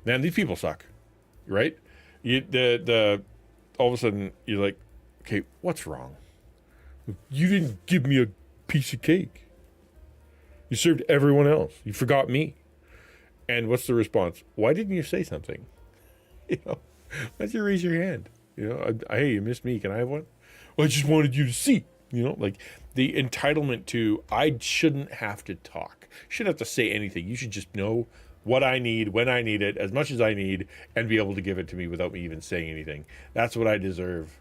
Man, these people suck, right? All of a sudden you're like, okay, what's wrong? You didn't give me a piece of cake. You served everyone else. You forgot me. And what's the response? Why didn't you say something? Why don't you raise your hand? Hey, you missed me. Can I have one? Well, I just wanted you to see. Like the entitlement to, I shouldn't have to talk. Shouldn't have to say anything. You should just know what I need, when I need it, as much as I need, and be able to give it to me without me even saying anything. That's what I deserve.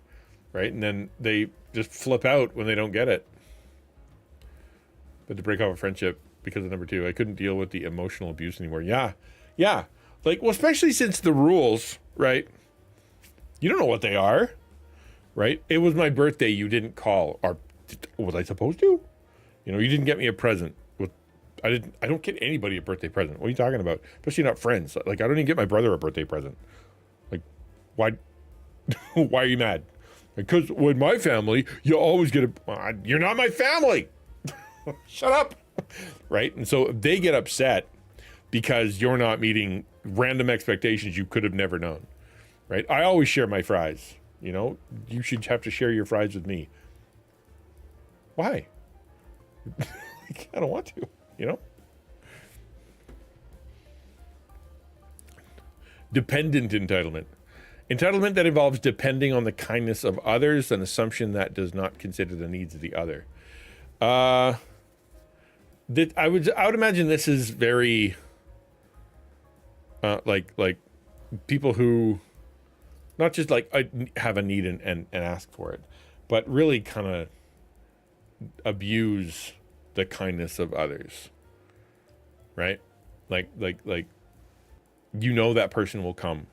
Right? And then they just flip out when they don't get it. But to break off a friendship because of number 2, I couldn't deal with the emotional abuse anymore. Yeah. Especially since the rules, right? You don't know what they are, right? It was my birthday. You didn't call. Or was I supposed to? You didn't get me a present. I don't get anybody a birthday present. What are you talking about? Especially not friends. Like, I don't even get my brother a birthday present. Like, why? Why are you mad? Because with my family, you always get you're not my family. Shut up. Right? And so they get upset because you're not meeting random expectations you could have never known. Right? I always share my fries. You should have to share your fries with me. Why? I don't want to, Dependent entitlement. Entitlement that involves depending on the kindness of others, an assumption that does not consider the needs of the other. I would imagine this is very like people who not just like have a need and ask for it, but really kind of abuse the kindness of others, right? Like that person will come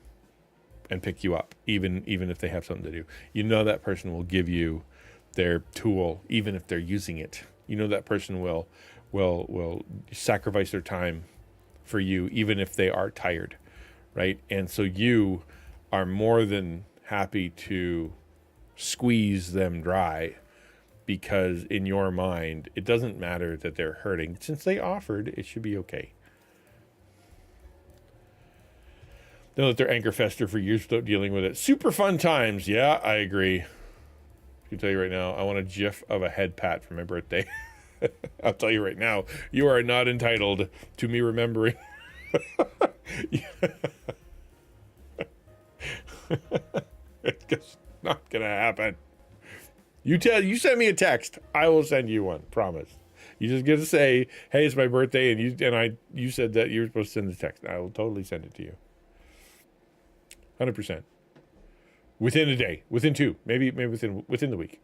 and pick you up even if they have something to do. That person will give you their tool even if they're using it. That person will sacrifice their time for you even if they are tired, right? And so you are more than happy to squeeze them dry because in your mind it doesn't matter that they're hurting. Since they offered, it should be okay. They'll let their anger fester for years without dealing with it. Super fun times. Yeah, I agree. I can tell you right now, I want a gif of a head pat for my birthday. I'll tell you right now, you are not entitled to me remembering. It's just not gonna happen. You send me a text, I will send you one. Promise. You just get to say, "Hey, it's my birthday," and you said that you were supposed to send the text. I will totally send it to you. 100%. Within a day, within two, maybe within the week.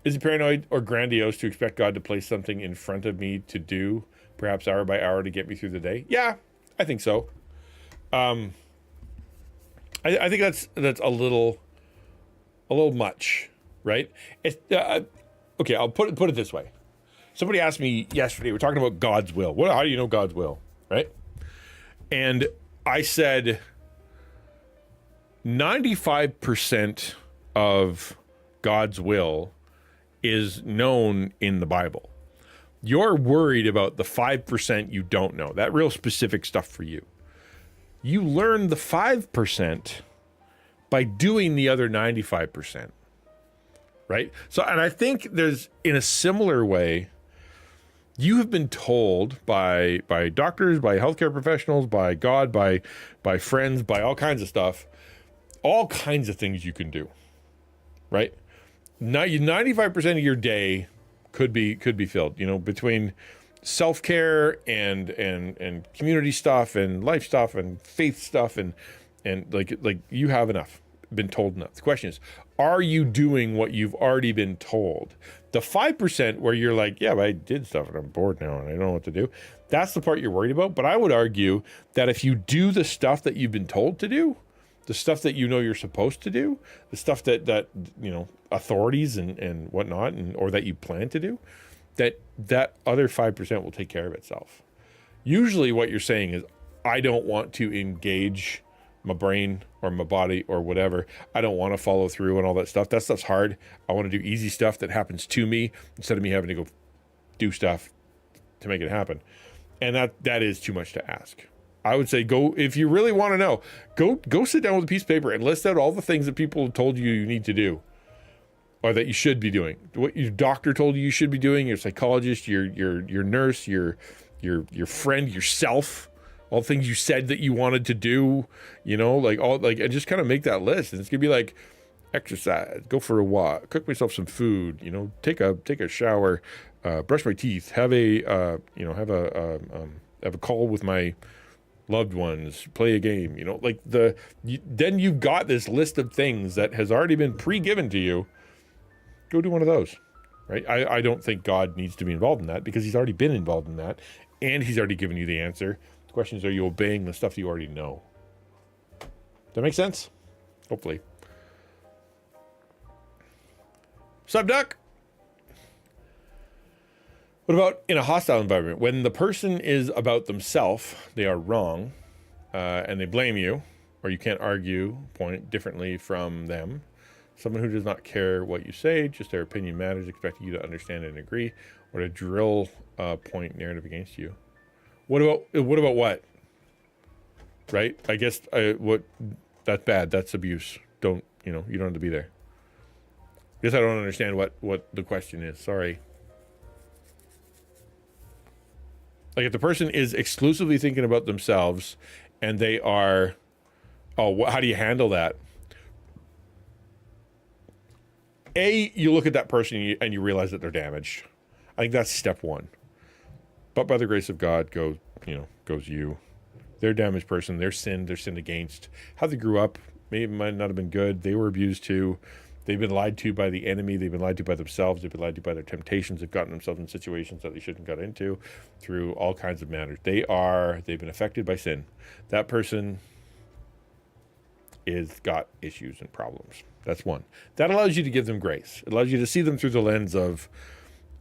Is it paranoid or grandiose to expect God to place something in front of me to do, perhaps hour by hour, to get me through the day? Yeah, I think so. I think that's a little much, right? It's, okay, I'll put it this way. Somebody asked me yesterday, we're talking about God's will. How do you know God's will, right? And I said 95% of God's will is known in the Bible. You're worried about the 5% you don't know, that real specific stuff for you. You learn the 5% by doing the other 95%, right? So, and I think there's, in a similar way, you have been told by doctors, by healthcare professionals, by God, by friends, by all kinds of stuff, all kinds of things you can do, right? Now, 95% of your day could be filled, between self-care and community stuff and life stuff and faith stuff and like you have been told enough. The question is, are you doing what you've already been told? The 5% where you're like, yeah, but I did stuff and I'm bored now and I don't know what to do. That's the part you're worried about. But I would argue that if you do the stuff that you've been told to do, the stuff that you're supposed to do, the stuff that authorities and whatnot, or that you plan to do, that other 5% will take care of itself. Usually what you're saying is, I don't want to engage my brain or my body or whatever. I don't want to follow through and all that stuff. That stuff's hard. I want to do easy stuff that happens to me instead of me having to go do stuff to make it happen. And that is too much to ask. I would say go, if you really want to know, go sit down with a piece of paper and list out all the things that people have told you need to do or that you should be doing. What your doctor told you should be doing, your psychologist, your nurse, your friend, yourself, all the things you said that you wanted to do, and just kind of make that list. And it's gonna be like exercise, go for a walk, cook myself some food, take a shower, brush my teeth, have a call with my loved ones, play a game, then you've got this list of things that has already been pre-given to you. Go do one of those, right? I don't think God needs to be involved in that because he's already been involved in that and he's already given you the answer. The question is, are you obeying the stuff you already know? Does that make sense? Hopefully. Sup, Duck? What about in a hostile environment? When the person is about themselves, they are wrong, and they blame you, or you can't argue, point differently from them. Someone who does not care what you say, just their opinion matters, expecting you to understand and agree, or to drill point narrative against you. What about what? Right? I guess that's bad. That's abuse. You don't have to be there. I guess I don't understand what the question is. Sorry. Like if the person is exclusively thinking about themselves and they are how do you handle that? You look at that person and you realize that they're damaged. I think that's step one. But by the grace of God goes you. They're a damaged person. They're sinned against. How they grew up maybe might not have been good. They were abused too. They've been lied to by the enemy. They've been lied to by themselves. They've been lied to by their temptations. They've gotten themselves in situations that they shouldn't got into through all kinds of manners. They've been affected by sin. That person is got issues and problems. That's one. That allows you to give them grace. It allows you to see them through the lens of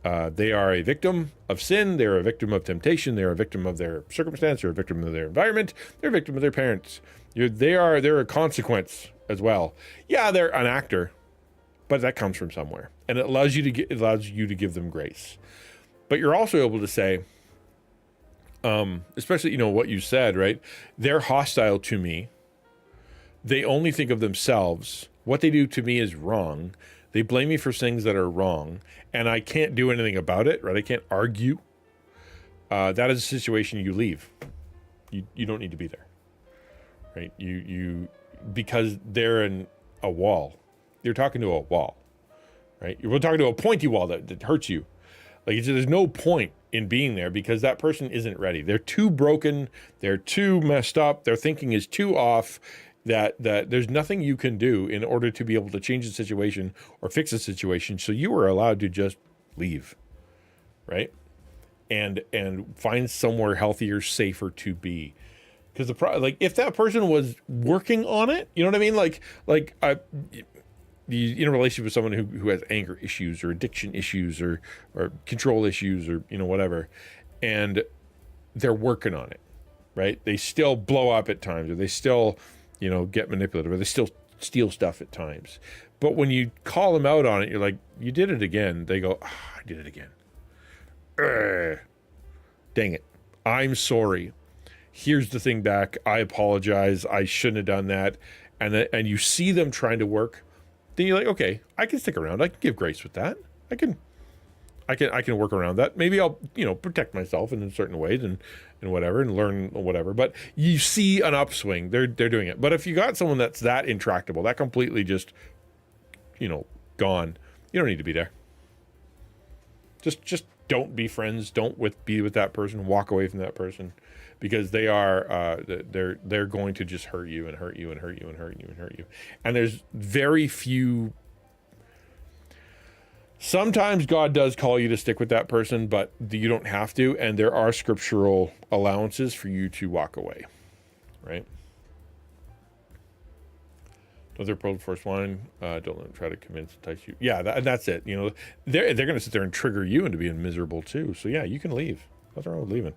they are a victim of sin. They're a victim of temptation. They're a victim of their circumstance. They're a victim of their environment. They're a victim of their parents. They're a consequence as well. Yeah, they're an actor, but that comes from somewhere, and it allows you to give them grace. But you're also able to say, especially what you said, right? They're hostile to me. They only think of themselves. What they do to me is wrong. They blame me for things that are wrong, and I can't do anything about it, right? I can't argue. That is a situation you leave. You don't need to be there, right? Because they're in a wall. You're talking to a wall, right? You're talking to a pointy wall that hurts you. Like, there's no point in being there because that person isn't ready. They're too broken. They're too messed up. Their thinking is too off. That there's nothing you can do in order to be able to change the situation or fix the situation. So you are allowed to just leave, right? And find somewhere healthier, safer to be. Because if that person was working on it, you know what I mean? In a relationship with someone who has anger issues or addiction issues or control issues or whatever, and they're working on it, right? They still blow up at times, or they still get manipulative, or they still steal stuff at times. But when you call them out on it, you're like, you did it again. They go, I did it again. Dang it. I'm sorry. Here's the thing back. I apologize. I shouldn't have done that. And you see them trying to work. Then you're like, okay, I can stick around. I can give grace with that. I can work around that. Maybe I'll, protect myself in certain ways and whatever, and learn whatever. But you see an upswing. They're doing it. But if you got someone that's that intractable, that completely just, gone, you don't need to be there. Just don't be friends. Don't be with that person. Walk away from that person, because they are they're going to just hurt you and hurt you and hurt you and hurt you and hurt you. And there's very few. Sometimes God does call you to stick with that person, but you don't have to. And there are scriptural allowances for you to walk away, right? Don't they're pulled first wine. Don't let them try to convince, entice you. Yeah, that's it. They're going to sit there and trigger you into being miserable too. So yeah, you can leave. Nothing wrong with leaving,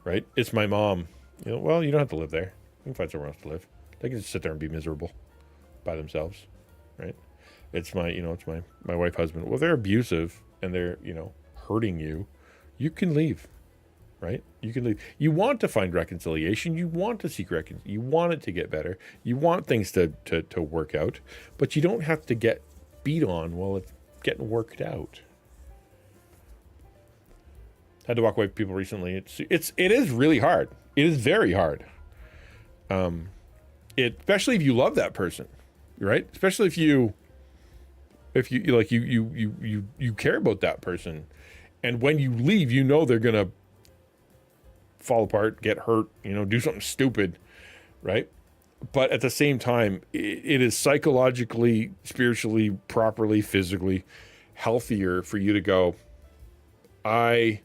right? It's my mom. Well, you don't have to live there. You can find somewhere else to live. They can just sit there and be miserable by themselves, right? It's my wife, husband. Well, they're abusive and they're, hurting you. You can leave, right? You can leave. You want to find reconciliation. You want to seek you want it to get better. You want things to work out, but you don't have to get beat on while it's getting worked out. Had to walk away from people recently. It is really hard. It is very hard. Especially if you love that person, right? Especially if you care about that person, and when you leave, they're gonna fall apart, get hurt, do something stupid, right? But at the same time, it is psychologically, spiritually, properly, physically healthier for you to go, I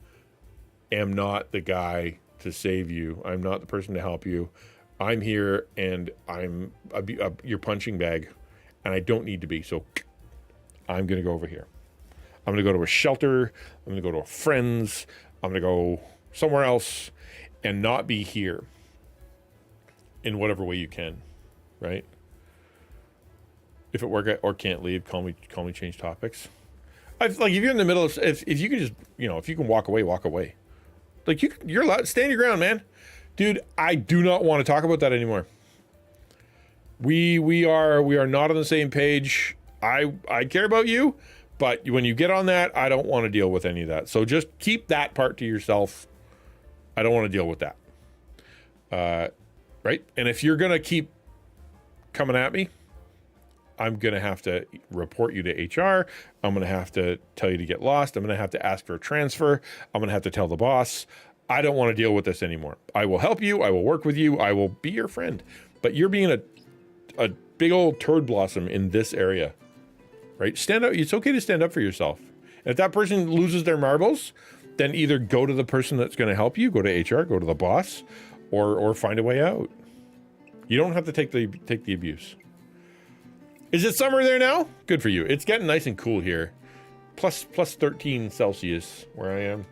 am not the guy to save you. I'm not the person to help you. I'm here and I'm your punching bag, and I don't need to be. So I'm going to go over here. I'm going to go to a shelter. I'm going to go to a friend's. I'm going to go somewhere else and not be here in whatever way you can, right? If it work or can't leave, call me change topics. If you're in the middle of, if you can just, if you can walk away, walk away. You're allowed, stand your ground, man. Dude, I do not want to talk about that anymore. We are not on the same page. I care about you, but when you get on that, I don't want to deal with any of that. So just keep that part to yourself. I don't want to deal with that. Right? And if you're going to keep coming at me, I'm going to have to report you to HR. I'm going to have to tell you to get lost. I'm going to have to ask for a transfer. I'm going to have to tell the boss. I don't want to deal with this anymore. I will help you. I will work with you. I will be your friend. But you're being a big old turd blossom in this area, right? Stand up. It's okay to stand up for yourself. And if that person loses their marbles, then either go to the person that's going to help you, go to HR, go to the boss, or find a way out. You don't have to take the abuse. Is it summer there now? Good for you. It's getting nice and cool here. Plus 13 Celsius where I am.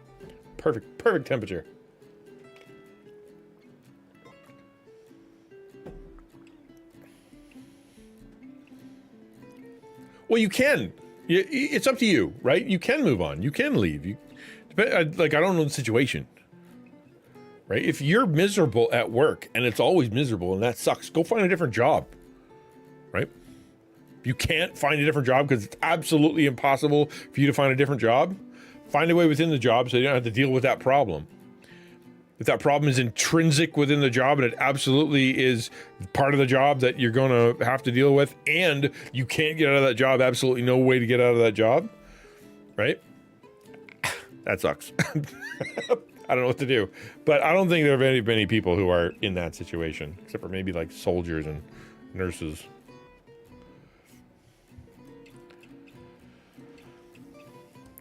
Perfect temperature. Well, you can. It's up to you, right? You can move on. You can leave. I don't know the situation, right? If you're miserable at work and it's always miserable and that sucks, go find a different job, right? You can't find a different job because it's absolutely impossible for you to find a different job. Find a way within the job so you don't have to deal with that problem. If that problem is intrinsic within the job and it absolutely is part of the job that you're going to have to deal with, and you can't get out of that job, absolutely no way to get out of that job, right? That sucks. I don't know what to do. But I don't think there are many people who are in that situation, except for maybe like soldiers and nurses.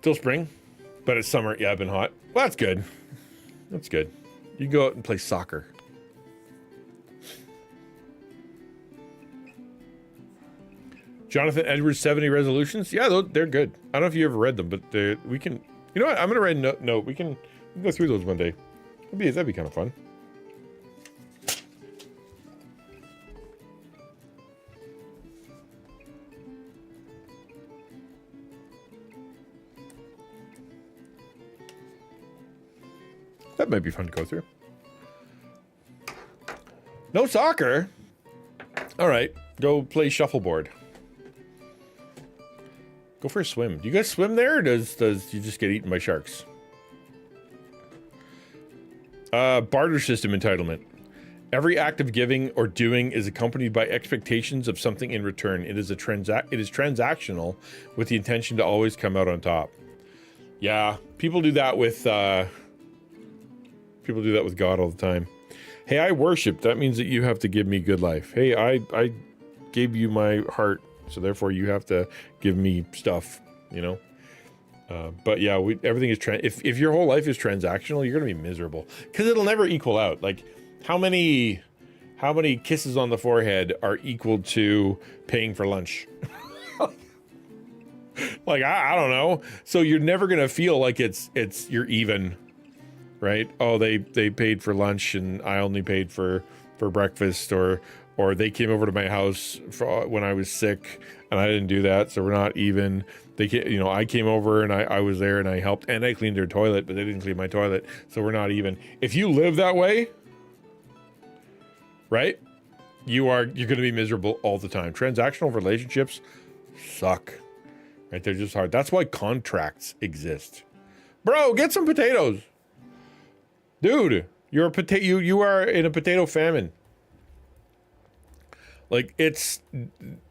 Still spring, but it's summer. Yeah, I've been hot. Well, that's good. That's good. You go out and play soccer. Jonathan Edwards 70 resolutions. Yeah, they're good. I don't know if you ever read them, but we can. You know what? I'm gonna write a note. We can go through those one day. That'd be kind of fun. That might be fun to go through. No soccer. All right, go play shuffleboard. Go for a swim. Do you guys swim there, or does you just get eaten by sharks? Barter system entitlement. Every act of giving or doing is accompanied by expectations of something in return. It is transactional with the intention to always come out on top. Yeah, people do that with God all the time. Hey, I worship. That means that you have to give me good life. Hey, I gave you my heart, so therefore you have to give me stuff, you know? But yeah, everything is if your whole life is transactional, you're gonna be miserable because it'll never equal out. Like, how many kisses on the forehead are equal to paying for lunch? Like, I don't know. So you're never gonna feel like it's you're even, right? Oh, they paid for lunch and I only paid for breakfast, or they came over to my house when I was sick and I didn't do that, so we're not even. I came over and I was there and I helped and I cleaned their toilet, but they didn't clean my toilet, so we're not even. If you live that way, right, you're going to be miserable all the time. Transactional relationships suck, right? They're just hard. That's why contracts exist. Bro, get some potatoes. Dude, you're a potato. You are in a potato famine. Like, it's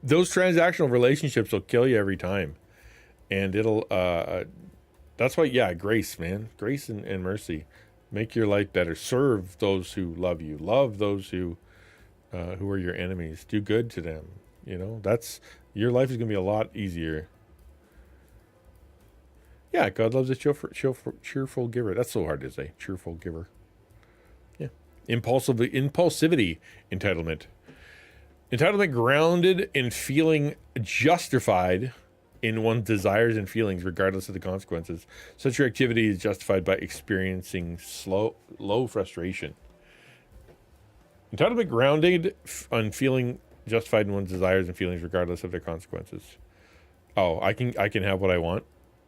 those transactional relationships will kill you every time, and it'll. That's why, yeah, grace, man, grace and mercy, make your life better. Serve those who love you. Love those who are your enemies. Do good to them. You know, that's your life is gonna be a lot easier. Yeah, God loves a cheerful giver. That's so hard to say. Cheerful giver. Yeah. Impulsivity, entitlement. Entitlement grounded in feeling justified in one's desires and feelings, regardless of the consequences. Such activity is justified by experiencing low frustration. Entitlement grounded on feeling justified in one's desires and feelings, regardless of their consequences. Oh, I can have what I want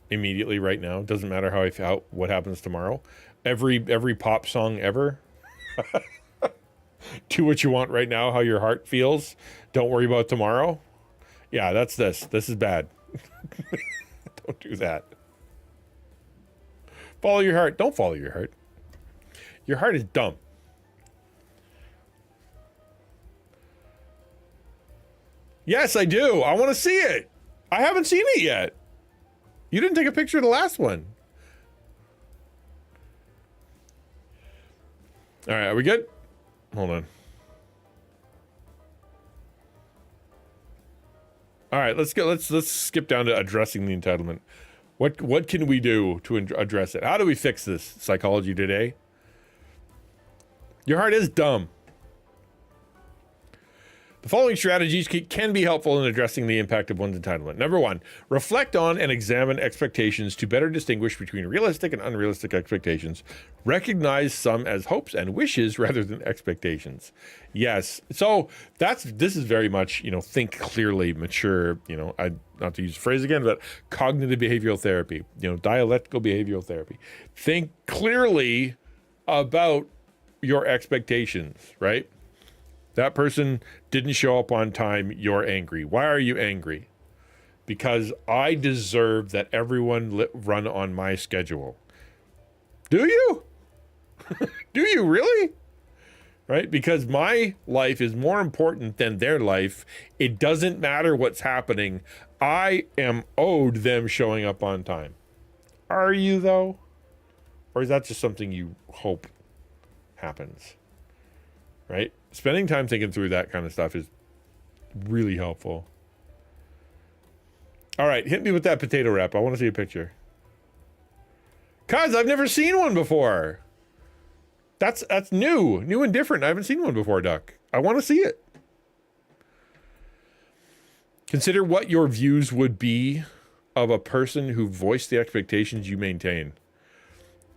immediately right now. Doesn't matter how I feel, what happens tomorrow. Every pop song ever. Do what you want right now, how your heart feels. Don't worry about tomorrow. Yeah, that's this. This is bad. Don't do that. Follow your heart. Don't follow your heart. Your heart is dumb. Yes, I do. I want to see it. I haven't seen it yet. You didn't take a picture of the last one. All right, are we good? Hold on. All right, let's skip down to addressing the entitlement. What can we do to address it? How do we fix this? Psychology Today. Your heart is dumb. The following strategies can be helpful in addressing the impact of one's entitlement. Number one, reflect on and examine expectations to better distinguish between realistic and unrealistic expectations. Recognize some as hopes and wishes rather than expectations. Yes. So this is very much, think clearly, mature, not to use the phrase again, but cognitive behavioral therapy, dialectical behavioral therapy. Think clearly about your expectations, right? That person didn't show up on time. You're angry. Why are you angry? Because I deserve that everyone run on my schedule. Do you? Do you really? Right? Because my life is more important than their life. It doesn't matter what's happening. I am owed them showing up on time. Are you, though? Or is that just something you hope happens? Right? Spending time thinking through that kind of stuff is really helpful. All right, hit me with that potato wrap. I want to see a picture. Cuz I've never seen one before. That's new and different. I haven't seen one before, Duck. I want to see it. Consider what your views would be of a person who voiced the expectations you maintain.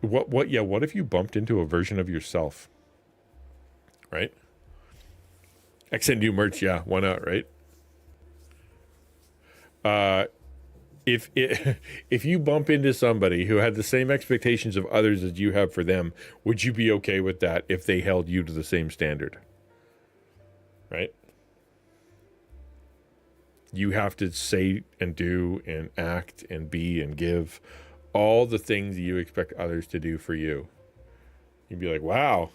What if you bumped into a version of yourself? Right? XNU merch, yeah, why not, right? If you bump into somebody who had the same expectations of others as you have for them, would you be okay with that if they held you to the same standard? Right? You have to say and do and act and be and give all the things you expect others to do for you. You'd be like, wow.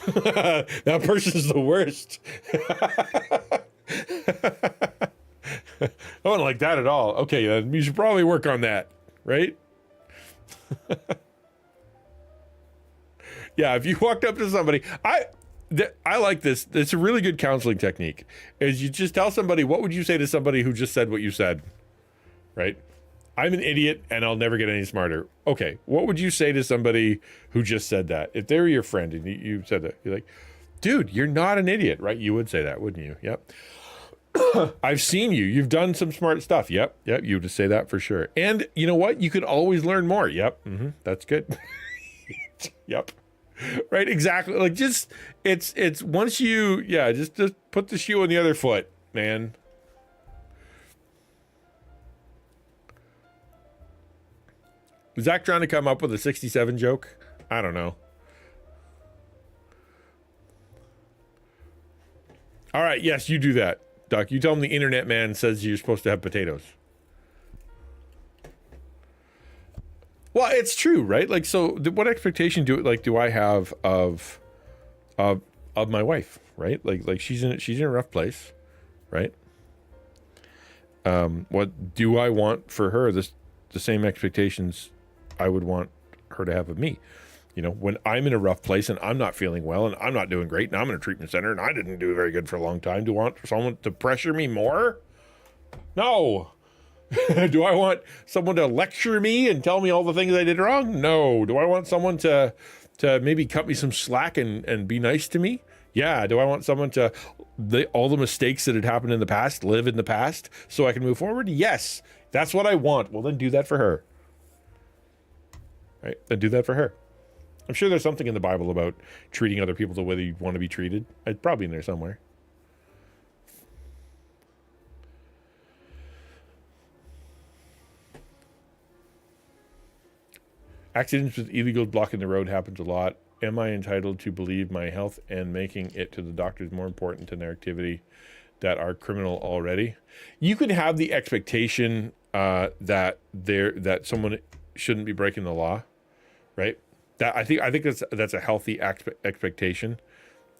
That person's the worst. I don't like that at all. Okay, then you should probably work on that, right? Yeah, if you walked up to somebody, I like this. It's a really good counseling technique. Is you just tell somebody, what would you say to somebody who just said what you said, right? I'm an idiot and I'll never get any smarter. Okay, what would you say to somebody who just said that? If they were your friend and you said that, you're like, dude, you're not an idiot, right? You would say that, wouldn't you? Yep. I've seen you. You've done some smart stuff. Yep. You would just say that for sure. And you know what? You could always learn more. Yep. That's good. Yep. Right. Exactly. Like it's once you, just put the shoe on the other foot, man. Was Zach trying to come up with a 67 joke? I don't know. All right. Yes, you do that, Doc. You tell him the internet man says you're supposed to have potatoes. Well, it's true, right? Like, so what expectation do I have of my wife, right? Like she's in a rough place, right? What do I want for her? The same expectations I would want her to have of me. You know, when I'm in a rough place and I'm not feeling well and I'm not doing great and I'm in a treatment center and I didn't do very good for a long time, do I want someone to pressure me more? No. Do I want someone to lecture me and tell me all the things I did wrong? No. Do I want someone to maybe cut me some slack and be nice to me? Yeah. Do I want someone to all the mistakes that had happened in the past, live in the past so I can move forward? Yes. That's what I want. Well, then do that for her. Right? Then do that for her. I'm sure there's something in the Bible about treating other people the way you want to be treated. It's probably in there somewhere. Accidents with illegals blocking the road happens a lot. Am I entitled to believe my health and making it to the doctor is more important than their activity that are criminal already? You can have the expectation that someone shouldn't be breaking the law, right? That I think that's a healthy expectation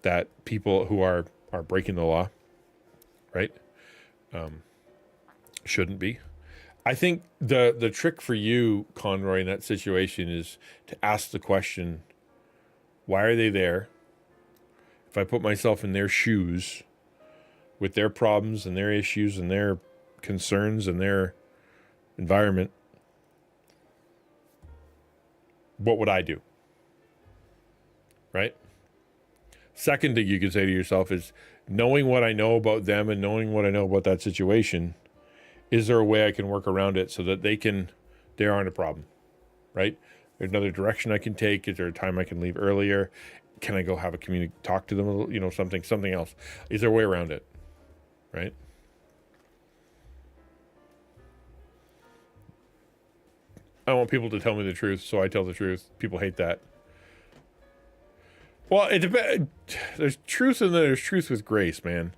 that people who are breaking the law, right? shouldn't be. I think the trick for you, Conroy, in that situation is to ask the question, why are they there? If I put myself in their shoes with their problems and their issues and their concerns and their environment, what would I do? Right? Second thing you can say to yourself is, knowing what I know about them and knowing what I know about that situation, is there a way I can work around it so that they aren't a problem, right? There's another direction I can take. Is there a time I can leave earlier? Can I go have a talk to them, something else? Is there a way around it, right? I want people to tell me the truth, so I tell the truth. People hate that. Well, it depends. There's truth and there's truth with grace, man.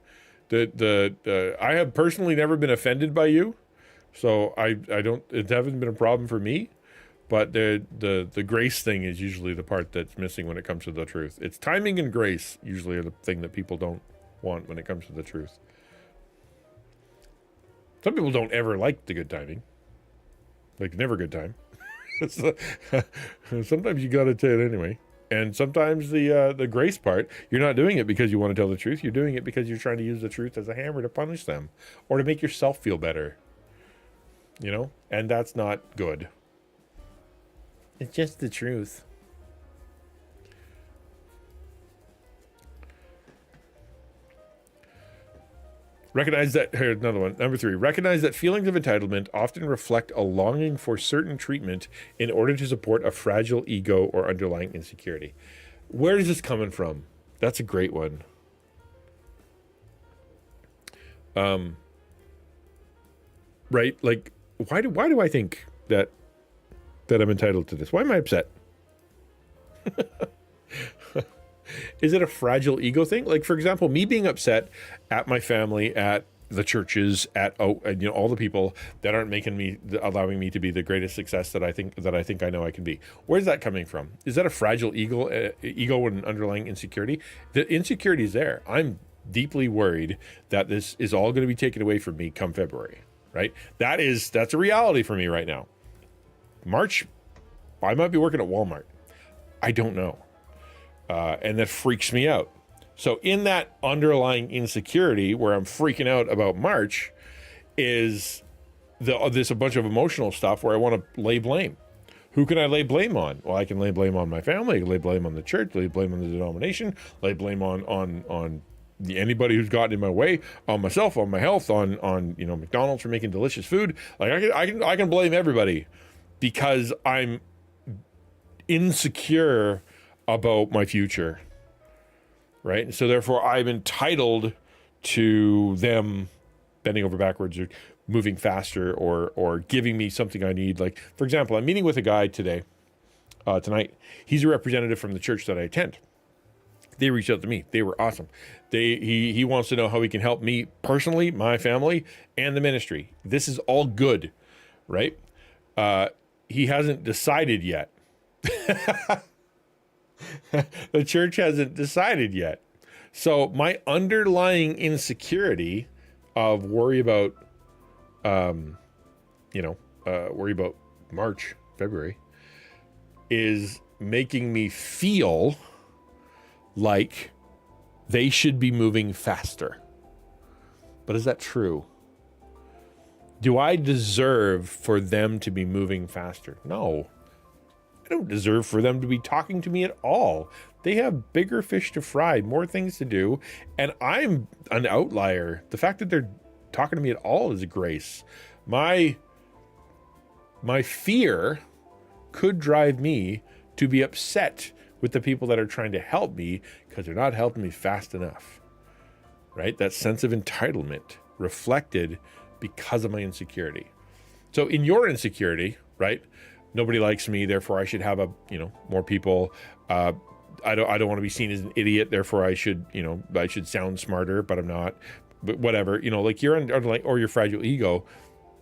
I have personally never been offended by you, so it hasn't been a problem for me. But the grace thing is usually the part that's missing when it comes to the truth. It's timing and grace usually are the thing that people don't want when it comes to the truth. Some people don't ever like the good timing. Like, never good time. Sometimes you got to tell it anyway. And sometimes the grace part, you're not doing it because you want to tell the truth. You're doing it because you're trying to use the truth as a hammer to punish them or to make yourself feel better. And that's not good. It's just the truth. Recognize that, here's another one. Number 3, recognize that feelings of entitlement often reflect a longing for certain treatment in order to support a fragile ego or underlying insecurity. Where is this coming from? That's a great one. Right? Like, why do I think that I'm entitled to this? Why am I upset? Is it a fragile ego thing? Like, for example, me being upset at my family, at the churches, at all the people that aren't allowing me to be the greatest success that I think I know I can be. Where's that coming from? Is that a fragile ego and an underlying insecurity? The insecurity is there. I'm deeply worried that this is all going to be taken away from me come February, right? That's a reality for me right now. March, I might be working at Walmart. I don't know. And that freaks me out. So in that underlying insecurity where I'm freaking out about March is a bunch of emotional stuff where I want to lay blame. Who can I lay blame on? Well, I can lay blame on my family, I can lay blame on the church, lay blame on the denomination, lay blame on anybody who's gotten in my way, on myself, on my health, on McDonald's for making delicious food. Like I can blame everybody because I'm insecure about my future, right? And so therefore I'm entitled to them bending over backwards or moving faster or giving me something I need. Like, for example, I'm meeting with a guy tonight. He's a representative from the church that I attend. They reached out to me. They were awesome. He wants to know how he can help me personally, my family, and the ministry. This is all good, right? He hasn't decided yet. The church hasn't decided yet. So my underlying insecurity of worry about March, February is making me feel like they should be moving faster. But is that true? Do I deserve for them to be moving faster? No. I don't deserve for them to be talking to me at all. They have bigger fish to fry, more things to do, and I'm an outlier. The fact that they're talking to me at all is a grace. My fear could drive me to be upset with the people that are trying to help me because they're not helping me fast enough, right? That sense of entitlement reflected because of my insecurity. So in your insecurity, right? Nobody likes me, therefore I should have more people. I don't want to be seen as an idiot, therefore I should sound smarter, but I'm not. But whatever, like your underlying or your fragile ego,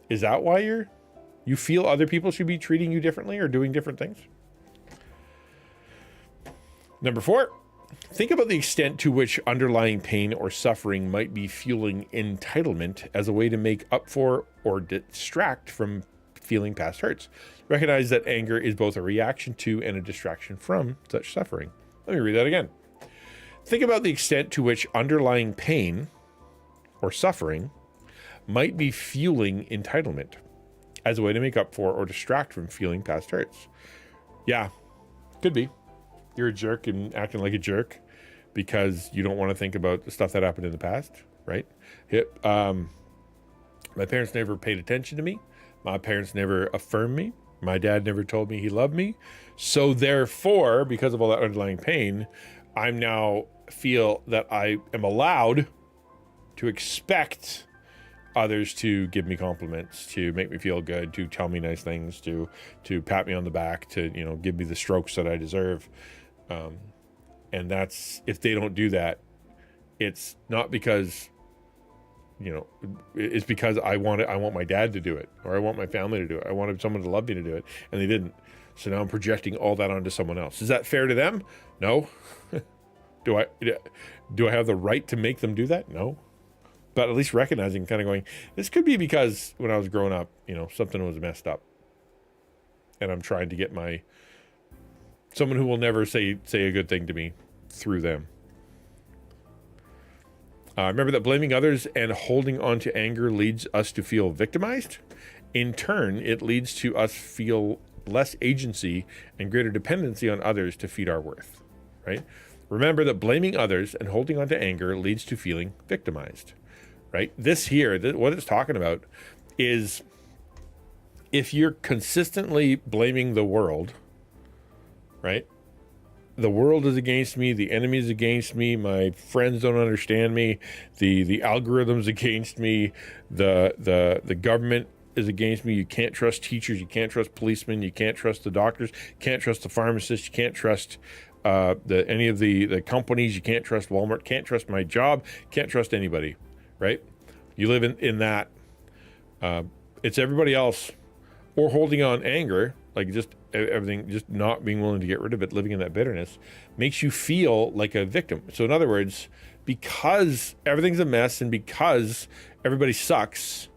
is that why you feel other people should be treating you differently or doing different things? Number 4, Think about the extent to which underlying pain or suffering might be fueling entitlement as a way to make up for or distract from feeling past hurts. Recognize that anger is both a reaction to and a distraction from such suffering. Let me read that again. Think about the extent to which underlying pain or suffering might be fueling entitlement as a way to make up for or distract from feeling past hurts. Yeah, could be. You're a jerk and acting like a jerk because you don't want to think about the stuff that happened in the past, right? My parents never paid attention to me. My parents never affirmed me. My dad never told me he loved me. So therefore, because of all that underlying pain, I'm now feel that I am allowed to expect others to give me compliments, to make me feel good, to tell me nice things, to pat me on the back, to, give me the strokes that I deserve. And that's, if they don't do that, it's not because, it's because I want my dad to do it, or I want my family to do it. I wanted someone to love me to do it, and they didn't. So now I'm projecting all that onto someone else. Is that fair to them? No. Do I have the right to make them do that? No. But at least recognizing, kind of going, this could be because when I was growing up, something was messed up. And I'm trying to get someone who will never say a good thing to me through them. Remember that blaming others and holding on to anger leads us to feel victimized. In turn, it leads to us feel less agency and greater dependency on others to feed our worth, right? Remember that blaming others and holding on to anger leads to feeling victimized, right? This here, what it's talking about is if you're consistently blaming the world, right? The world is against me. The enemy is against me. My friends don't understand me. The algorithm's against me. The government is against me. You can't trust teachers. You can't trust policemen. You can't trust the doctors. You can't trust the pharmacists. You can't trust any of the companies. You can't trust Walmart. Can't trust my job. Can't trust anybody, right? You live in that. It's everybody else, or holding on anger, like just everything, just not being willing to get rid of it, living in that bitterness, makes you feel like a victim. So in other words, because everything's a mess and because everybody sucks,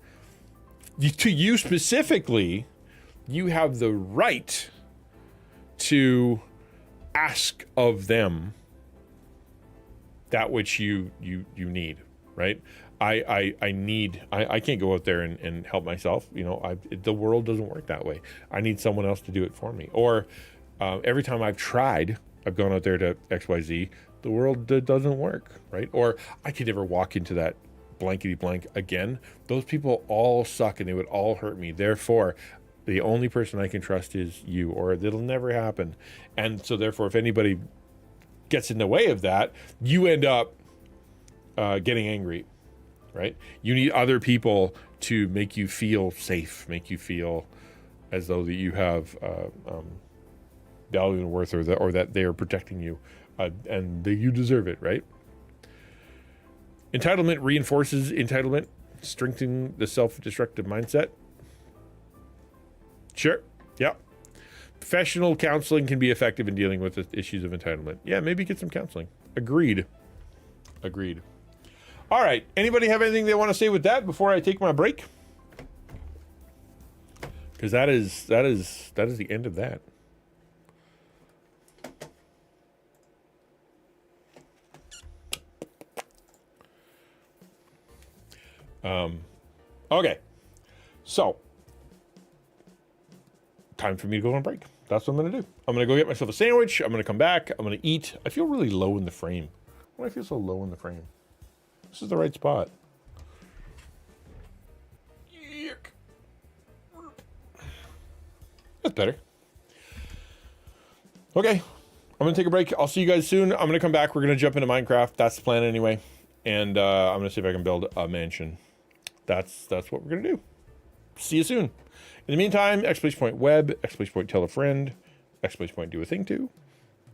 to you specifically, you have the right to ask of them that which you need, right? I can't go out there and help myself. The world doesn't work that way. I need someone else to do it for me. Or every time I've gone out there to XYZ, the world doesn't work, right? Or I could never walk into that blankety blank again. Those people all suck and they would all hurt me. Therefore, the only person I can trust is you, or it'll never happen. And so therefore, if anybody gets in the way of that, you end up getting angry. Right? You need other people to make you feel safe, make you feel as though that you have value and worth, or that they are protecting you, and that you deserve it, right? Entitlement reinforces entitlement, strengthening the self-destructive mindset. Sure. Yeah. Professional counseling can be effective in dealing with the issues of entitlement. Yeah, maybe get some counseling. Agreed. All right. Anybody have anything they want to say with that before I take my break? Because that is the end of that. Okay. So, time for me to go on break. That's what I'm going to do. I'm going to go get myself a sandwich. I'm going to come back. I'm going to eat. I feel really low in the frame. Why do I feel so low in the frame? This is the right spot. Yuck. That's better. Okay. I'm going to take a break. I'll see you guys soon. I'm going to come back. We're going to jump into Minecraft. That's the plan anyway. And I'm going to see if I can build a mansion. That's what we're going to do. See you soon. In the meantime, !web, ! Tell a friend, ! Do a thing to, !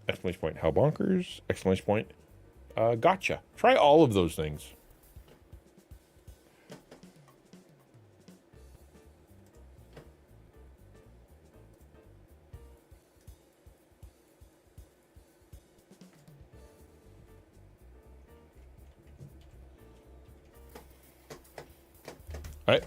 How bonkers, ! Gotcha. Try all of those things. All right.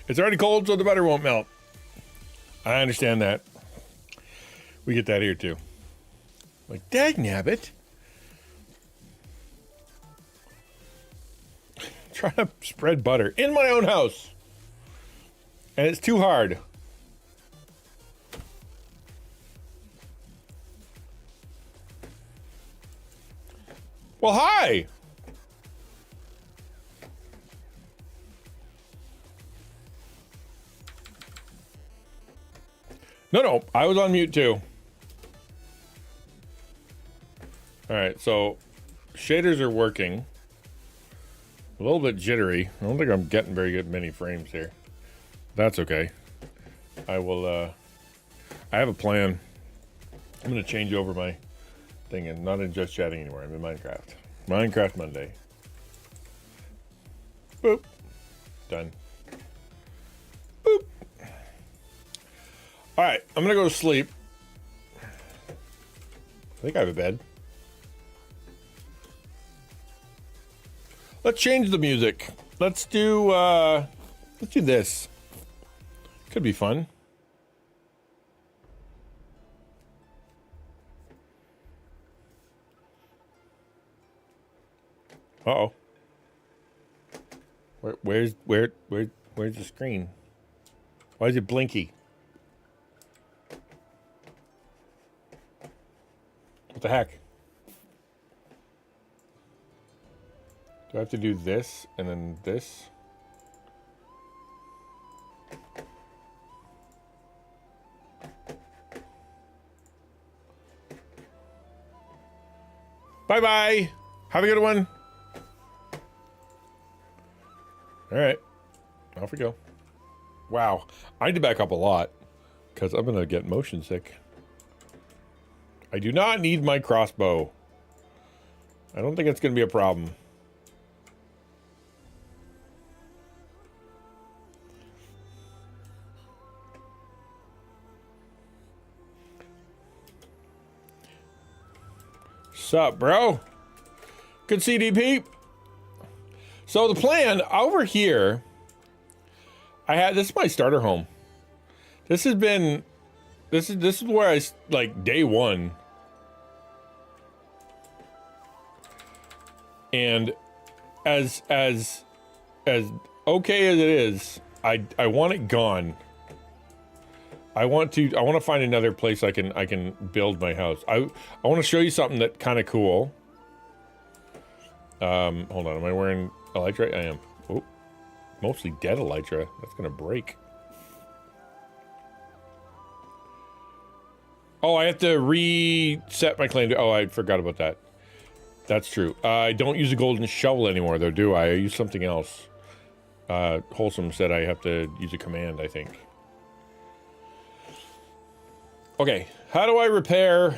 It's already cold, so the butter won't melt. I understand that. We get that here, too. Like, dagnabbit. Trying to spread butter in my own house. And it's too hard. Well, hi. No, I was on mute too. All right, so shaders are working. A little bit jittery. I don't think I'm getting very good many frames here. That's okay. I will, I have a plan. I'm going to change over my thing and not in Just Chatting anymore. I'm in Minecraft. Minecraft Monday. Boop. Done. Boop. All right, I'm going to go to sleep. I think I have a bed. Let's change the music. Let's do this. Could be fun. Uh-oh. Where's the screen? Why is it blinky? What the heck? Do I have to do this and then this? Bye-bye. Have a good one. All right. Off we go. Wow. I need to back up a lot because I'm going to get motion sick. I do not need my crossbow. I don't think it's going to be a problem. Sup, bro? Good CDP. So the plan over here, this is my starter home. This is where I, like, day one. And as okay as it is, I want it gone. I want to find another place I can build my house. I want to show you something that kind of cool. Hold on, am I wearing elytra? I am. Oh, mostly dead elytra. That's gonna break. Oh, I have to reset my claim to. Oh, I forgot about that. That's true. I don't use a golden shovel anymore, though, do I? I use something else. Wholesome said I have to use a command, I think. Okay, how do I repair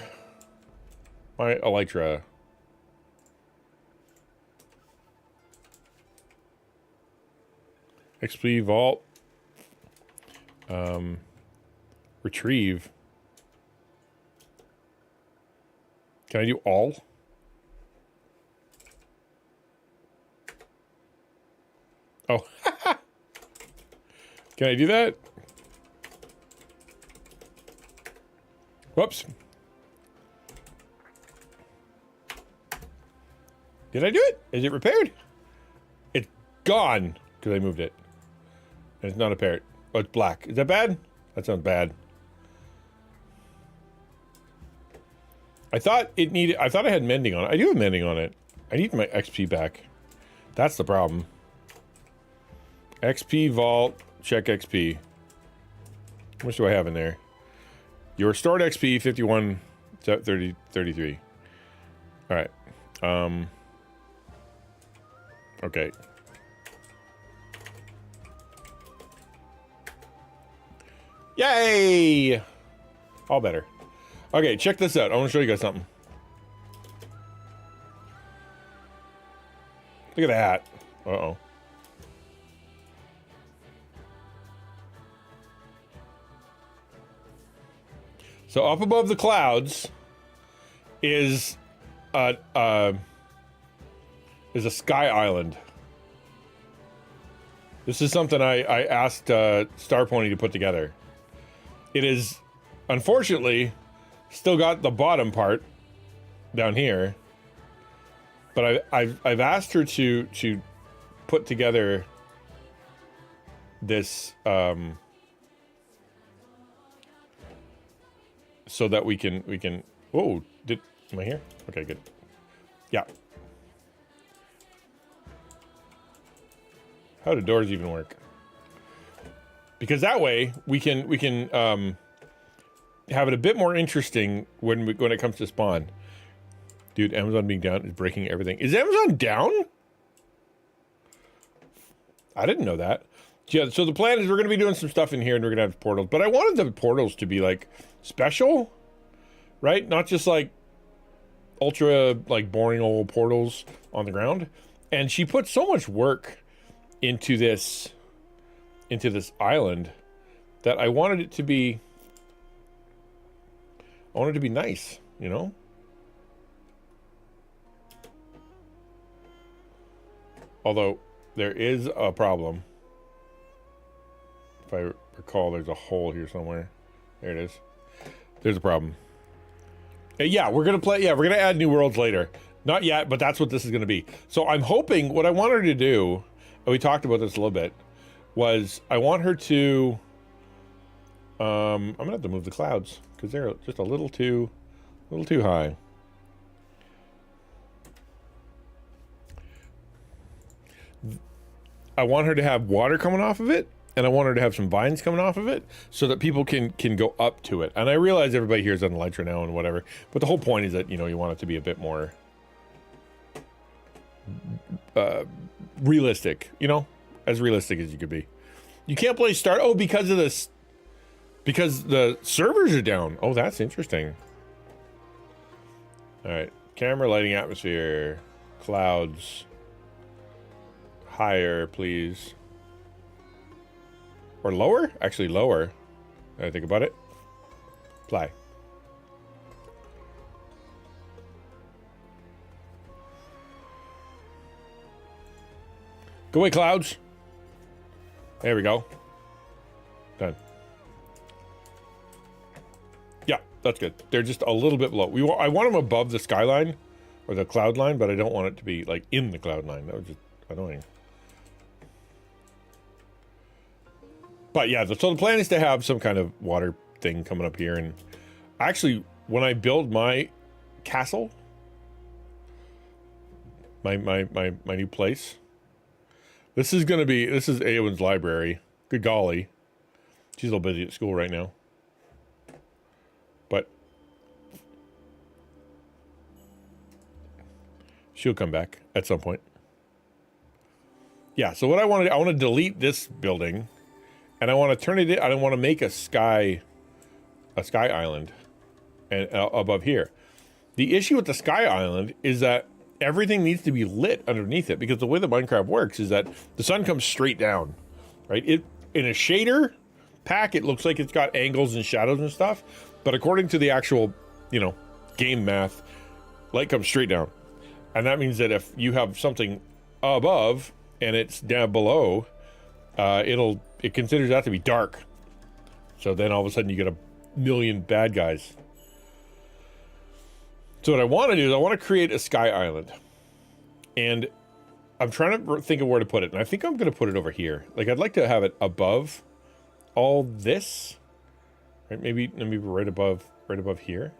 my elytra? XP vault. Retrieve. Can I do all? Oh. Can I do that? Whoops. Did I do it? Is it repaired? It's gone because I moved it. And it's not a parrot. Oh, it's black. Is that bad? That sounds bad. I thought I had mending on it. I do have mending on it. I need my XP back. That's the problem. XP vault, check XP. How much do I have in there? Your stored XP 51 30 33. All right. Okay. Yay! All better. Okay, check this out. I want to show you guys something. Look at that. Uh-oh. So up above the clouds is a sky island. This is something I asked Star Pony to put together. It is, unfortunately, still got the bottom part down here, but I've asked her to put together this so that we can. Whoa! Am I here? Okay, good. Yeah. How do doors even work? Because that way we can have it a bit more interesting when it comes to spawn. Dude, Amazon being down is breaking everything. Is Amazon down? I didn't know that. Yeah, so the plan is we're going to be doing some stuff in here and we're going to have portals. But I wanted the portals to be like special, right? Not just like ultra like boring old portals on the ground. And she put so much work into this island that I wanted it to be nice, you know? Although there is a problem. If I recall, there's a hole here somewhere. There it is. There's a problem. Yeah, we're gonna add new worlds later. Not yet, but that's what this is gonna be. So I'm hoping, what I want her to do, and we talked about this a little bit, was I want her to, I'm gonna have to move the clouds because they're just a little too high. I want her to have water coming off of it, and I want her to have some vines coming off of it so that people can go up to it. And I realize everybody here is on Elytra now and whatever, but the whole point is that, you know, you want it to be a bit more realistic, you know, as realistic as you could be. You can't play start. Oh, because of this, because the servers are down. Oh, that's interesting. All right, camera, lighting, atmosphere, clouds. Higher, please. Or lower? Actually, lower. I think about it. Apply. Go away, clouds. There we go. Done. Yeah, that's good. They're just a little bit low. I want them above the skyline or the cloud line, but I don't want it to be like in the cloud line. That was just annoying. But yeah, so the plan is to have some kind of water thing coming up here. And actually, when I build my castle, my new place, this is Eowyn's library. Good golly. She's a little busy at school right now. But she'll come back at some point. Yeah, so what I want to delete this building. And I want to turn it in, I don't want to make a sky island and above here. The issue with the sky island is that everything needs to be lit underneath it, because the way that Minecraft works is that the sun comes straight down, right? In a shader pack, it looks like it's got angles and shadows and stuff, but according to the actual, you know, game math, light comes straight down. And that means that if you have something above and it's down below, it considers that to be dark. So then all of a sudden you get a million bad guys. So what I want to do is I want to create a sky island. And I'm trying to think of where to put it. And I think I'm going to put it over here. Like, I'd like to have it above all this. Right? Maybe right above here.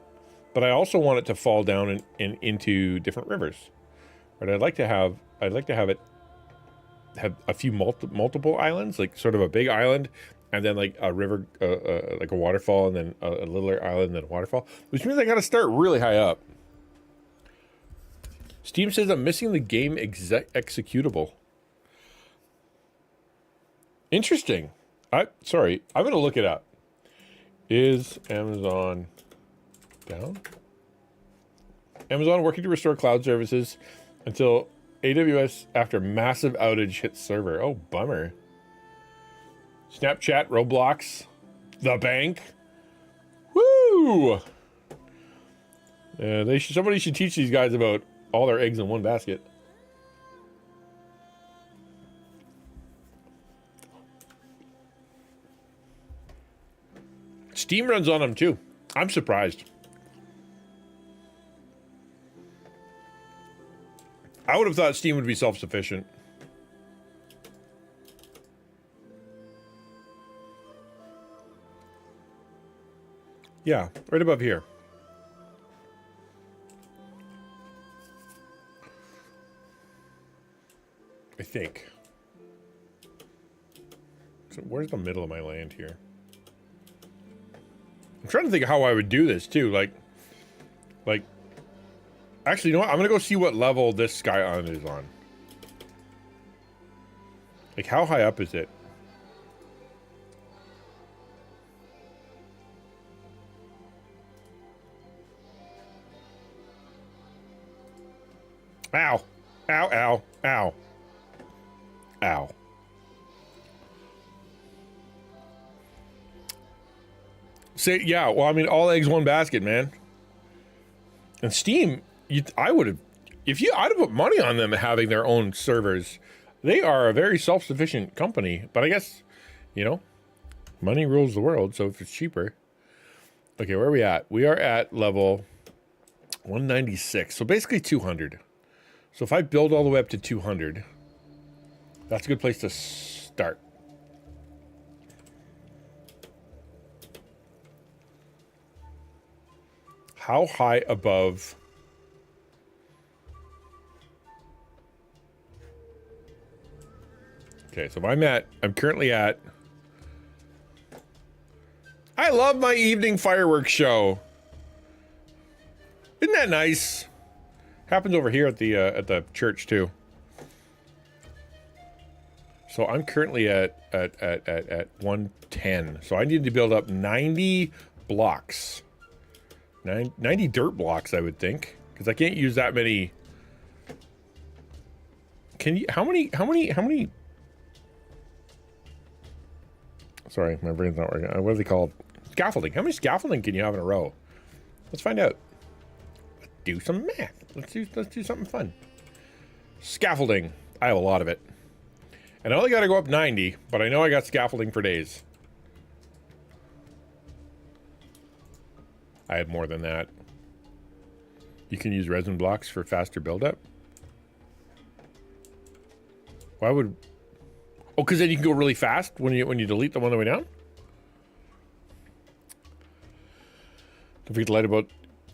But I also want it to fall down and into different rivers. Right? I'd like to have it have a few multiple islands, like sort of a big island, and then like a river, like a waterfall, and then a littler island, and then a waterfall, which means I got to start really high up. Steam says I'm missing the game executable. Interesting. Sorry, I'm going to look it up. Is Amazon down? Amazon working to restore cloud services until AWS after massive outage hits server. Oh, bummer. Snapchat, Roblox, the bank. Woo! Somebody should teach these guys about all their eggs in one basket. Steam runs on them too. I'm surprised. I would have thought Steam would be self-sufficient. Yeah, right above here. I think. So where's the middle of my land here? I'm trying to think of how I would do this too. Like, actually, you know what? I'm gonna go see what level this Sky Island is on. Like, how high up is it? Ow. Ow, ow, ow. Ow. Say, yeah, well, I mean, all eggs, one basket, man. And Steam, I would have, I'd have put money on them having their own servers. They are a very self-sufficient company, but I guess, you know, money rules the world, so if it's cheaper. Okay, where are we at? We are at level 196, so basically 200. So if I build all the way up to 200, that's a good place to start. How high above? Okay, so I'm currently at, I love my evening fireworks show. Isn't that nice? Happens over here at the church too. So I'm currently at 110. So I need to build up 90 blocks. 90 dirt blocks, I would think, because I can't use that many. Can you? How many? Sorry, my brain's not working. What are they called? Scaffolding. How many scaffolding can you have in a row? Let's find out. Let's do some math. Let's do something fun. Scaffolding. I have a lot of it, and I only got to go up 90, but I know I got scaffolding for days. I have more than that. You can use resin blocks for faster buildup. Why would? Oh, because then you can go really fast when you delete them on the way down. Don't forget to light about.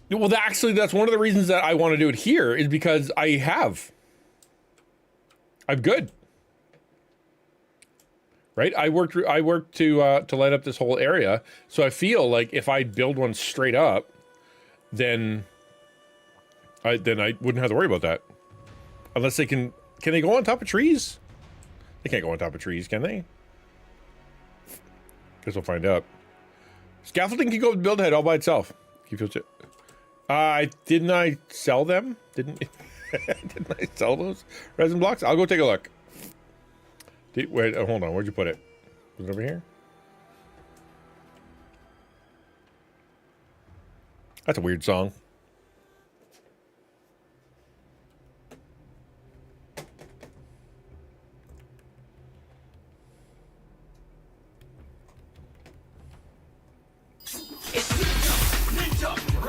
Well, actually, that's one of the reasons that I want to do it here is because I'm good. Right, I worked to light up this whole area, so I feel like if I build one straight up, then I wouldn't have to worry about that. Unless they can they go on top of trees? They can't go on top of trees, can they? Guess we'll find out. Scaffolding can go with build head all by itself. Didn't I sell them? Didn't I sell those resin blocks? I'll go take a look. Wait, hold on. Where'd you put it? Was it over here? That's a weird song.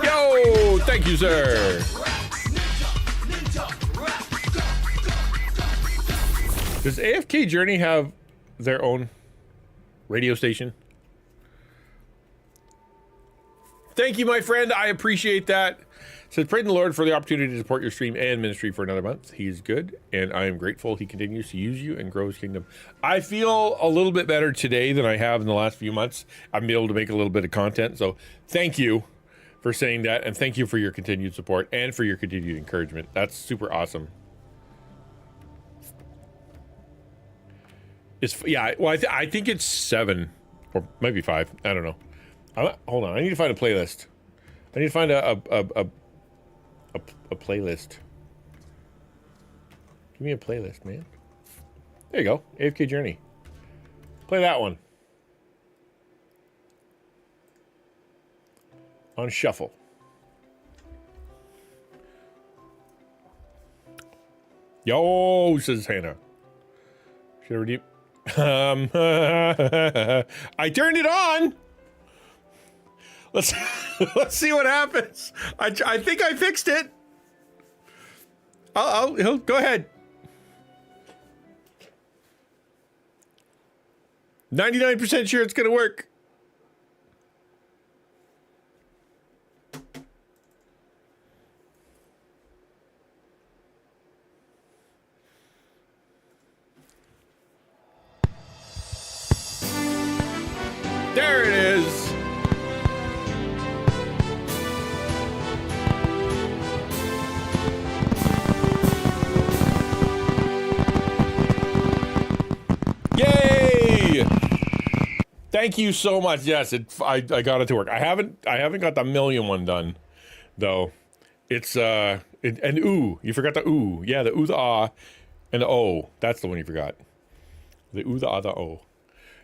Yo, thank you, sir. Does AFK Journey have their own radio station? Thank you, my friend. I appreciate that. Says, pray the Lord for the opportunity to support your stream and ministry for another month. He is good, and I am grateful he continues to use you and grow his kingdom. I feel a little bit better today than I have in the last few months. I'm able to make a little bit of content, so thank you for saying that, and thank you for your continued support and for your continued encouragement. That's super awesome. Yeah, well, I think it's 7 or maybe 5. I don't know. Hold on, I need to find a playlist. I need to find a playlist. Give me a playlist, man. There you go, AFK Journey. Play that one. On shuffle. Yo, says Hannah. Should I redeem? I turned it on. Let's let's see what happens. I think I fixed it. He'll go ahead. 99% sure it's gonna work. There it is. Yay! Thank you so much. Yes, I got it to work. I haven't got the million one done, though. It's and ooh, you forgot the ooh. Yeah, the ooh, the ah, and the o. That's the one you forgot. The ooh, the ah, the o.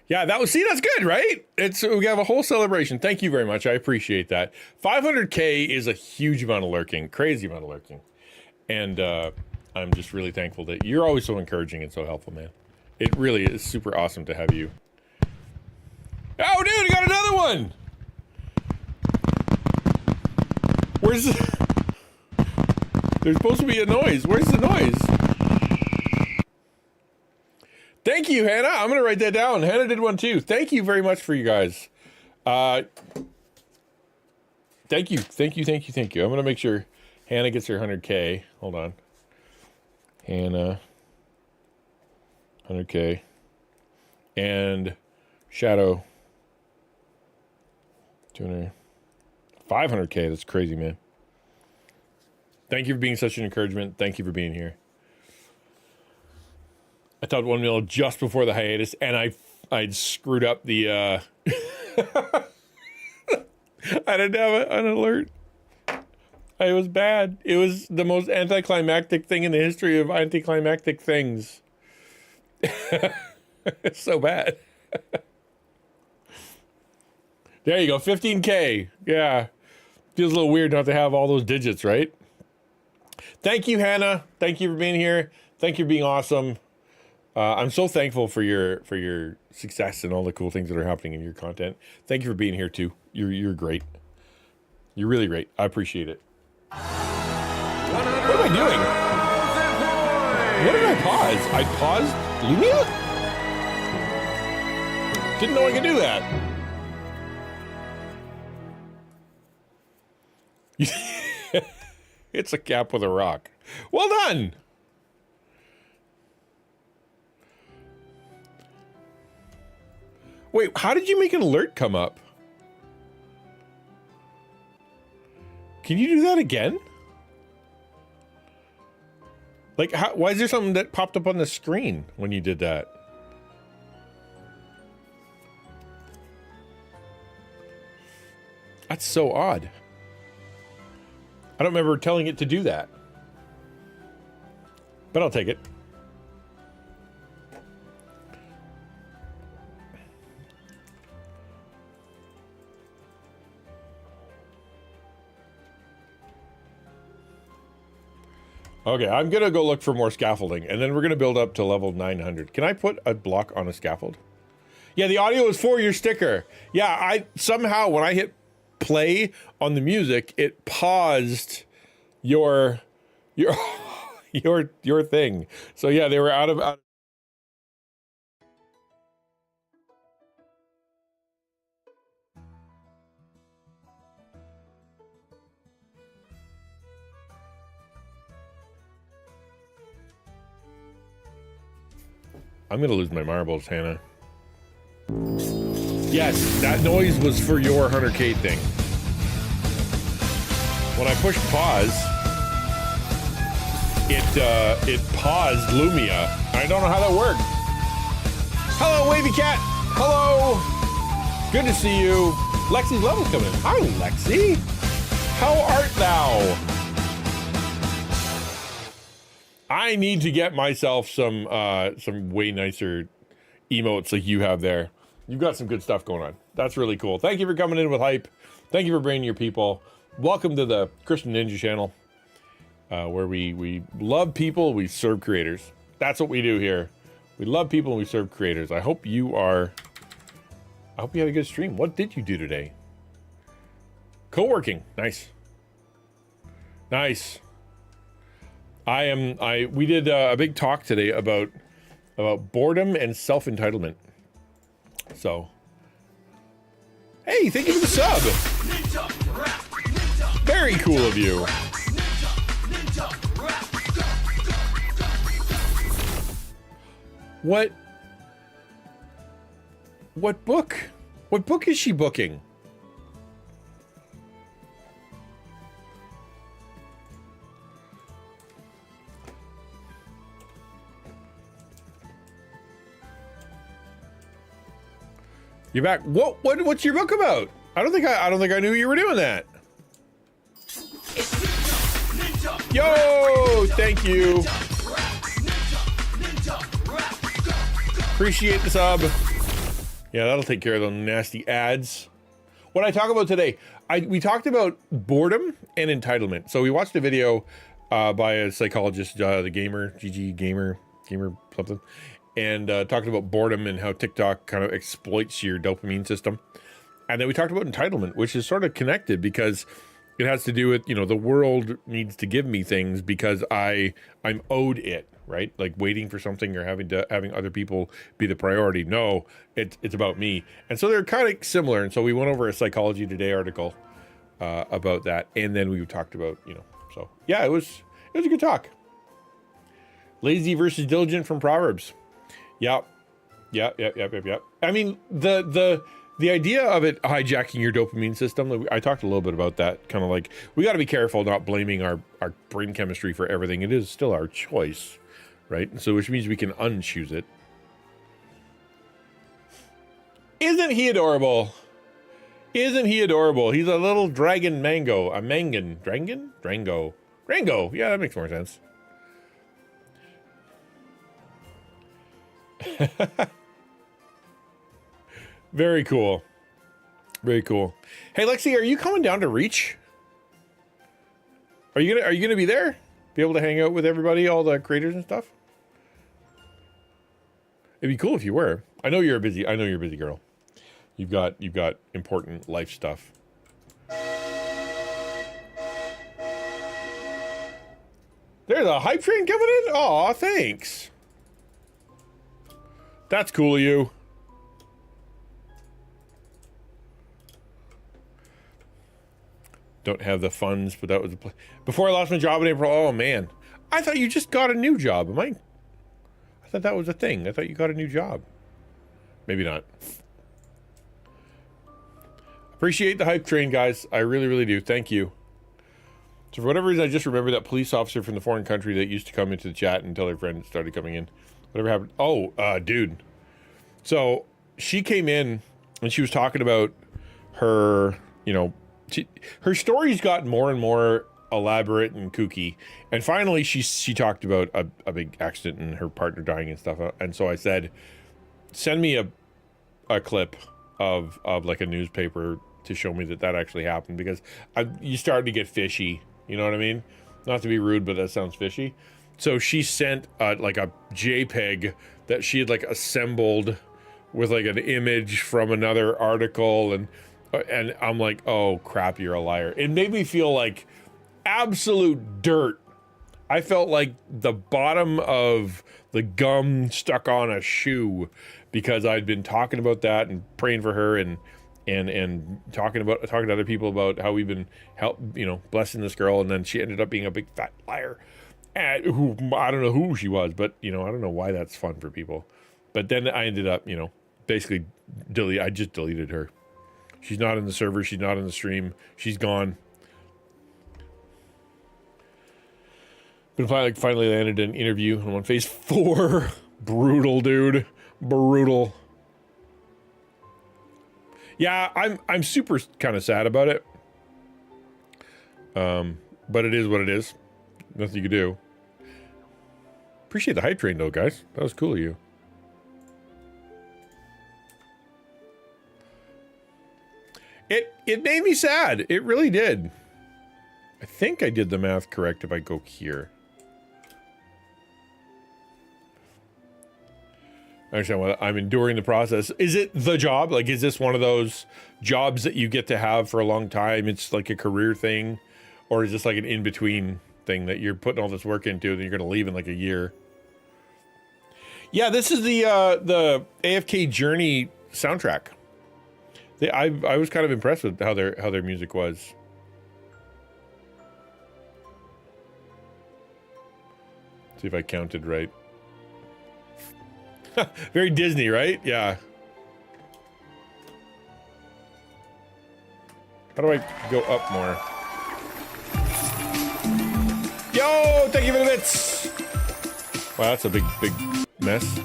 Yeah, that's good, right? We have a whole celebration. Thank you very much. I appreciate that. 500K is a huge amount of lurking, crazy amount of lurking. And I'm just really thankful that you're always so encouraging and so helpful, man. It really is super awesome to have you. Oh, dude, I got another one. Where's there's supposed to be a noise. Where's the noise? Thank you, Hannah. I'm going to write that down. Hannah did one too. Thank you very much for you guys. Thank you. I'm going to make sure Hannah gets her 100K. Hold on. Hannah, 100K. And Shadow, 200. 500K. That's crazy, man. Thank you for being such an encouragement. Thank you for being here. I topped 1 mil just before the hiatus, and I'd screwed up the, I didn't have an alert. It was bad. It was the most anticlimactic thing in the history of anticlimactic things. It's so bad. There you go, 15K. Yeah. Feels a little weird not to have all those digits, right? Thank you, Hannah. Thank you for being here. Thank you for being awesome. I'm so thankful for your success and all the cool things that are happening in your content. Thank you for being here too. You're great. You're really great. I appreciate it. What am I doing? What did I pause? I paused Lumia? Didn't know I could do that. It's a cap with a rock. Well done. Wait, how did you make an alert come up? Can you do that again? Like, why is there something that popped up on the screen when you did that? That's so odd. I don't remember telling it to do that. But I'll take it. Okay, I'm going to go look for more scaffolding, and then we're going to build up to level 900. Can I put a block on a scaffold? Yeah, the audio is for your sticker. Yeah, somehow when I hit play on the music, it paused your thing. So yeah, they were out of I'm gonna lose my marbles, Hannah. Yes, that noise was for your 100K thing. When I pushed pause, it paused Lumia. I don't know how that worked. Hello, Wavy Cat. Hello. Good to see you. Lexi's level's coming. Hi, Lexi. How art thou? I need to get myself some way nicer emotes like you have there. You've got some good stuff going on. That's really cool. Thank you for coming in with hype. Thank you for bringing your people. Welcome to the XtianNinja channel, where we love people, we serve creators. That's what we do here. We love people and we serve creators. I hope you had a good stream. What did you do today? Co-working. Nice. Nice. We did a big talk today about boredom and self-entitlement. So, hey, thank you for the sub. Very cool of you. What book? What book is she booking? You're back. What's your book about? I don't think I knew you were doing that. Yo, thank you. Appreciate the sub. Yeah, that'll take care of the nasty ads. What I talk about today, we talked about boredom and entitlement. So we watched a video by a psychologist, the gamer, GG gamer something, and talked about boredom and how TikTok kind of exploits your dopamine system. And then we talked about entitlement, which is sort of connected because it has to do with, the world needs to give me things because I'm owed it, right? Like waiting for something or having other people be the priority. No, it's about me. And so they're kind of similar. And so we went over a Psychology Today article about that. And then we talked about, so yeah, it was a good talk. Lazy versus diligent from Proverbs. Yep. I mean, the idea of it hijacking your dopamine system, I talked a little bit about that, kind of like, we got to be careful not blaming our brain chemistry for everything. It is still our choice, right? So, which means we can unchoose it. Isn't he adorable? Isn't he adorable? He's a little dragon mango. A mangan. Dragon? Drango. Drango. Yeah, that makes more sense. Very cool. Very cool. Hey, Lexi, are you coming down to Reach? Are you gonna be there? Be able to hang out with everybody, all the creators and stuff? It'd be cool if you were. I know you're a busy girl. You've got important life stuff. There's a hype train coming in? Aw, thanks. That's cool of you. Don't have the funds, but that was before I lost my job in April. Oh man, I thought you just got a new job. I thought that was a thing. I thought you got a new job. Maybe not. Appreciate the hype train, guys. I really, really do. Thank you. So for whatever reason, I just remember that police officer from the foreign country that used to come into the chat and tell their friends started coming in. Whatever happened? Oh, dude. So she came in and she was talking about her, her story's got more and more elaborate and kooky. And finally, she talked about a big accident and her partner dying and stuff. And so I said, send me a clip of like a newspaper to show me that actually happened, because you started to get fishy. You know what I mean? Not to be rude, but that sounds fishy. So she sent like a JPEG that she had like assembled with like an image from another article, and I'm like, oh crap, you're a liar. It made me feel like absolute dirt. I felt like the bottom of the gum stuck on a shoe, because I'd been talking about that and praying for her and talking to other people about how we've been blessing this girl, and then she ended up being a big fat liar. Who I don't know who she was, but I don't know why that's fun for people. But then I ended up, basically I just deleted her. She's not in the server. She's not in the stream. She's gone. But finally landed an interview. I'm on phase 4. Brutal, dude. Brutal. Yeah, I'm super kind of sad about it. But it is what it is. Nothing you can do. Appreciate the hype train though, guys. That was cool of you. It made me sad. It really did. I think I did the math correct if I go here. I understand what I'm enduring the process. Is it the job? Like, is this one of those jobs that you get to have for a long time? It's like a career thing, or is this like an in-between thing that you're putting all this work into and you're going to leave in like a year? Yeah, this is the AFK Journey soundtrack. I was kind of impressed with how their music was. See if I counted right. Very Disney, right? Yeah. How do I go up more? Yo, thank you for the bits. Wow, that's a big mess.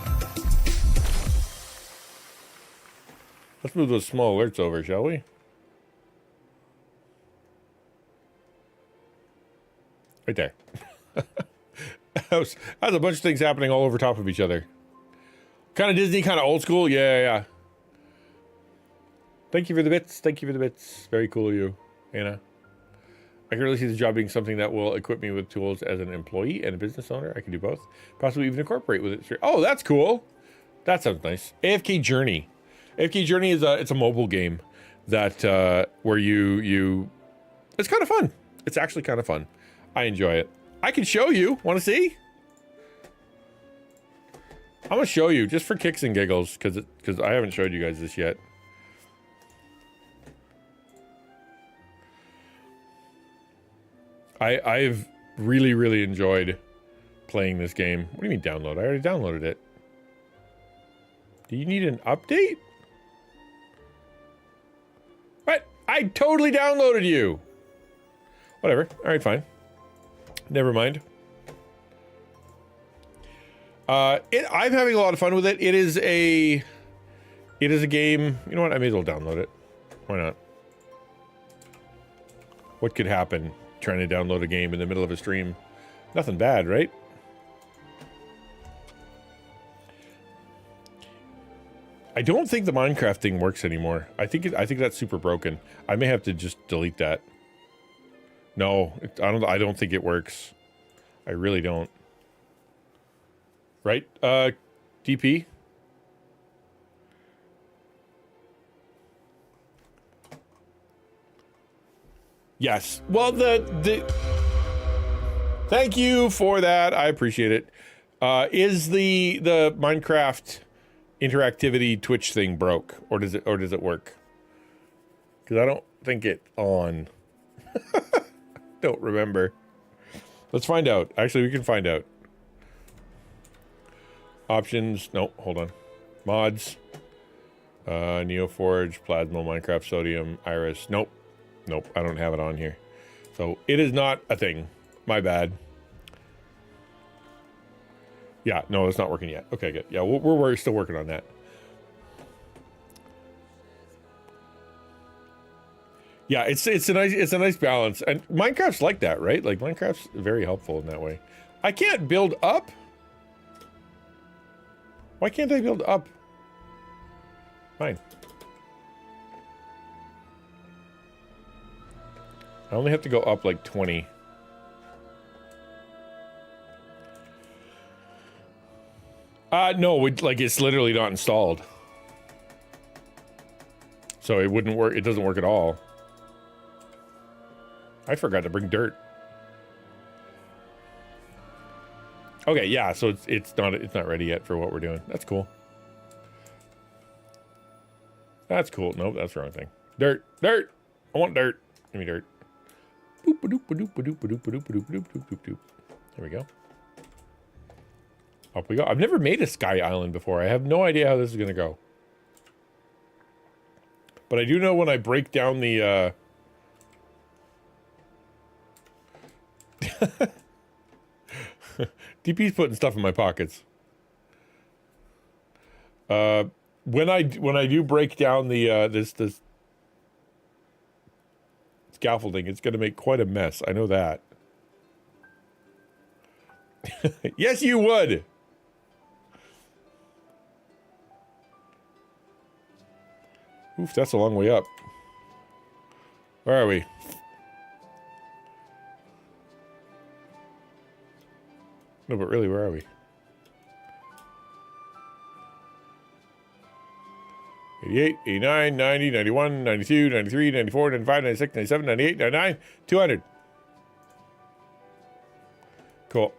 Let's move those small alerts over, shall we? Right there. That's a bunch of things happening all over top of each other. Kind of Disney, kind of old school. Yeah. Thank you for the bits. Thank you for the bits. Very cool of you, Anna. I can really see the job being something that will equip me with tools as an employee and a business owner. I can do both. Possibly even incorporate with it. Oh, that's cool. That sounds nice. AFK Journey. AFK Journey is it's a mobile game that where you it's kind of fun. It's actually kind of fun. I enjoy it. I can show you. Want to see? I'm gonna show you just for kicks and giggles because I haven't showed you guys this yet. I've really enjoyed playing this game. What do you mean download? I already downloaded it. Do you need an update? What? I totally downloaded you. Whatever. All right, fine. Never mind. I'm having a lot of fun with it. It is a game. You know what? I may as well download it. Why not? What could happen trying to download a game in the middle of a stream? Nothing bad, right? I don't think the Minecraft thing works anymore. I think that's super broken. I may have to just delete that. No, I don't think it works. I really don't. Right? DP? Yes. Well, thank you for that. I appreciate it. Is the Minecraft interactivity Twitch thing broke, or does it work? Because I don't think it's on. Don't remember. Let's find out. Actually, we can find out. Options. Nope. Hold on. Mods. Neoforge, Plasma, Minecraft, Sodium, Iris. Nope. I don't have it on here. So it is not a thing. My bad. Yeah, no, it's not working yet. Okay, good. Yeah, we're still working on that. Yeah, it's a nice balance, and Minecraft's like that, right? Like Minecraft's very helpful in that way. I can't build up. Why can't I build up? Fine. I only have to go up like 20. No, like it's literally not installed. So it wouldn't work. It doesn't work at all. I forgot to bring dirt. Okay, yeah, so it's not ready yet for what we're doing. That's cool. That's cool. Nope, that's the wrong thing. Dirt. I want dirt. Give me dirt. Boop a doop a doop a doop a doop a doop a doop doop doop doop doop. There we go. Up we go. I've never made a sky island before. I have no idea how this is gonna go. But I do know when I break down the DP's putting stuff in my pockets. When I do break down the this scaffolding, it's gonna make quite a mess. I know that. Yes, you would. Oof, that's a long way up. Where are we? No, but really, where are we? 88, 89, 90, 91, 92, 93, 94, 95, 96, 97, 98, 99, 200. Cool.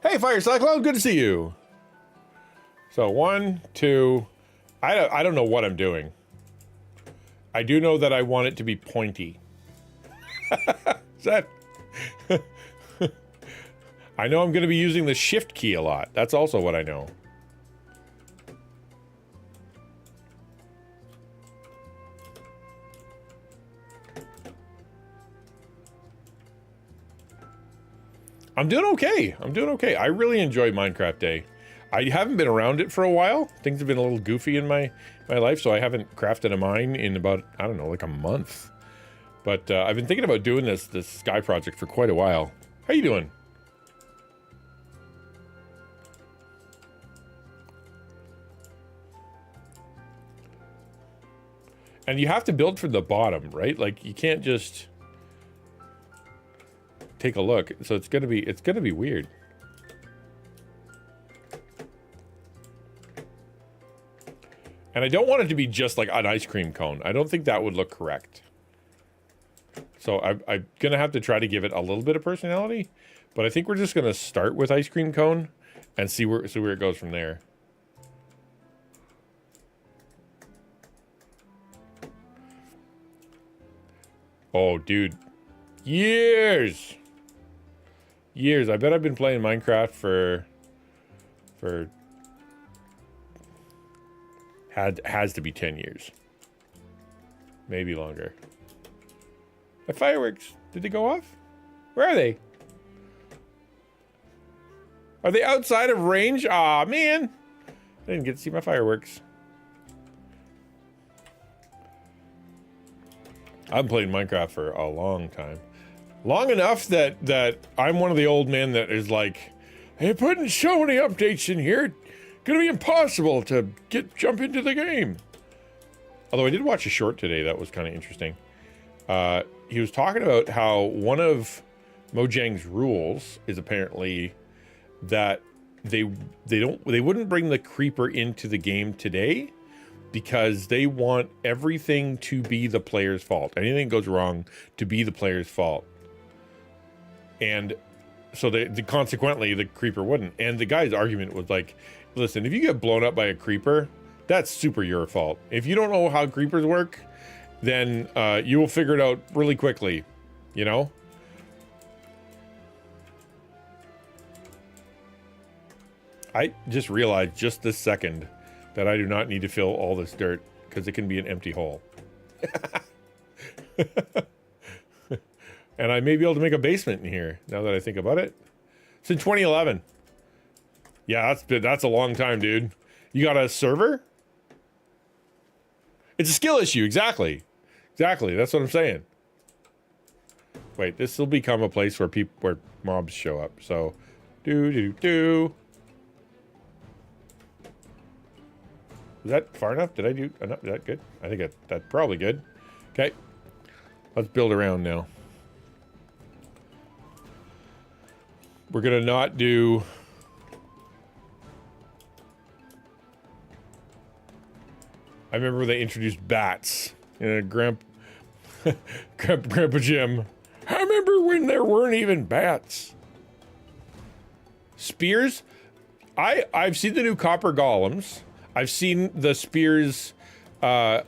Hey, Fire Cyclone, good to see you. So 1, 2, I don't know what I'm doing. I do know that I want it to be pointy. Is that... I know I'm going to be using the shift key a lot. That's also what I know. I'm doing okay. I'm doing okay. I really enjoy Minecraft Day. I haven't been around it for a while. Things have been a little goofy in my life, so I haven't crafted a mine in about, I don't know, like a month. But I've been thinking about doing this sky project for quite a while. How you doing? And you have to build from the bottom, right? Like you can't just take a look. So it's gonna be weird. And I don't want it to be just like an ice cream cone. I don't think that would look correct. So I'm gonna have to try to give it a little bit of personality, but I think we're just gonna start with ice cream cone and see where it goes from there. Oh, dude, years. I bet I've been playing Minecraft for has to be 10 years, maybe longer. The fireworks, did they go off? Where are they? Are they outside of range? Aw, man. I didn't get to see my fireworks. I've played Minecraft for a long time. Long enough that I'm one of the old men that is like, they're putting so many updates in here, it's gonna be impossible to jump into the game. Although I did watch a short today that was kind of interesting. He was talking about how one of Mojang's rules is apparently that they wouldn't bring the creeper into the game today because they want everything to be the player's fault. Anything goes wrong to be the player's fault. And so consequently the creeper wouldn't. And the guy's argument was like, listen, if you get blown up by a creeper, that's super your fault. If you don't know how creepers work, then you will figure it out really quickly, you know? I just realized just this second that I do not need to fill all this dirt because it can be an empty hole. And I may be able to make a basement in here now that I think about it. It's in 2011. Yeah, that's a long time, dude. You got a server? It's a skill issue, exactly. Exactly, that's what I'm saying. Wait, this will become a place where mobs show up. So, do. Is that far enough? Did I do enough? Is that good? I think that's probably good. Okay, let's build around now. We're gonna not do. I remember they introduced bats. Grandpa Jim. I remember when there weren't even bats. Spears. I've seen the new copper golems. I've seen the spears. I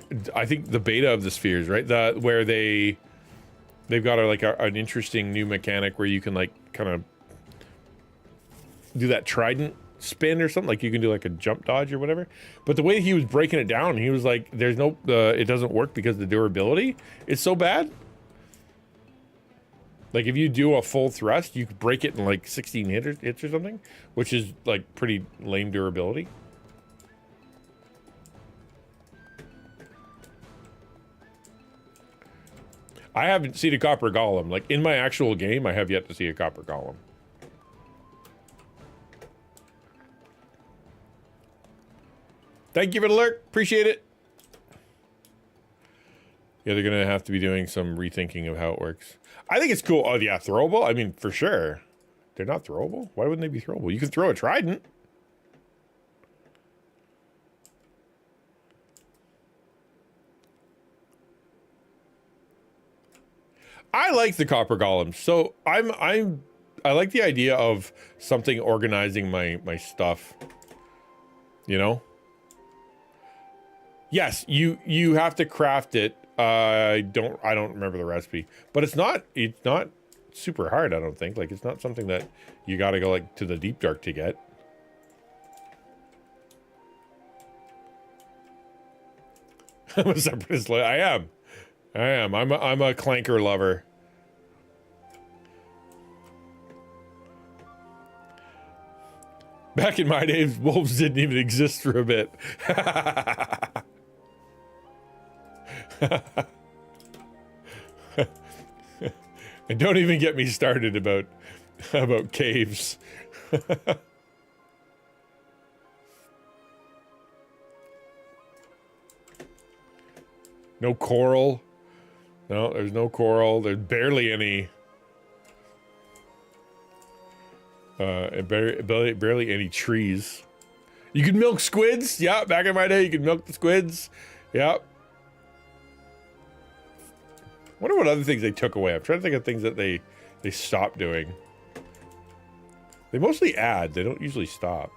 think the beta of the spears, right? Where they've got an interesting new mechanic where you can like kind of do that trident spin or something. Like you can do like a jump dodge or whatever. But the way he was breaking it down, he was like, "There's no, it doesn't work because the durability is so bad." Like if you do a full thrust, you could break it in like 16 hits or something, which is like pretty lame durability. I haven't seen a copper golem. Like in my actual game, I have yet to see a copper golem. Thank you for the lurk. Appreciate it. Yeah, they're going to have to be doing some rethinking of how it works. I think it's cool. Oh, yeah, throwable? I mean, for sure. They're not throwable? Why wouldn't they be throwable? You can throw a trident. I like the copper golems. So I like the idea of something organizing my stuff. You know? Yes, you have to craft it. I don't remember the recipe, but it's not super hard, I don't think. Like, it's not something that you got to go like to the deep dark to get. I'm a separatist. I am. I'm a clanker lover. Back in my days, wolves didn't even exist for a bit. And don't even get me started about caves. No coral. No, there's no coral. There's barely any. Barely any trees. You could milk squids. Yeah, back in my day, you could milk the squids. Yeah. Wonder what other things they took away. I'm trying to think of things that they stopped doing. They mostly add. They don't usually stop.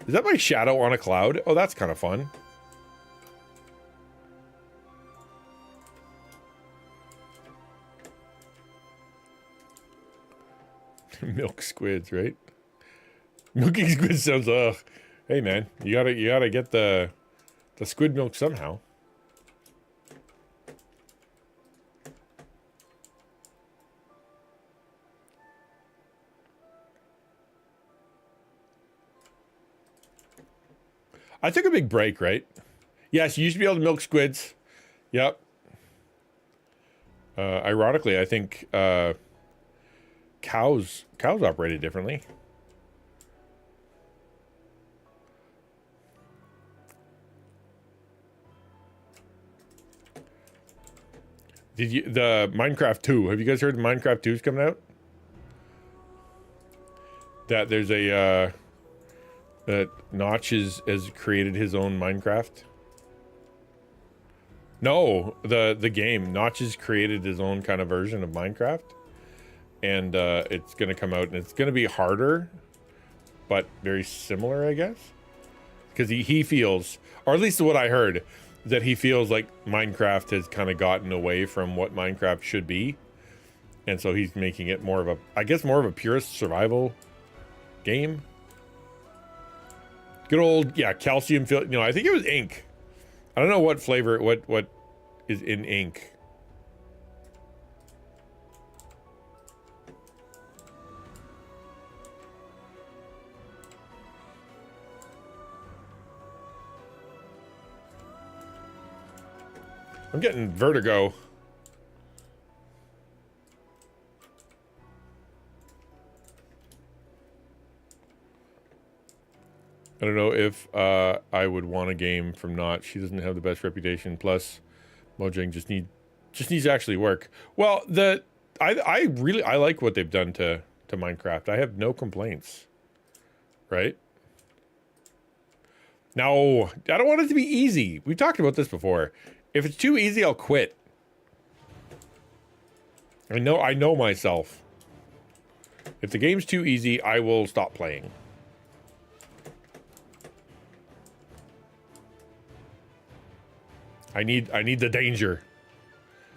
Is that my shadow on a cloud? Oh, that's kind of fun. Milk squids, right? Milking squids sounds ugh. Hey man, you gotta get the squid milk somehow. I took a big break, right? Yes, you used to be able to milk squids. Yep. Ironically, I think cows operated differently. The Minecraft 2, have you guys heard Minecraft 2 is coming out? That there's a that 𝘽𝙧𝙬𝙧 has created his own Minecraft. No, the game. 𝘽𝙧𝙬𝙧 created his own kind of version of Minecraft. And it's going to come out, and it's going to be harder, but very similar, I guess. Because he feels, or at least what I heard, that he feels like Minecraft has kind of gotten away from what Minecraft should be. And so he's making it more of a, I guess, more of a purist survival game. Good old, yeah, calcium, you know, I think it was ink. I don't know what flavor, what is in ink. I'm getting vertigo. I don't know if I would want a game from 𝘽𝙧𝙬𝙧. She doesn't have the best reputation. Plus, Mojang just needs to actually work. Well, I really like what they've done to Minecraft. I have no complaints. Right? No, I don't want it to be easy. We've talked about this before. If it's too easy, I'll quit. I know myself. If the game's too easy, I will stop playing. I need the danger.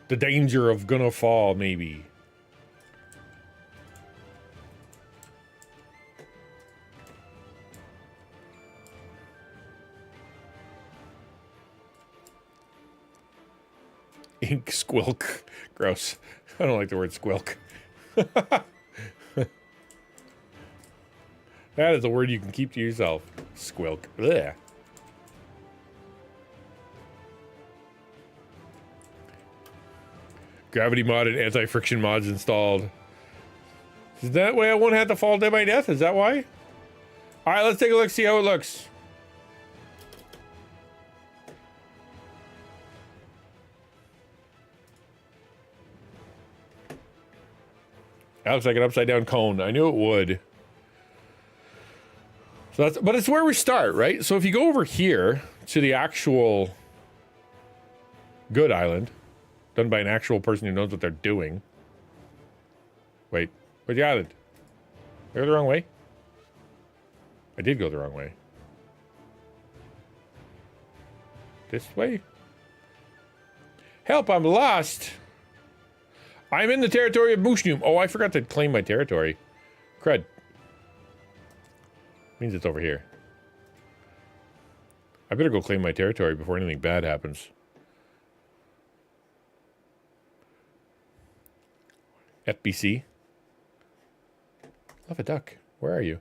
The danger of gonna fall, maybe. Ink squilk. Gross. I don't like the word squilk. That is a word you can keep to yourself. Squilk. Blech. Gravity mod and anti-friction mods installed. Is that way I won't have to fall dead by death? Is that why? Alright, let's take a look, see how it looks. That looks like an upside down cone. I knew it would. So that's, but it's where we start, right? So if you go over here to the actual good island, done by an actual person who knows what they're doing. Wait, where'd you at it? Did I go the wrong way? I did go the wrong way. This way? Help, I'm lost. I'm in the territory of 𝘼𝙬𝙬𝙧𝙚𝙬👉. Oh, I forgot to claim my territory. Crud. Means it's over here. I better go claim my territory before anything bad happens. FBC. Love a duck. Where are you?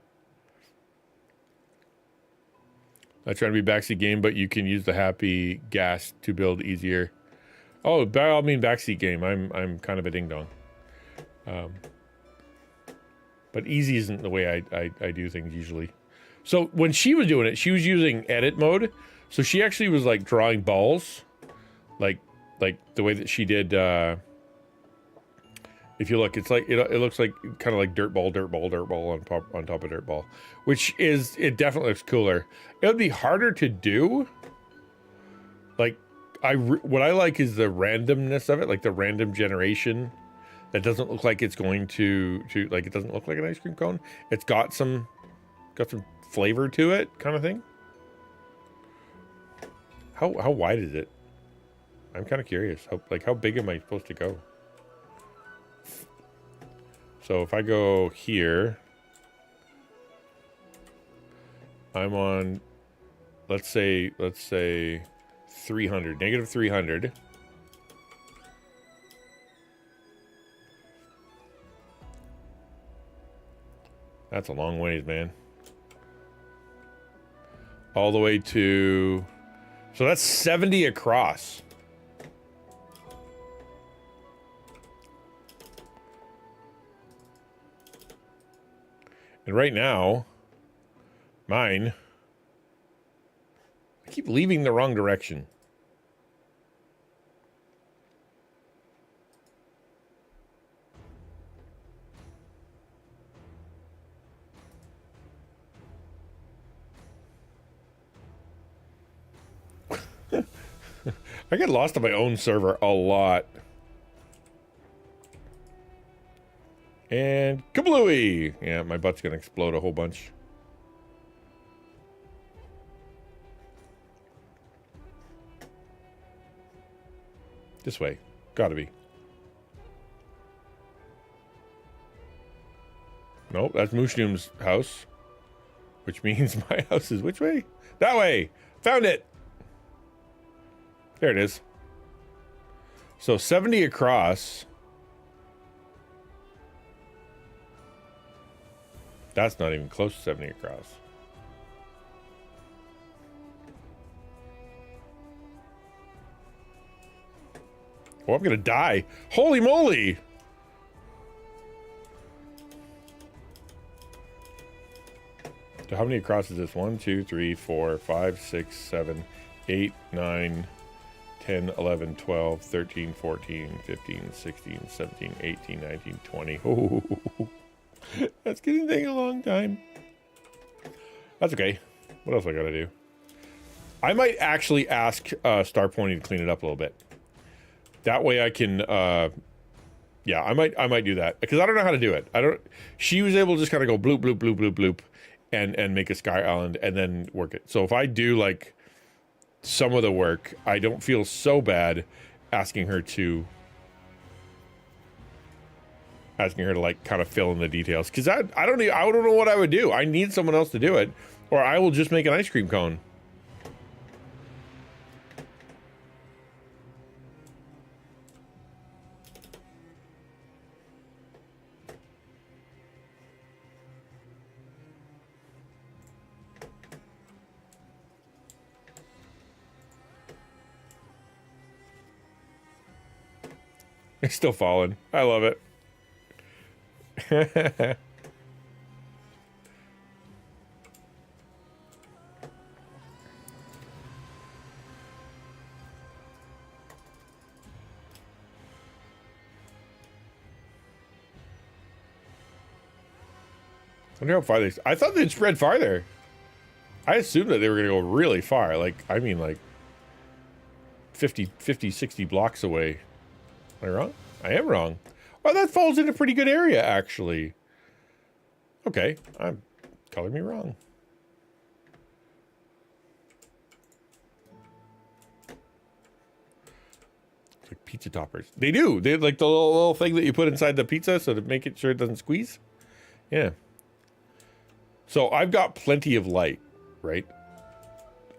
I'm trying to be backseat game, but you can use the happy gas to build easier. Oh, by all means, backseat game. I'm kind of a ding dong. But easy isn't the way I do things usually. So when she was doing it, she was using edit mode. So she actually was like drawing balls, like the way that she did. If you look, it's like it looks like kind of like dirt ball on top of dirt ball, which is, it definitely looks cooler. It would be harder to do. Like what I like is the randomness of it, like the random generation. That doesn't look like it's going to like, it doesn't look like an ice cream cone. It's got some flavor to it, kind of thing. How wide is it? I'm kind of curious. How big am I supposed to go? So if I go here, I'm on, let's say 300, negative 300. That's a long ways, man. All the way to, so that's 70 across. And right now, mine, I keep leaving the wrong direction. I get lost on my own server a lot. And kablooey! Yeah, my butt's gonna explode a whole bunch. This way. Gotta be. Nope, that's 𝘼𝙬𝙬𝙧𝙚𝙬's house. Which means my house is which way? That way! Found it! There it is. So 70 across. That's not even close to 70 across. Oh, I'm gonna die. Holy moly! So how many across is this? 1, 2, 3, 4, 5, 6, 7, 8, 9, 10, 11, 12, 13, 14, 15, 16, 17, 18, 19, 20. Oh, that's getting taking a long time. That's okay. What else I gotta do? I might actually ask Star Pony to clean it up a little bit. That way I can, yeah, I might do that because I don't know how to do it. She was able to just kind of go bloop, bloop, bloop, bloop, bloop, and make a sky island and then work it. So if I do like some of the work, I don't feel so bad asking her to like kind of fill in the details, because I don't know what I would do. I need someone else to do it, or I will just make an ice cream cone. It's still falling. I love it. I wonder how far I thought they'd spread farther. I assumed that they were going to go really far. Like, I mean, like 50, 60 blocks away. Am I wrong? I am wrong. Oh, that falls in a pretty good area, actually. Okay, I'm coloring me wrong. It's like pizza toppers. They do. They like the little thing that you put inside the pizza so to make it sure it doesn't squeeze. Yeah. So I've got plenty of light, right?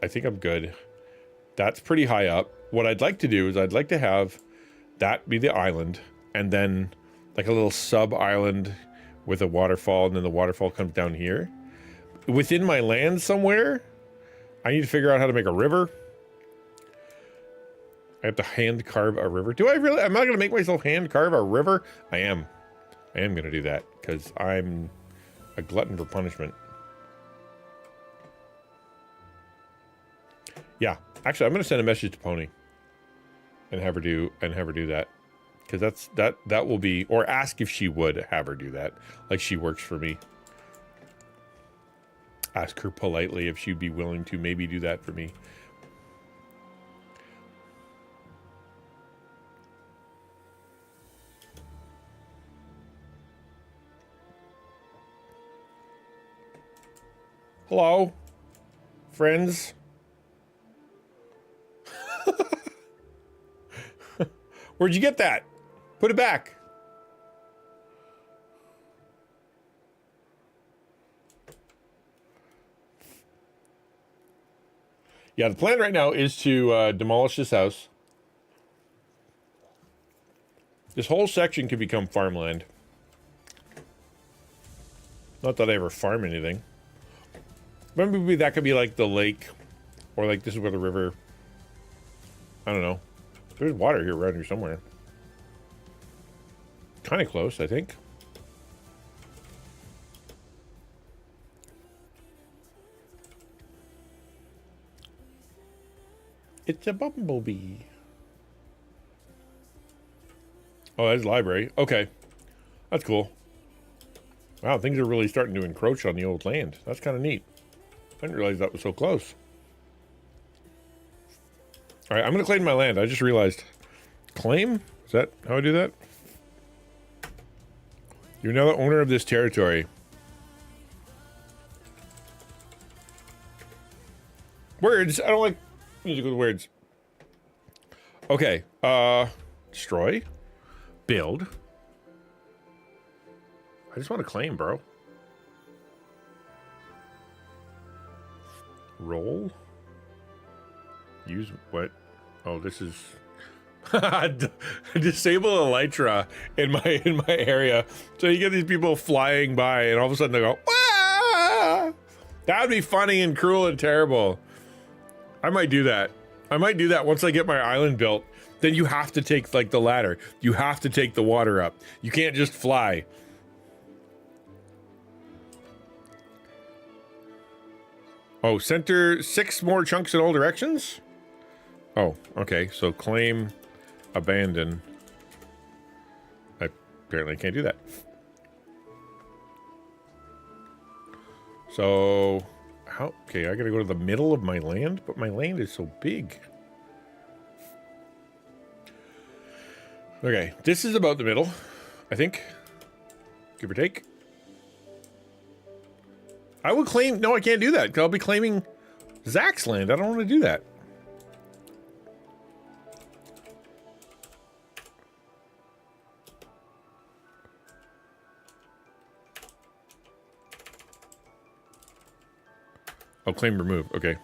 I think I'm good. That's pretty high up. What I'd like to do is I'd like to have that be the island, and then like a little sub-island with a waterfall, and then the waterfall comes down here. Within my land somewhere, I need to figure out how to make a river. I have to hand carve a river. Do I really? Am I going to make myself hand carve a river? I am. I am going to do that because I'm a glutton for punishment. Yeah, actually, I'm going to send a message to Pony and have her do that, because that will be, or ask if she would have her do that. Like, she works for me. Ask her politely if she'd be willing to maybe do that for me. Hello, friends. Where'd you get that? Put it back. Yeah, the plan right now is to demolish this house. This whole section could become farmland. Not that I ever farm anything. Maybe that could be like the lake, or like this is where the river. I don't know. There's water here around here somewhere. Kind of close, I think. It's a bumblebee. Oh, that's the library. Okay. That's cool. Wow, things are really starting to encroach on the old land. That's kind of neat. I didn't realize that was so close. All right, I'm going to claim my land. I just realized. Claim? Is that how I do that? You're now the owner of this territory. Words. I don't like music with words. Okay. Destroy. Build. I just want to claim, bro. Roll. Use what? Oh, this is disable elytra in my area. So you get these people flying by, and all of a sudden they go, "Wah!" That would be funny and cruel and terrible. I might do that. I might do that once I get my island built. Then you have to take like the ladder. You have to take the water up. You can't just fly. Oh, center 6 more chunks in all directions? Oh, okay. So claim, abandon. I apparently can't do that. So, how? Okay, I gotta go to the middle of my land, but my land is so big. Okay, this is about the middle, I think. Give or take. I would claim, no, I can't do that, because I'll be claiming Zach's land. I don't want to do that. Oh, claim remove. Okay.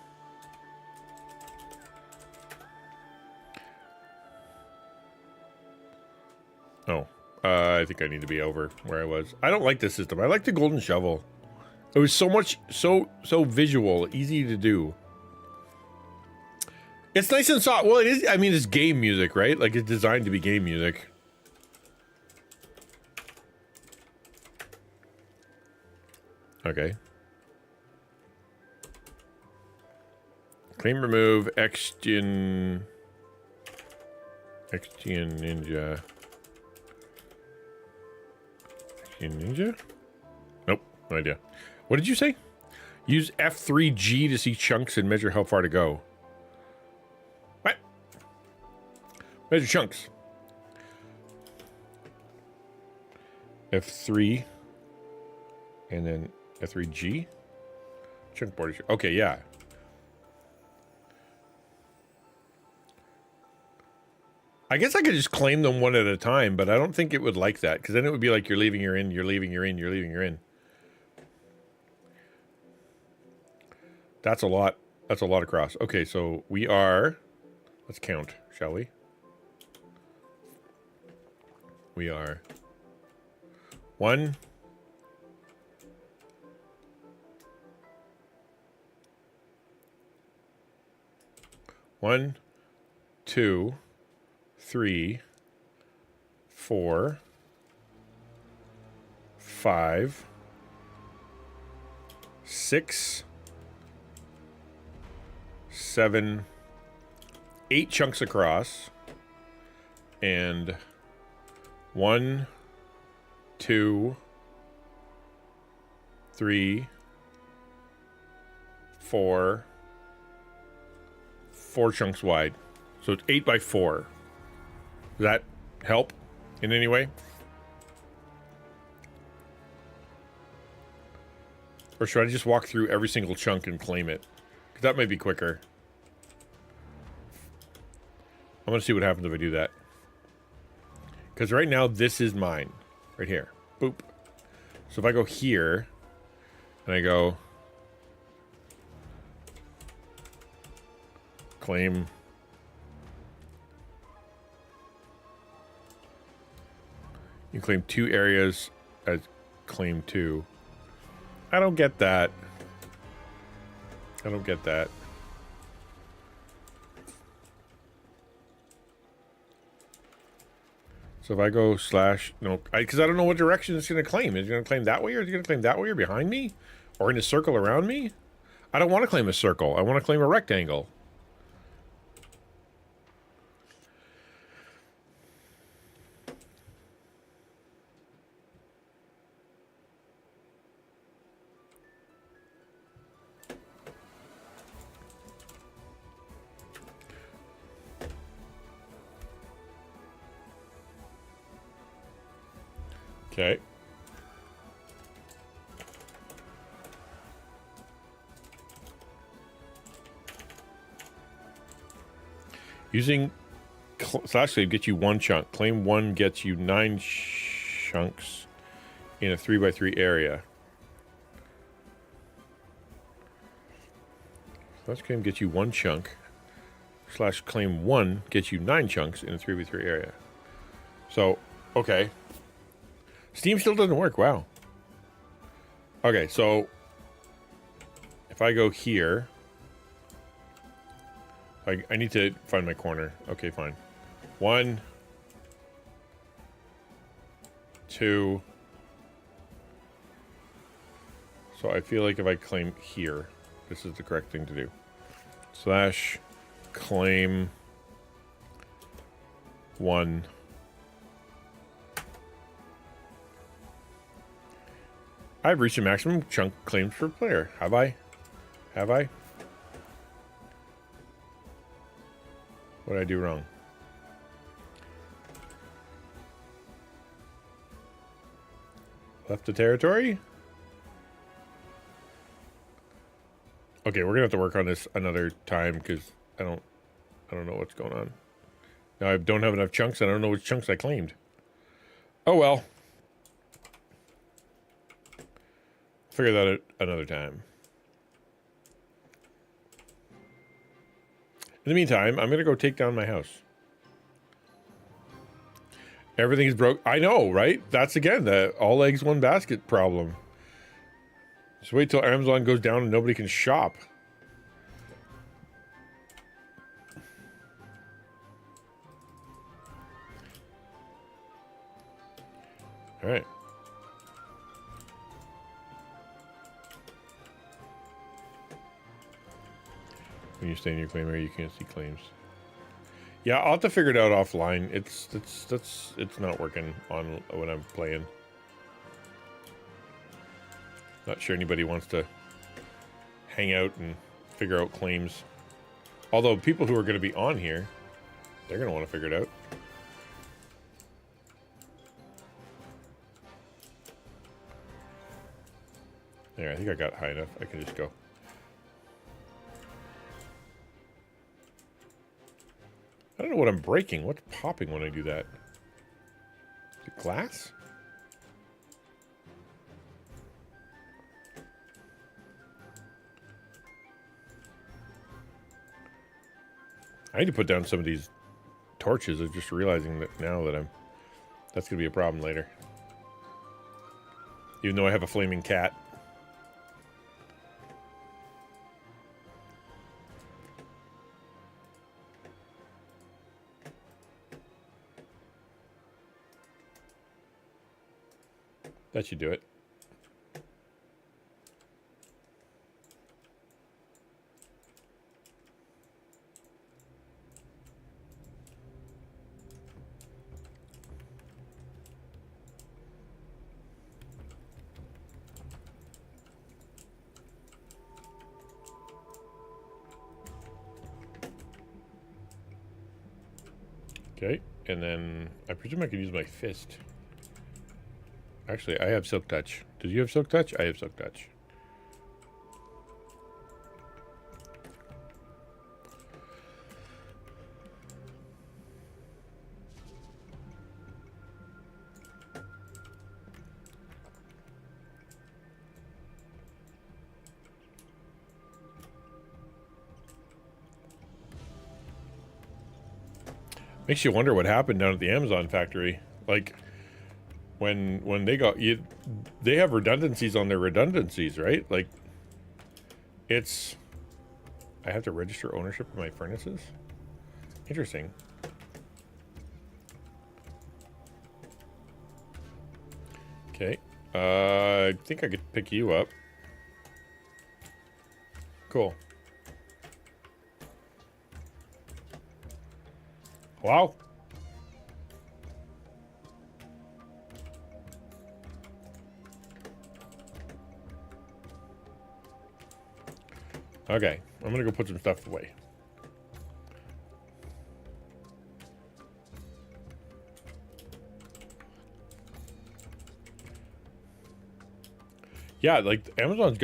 Oh, I think I need to be over where I was. I don't like this system. I like the golden shovel. It was so much, so visual, easy to do. It's nice and soft. Well, it is. I mean, it's game music, right? Like, it's designed to be game music. Okay. Claim remove, XtianNinja. XtianNinja? Nope, no idea. What did you say? Use F3G to see chunks and measure how far to go. What? Measure chunks. F3, and then F3G. Chunk border. Okay, yeah. I guess I could just claim them one at a time, but I don't think it would like that, because then it would be like you're leaving, you're in, you're leaving, you're in, you're leaving, you're in. That's a lot. That's a lot across. Okay, so we are, let's count, shall we? We are 1, 1, 2, 3, 4, 5, 6, 7, 8 chunks across, and 1, 2, 3, 4 chunks wide. So it's 8 by 4. Does that help in any way? Or should I just walk through every single chunk and claim it? Because that might be quicker. I'm going to see what happens if I do that. Because right now, this is mine. Right here. Boop. So if I go here, and I go claim. You claim 2 areas as claim 2. I don't get that. I don't get that. So if I go slash, no, because I don't know what direction it's going to claim. Is it going to claim that way, or is it going to claim that way, or behind me, or in a circle around me? I don't want to claim a circle. I want to claim a rectangle. Okay. Using slash save gets you 1 chunk. Claim 1 gets you 9 chunks in a 3 by 3 area. Slash claim gets you 1 chunk. Slash claim 1 gets you 9 chunks in a 3 by 3 area. So, okay. Steam still doesn't work. Wow. Okay, so if I go here, I need to find my corner. Okay, fine. 1, 2. So I feel like if I claim here, this is the correct thing to do. Slash claim 1. I've reached the maximum chunk claims per player. Have I? Have I? What did I do wrong? Left the territory? Okay, we're gonna have to work on this another time because I don't know what's going on. Now I don't have enough chunks. I don't know which chunks I claimed. Oh well. Figure that out another time. In the meantime, I'm going to go take down my house. Everything's broke. I know, right? That's, again, the all eggs, one basket problem. Just wait till Amazon goes down and nobody can shop. All right. When you stay in your claim area, you can't see claims. Yeah, I'll have to figure it out offline. It's not working on when I'm playing. Not sure anybody wants to hang out and figure out claims. Although people who are going to be on here, they're going to want to figure it out. There, I think I got high enough. I can just go. I don't know what I'm breaking. What's popping when I do that? Is it glass? I need to put down some of these torches. I'm just realizing that now that that's going to be a problem later. Even though I have a flaming cat. That should do it. Okay, and then I presume I could use my fist. Actually, I have Silk Touch. Do you have Silk Touch? I have Silk Touch. Makes you wonder what happened down at the Amazon factory. Like, when they got you, they have redundancies on their redundancies, right? Like, it's, I have to register ownership of my furnaces. Interesting. Okay, I think I could pick you up. Cool. Wow. Okay, I'm gonna go put some stuff away. Yeah, like Amazon's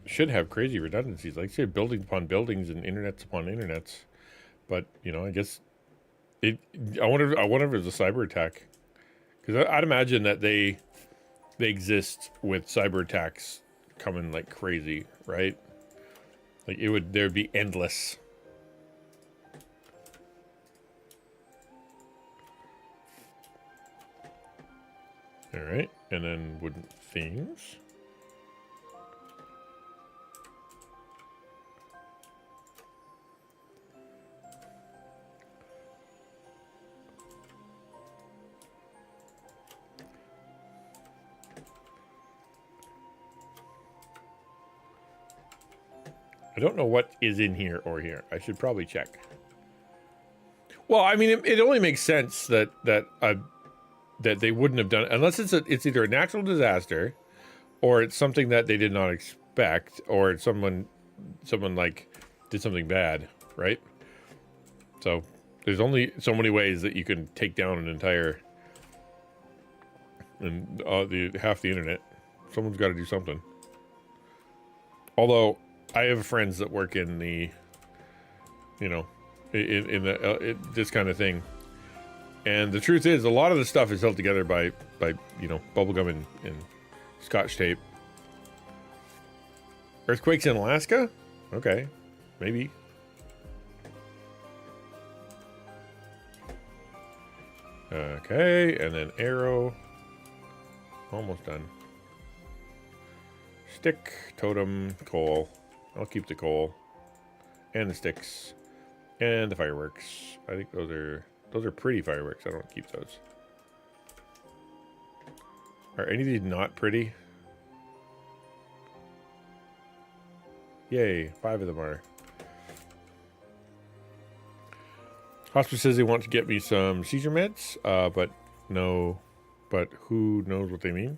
should have crazy redundancies. Like say buildings upon buildings and internets upon internets. But, you know, I guess I wonder if it's a cyber attack, because I'd imagine that they exist with cyber attacks coming like crazy, right? Like there'd be endless. All right, and then wooden things. I don't know what is in here or here. I should probably check. Well, I mean, it only makes sense that they wouldn't have done it unless it's either a natural disaster, or it's something that they did not expect, or it's someone like did something bad, right? So there's only so many ways that you can take down an entire half the internet. Someone's got to do something. Although I have friends that work in the, you know, in this kind of thing, and the truth is, a lot of the stuff is held together by you know, bubblegum and Scotch tape. Earthquakes in Alaska? Okay, maybe. Okay, and then arrow. Almost done. Stick, totem, coal. I'll keep the coal and the sticks and the fireworks. I think those are pretty fireworks. I don't keep those. Are any of these not pretty? Yay, 5 of them are. Hospice says they want to get me some seizure meds, but who knows what they mean?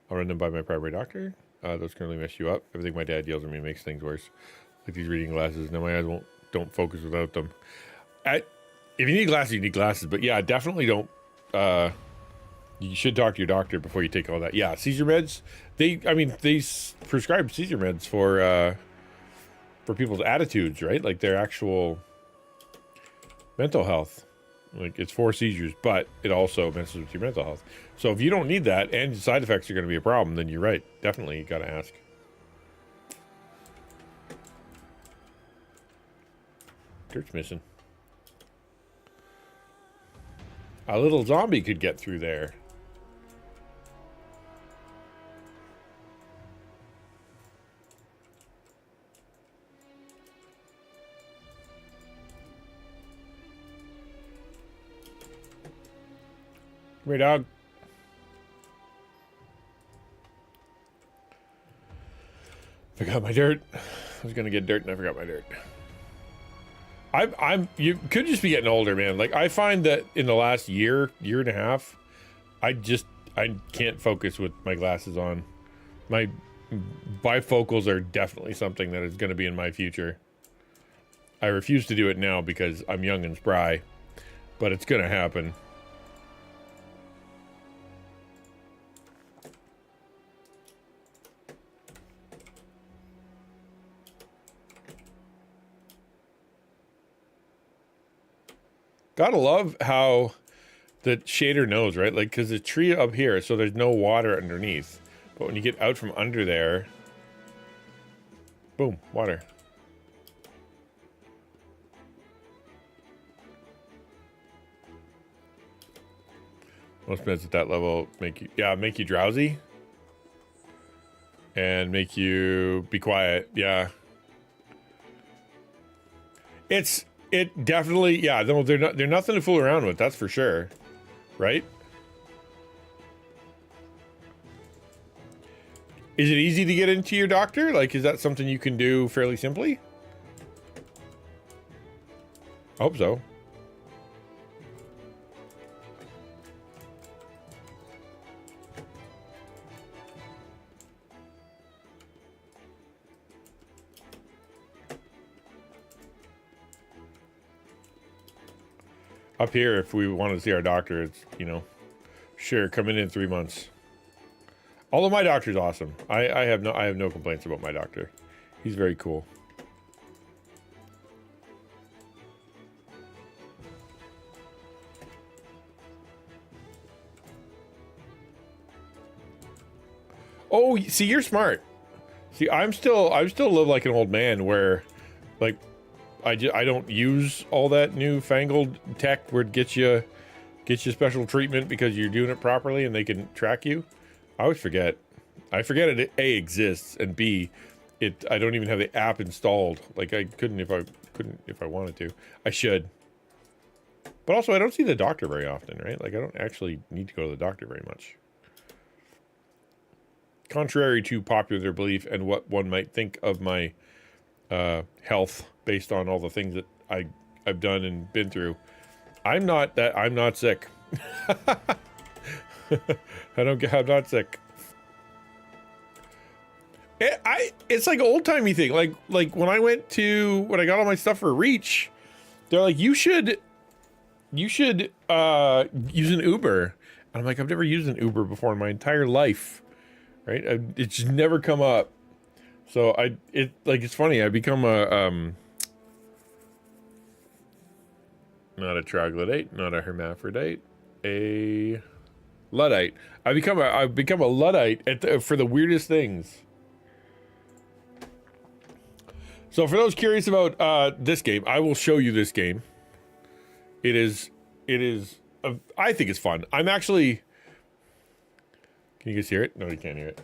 I'll run them by my primary doctor. Those can really mess you up. Everything my dad yells at me makes things worse. Like these reading glasses. Now my eyes don't focus without them. If you need glasses, you need glasses. But yeah, definitely don't You should talk to your doctor before you take all that. Yeah, seizure meds. They prescribe seizure meds for people's attitudes, right? Like their actual mental health. Like it's for seizures, but it also messes with your mental health. So if you don't need that and side effects are going to be a problem, then you're right. Definitely, you got to ask. Dirt's missing. A little zombie could get through there. Come here, dog. Forgot my dirt. I was gonna get dirt and I forgot my dirt. You could just be getting older, man. Like I find that in the last year and a half, I can't focus with my glasses on. My bifocals are definitely something that is going to be in my future. I refuse to do it now because I'm young and spry, but it's going to happen. Gotta love how the shader knows, right? Like, because the tree up here, so there's no water underneath. But when you get out from under there, boom, water. Most meds at that level make you drowsy. And make you be quiet, yeah. It definitely, yeah, no, they're nothing to fool around with, that's for sure. Right? Is it easy to get into your doctor? Like, is that something you can do fairly simply? I hope so. Up here, if we want to see our doctor, it's, you know, sure, come in 3 months. Although my doctor's awesome. I have no complaints about my doctor. He's very cool. Oh, see, you're smart. See, I'm still live like an old man where, like, I don't use all that newfangled tech where it gets you special treatment because you're doing it properly and they can track you. I always forget. I forget it A exists and B, I don't even have the app installed. Like I couldn't if I wanted to. I should. But also I don't see the doctor very often, right? Like I don't actually need to go to the doctor very much. Contrary to popular belief and what one might think of my health based on all the things that I've done and been through, I'm not sick. I'm not sick. It's like an old-timey thing. Like when I got all my stuff for Reach, they're like, you should use an Uber. And I'm like, I've never used an Uber before in my entire life. Right? It's just never come up. So it's funny. I become not a troglodyte, not a hermaphrodite, a Luddite. I've become a Luddite for the weirdest things. So for those curious about this game, I will show you this game. It is I think it's fun. I'm actually. Can you guys hear it? No, you can't hear it.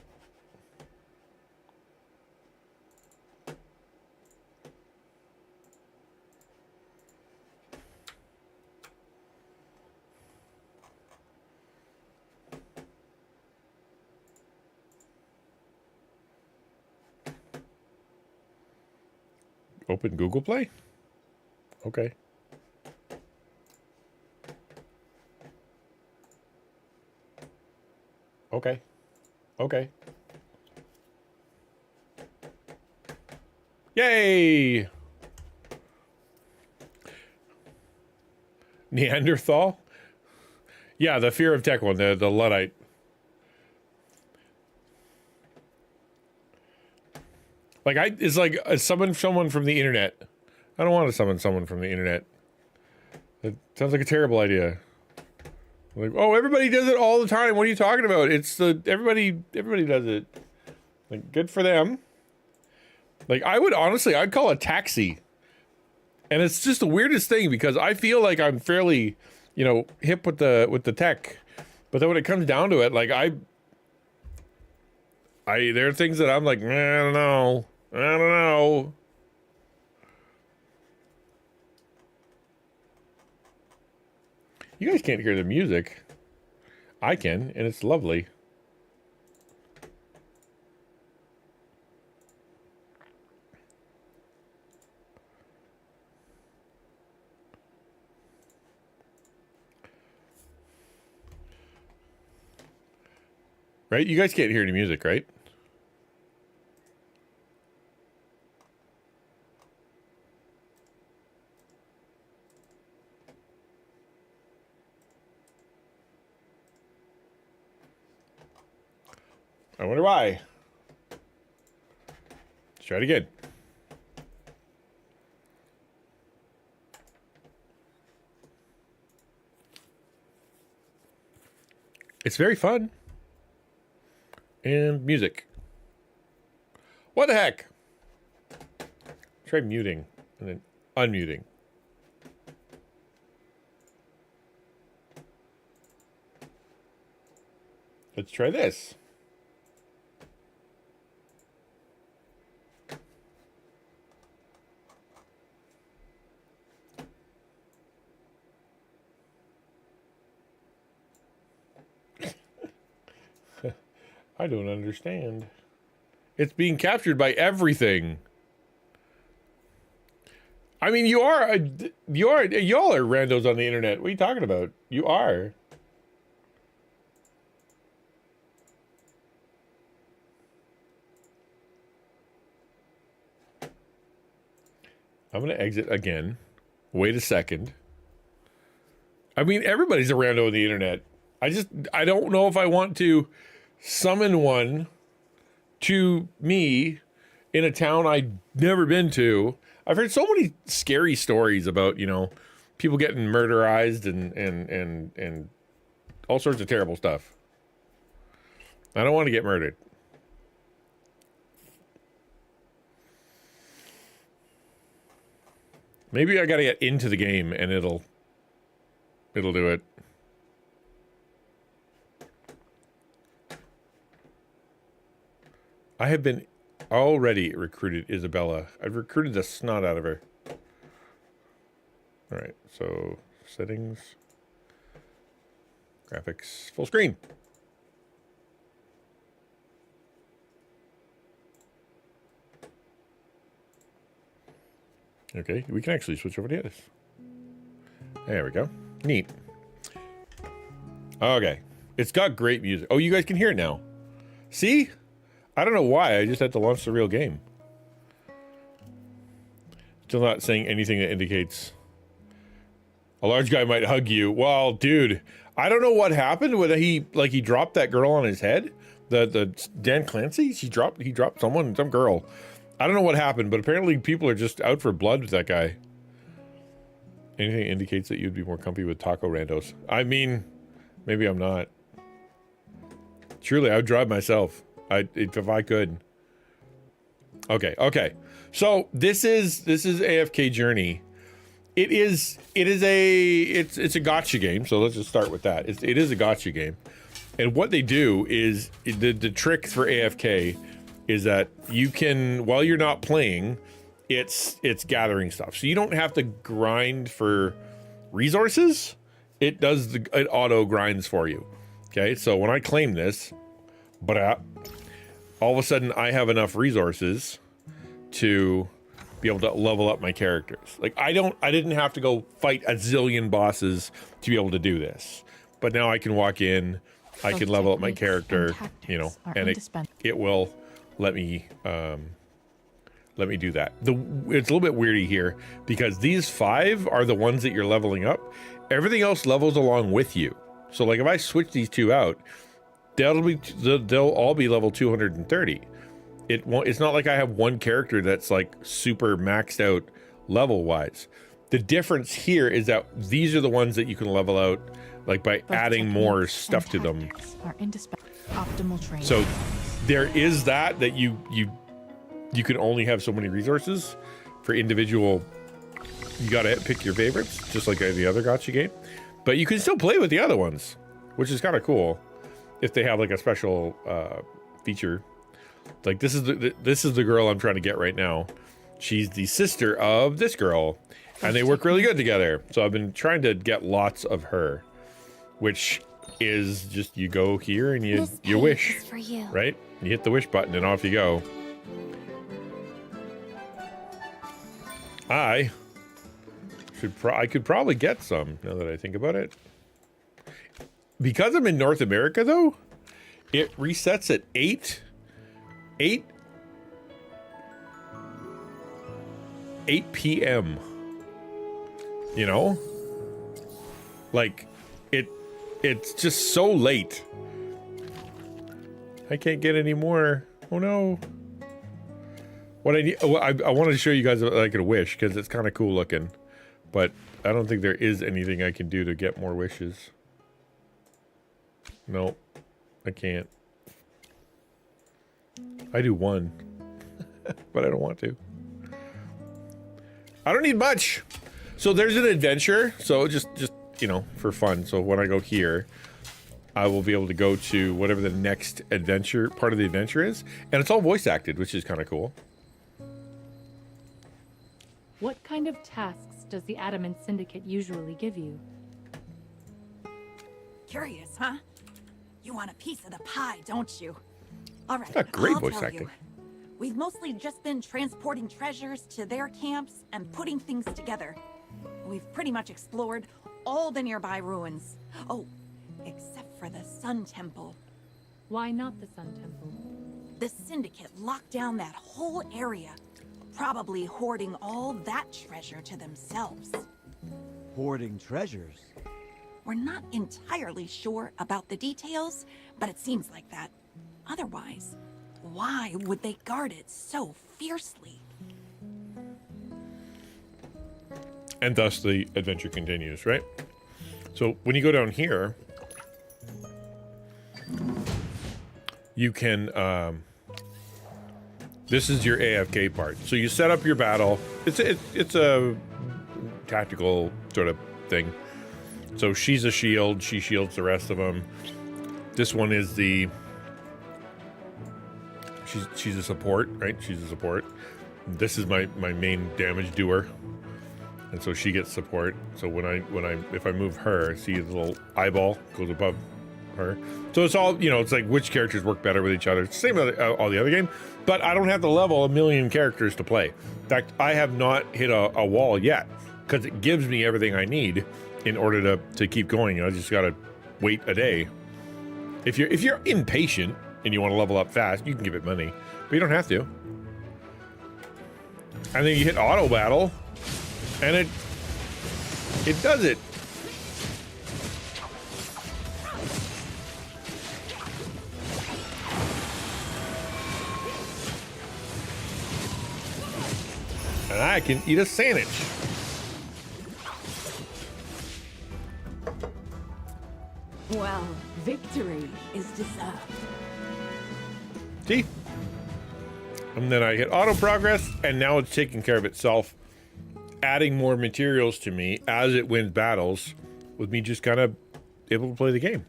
Open Google Play? Okay. Okay. Okay. Yay! Neanderthal? Yeah, the fear of tech one, the Luddite. Like it's like summon someone from the internet. I don't want to summon someone from the internet. It sounds like a terrible idea. Like, oh, everybody does it all the time. What are you talking about? It's everybody does it. Like, good for them. Like, I'd call a taxi. And it's just the weirdest thing because I feel like I'm fairly, hip with the tech. But then when it comes down to it, like there are things that I'm like, I don't know. You guys can't hear the music. I can, and it's lovely. Right? You guys can't hear any music, right? I wonder why. Let's try it again. It's very fun. And music. What the heck? Try muting and then unmuting. Let's try this. I don't understand. It's being captured by everything. I mean, y'all are randos on the internet. What are you talking about? You are. I'm going to exit again. Wait a second. I mean, everybody's a rando on the internet. I don't know if I want to summon one to me in a town I've never been to. I've heard so many scary stories about, people getting murderized and all sorts of terrible stuff. I don't want to get murdered. Maybe I got to get into the game and it'll do it. I have been already recruited Isabella. I've recruited the snot out of her. All right, so settings, graphics, full screen. Okay, we can actually switch over to this. There we go. Neat. Okay, it's got great music. Oh, you guys can hear it now. See? I don't know why. I just had to launch the real game. Still not saying anything that indicates a large guy might hug you. Well, dude, I don't know what happened when he dropped that girl on his head. The Dan Clancy, he dropped some girl. I don't know what happened, but apparently people are just out for blood with that guy. Anything that indicates that you'd be more comfy with taco randos. I mean, maybe I'm not. Truly, I would drive myself. If I could. Okay. So this is AFK Journey. It's a gotcha game. So let's just start with that. It is a gotcha game, and what they do is the trick for AFK is that you can, while you're not playing, it's gathering stuff. So you don't have to grind for resources. It auto grinds for you. Okay. So when I claim this, but all of a sudden I have enough resources to be able to level up my characters. Like I didn't have to go fight a zillion bosses to be able to do this. But now I can walk in, I can level up my character, and it will let me do that. It's a little bit weirdy here because these 5 are the ones that you're leveling up. Everything else levels along with you. So like if I switch these two out, they'll all be level 230. It's not like I have one character that's like super maxed out level wise. The difference here is that these are the ones that you can level out like by adding more stuff to them. Optimal training. So there is that you can only have so many resources for individual. You gotta pick your favorites, just like the other gacha game. But you can still play with the other ones, which is kind of cool if they have like a special feature. Like this is the girl I'm trying to get right now. She's the sister of this girl, and they work really good together. So I've been trying to get lots of her, which is just you go here and you wish, right? You hit the wish button and off you go. I could probably get some now that I think about it. Because I'm in North America though, it resets at 8 p.m. You know? Like it's just so late. I can't get any more. Oh no. What I need, I wanted to show you guys like a wish because it's kind of cool looking, but I don't think there is anything I can do to get more wishes. No, I can't. I do one, but I don't want to. I don't need much. So there's an adventure. So just you know, for fun. So when I go here, I will be able to go to whatever the next adventure part of the adventure is, and it's all voice acted, which is kind of cool. What kind of tasks does the Adamant Syndicate usually give you? Curious, huh? You want a piece of the pie, don't you? All right, Got great I'll voice tell acting. you. We've mostly just been transporting treasures to their camps and putting things together. We've pretty much explored all the nearby ruins. Oh, except for the Sun Temple. Why not the Sun Temple? The Syndicate locked down that whole area, probably hoarding all that treasure to themselves. Hoarding treasures? We're not entirely sure about the details, but it seems like that. Otherwise, why would they guard it so fiercely? And thus the adventure continues, right? So when you go down here, you can, this is your AFK part. So you set up your battle. It's a tactical sort of thing. So she's a shield. She shields the rest of them. This one is she's a support, right? She's a support. This is my main damage doer. And so she gets support. So if I move her, see the little eyeball goes above her. So it's all, you know, it's like which characters work better with each other. It's the same with all the other game, but I don't have to level a million characters to play. In fact, I have not hit a wall yet because it gives me everything I need in order to keep going. I just gotta wait a day. If you're impatient and you want to level up fast, you can give it money, but you don't have to. And then you hit auto battle, and it does it. And I can eat a sandwich. Well, victory is deserved. See? And then I hit auto progress, and now it's taking care of itself, adding more materials to me as it wins battles, with me just kind of able to play the game.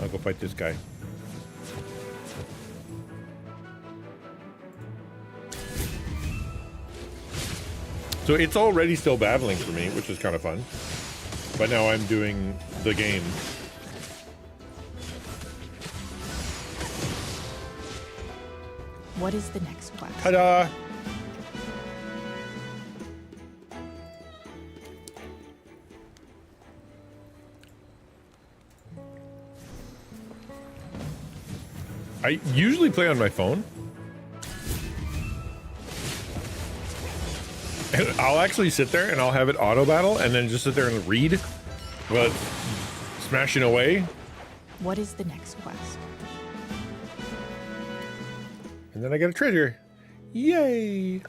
I'll go fight this guy. So it's already still battling for me, which is kind of fun. But now I'm doing the game. What is the next quest? Ta-da! I usually play on my phone. I'll actually sit there and I'll have it auto battle and then just sit there and read while it's smashing away. What is the next quest? And then I get a treasure. Yay!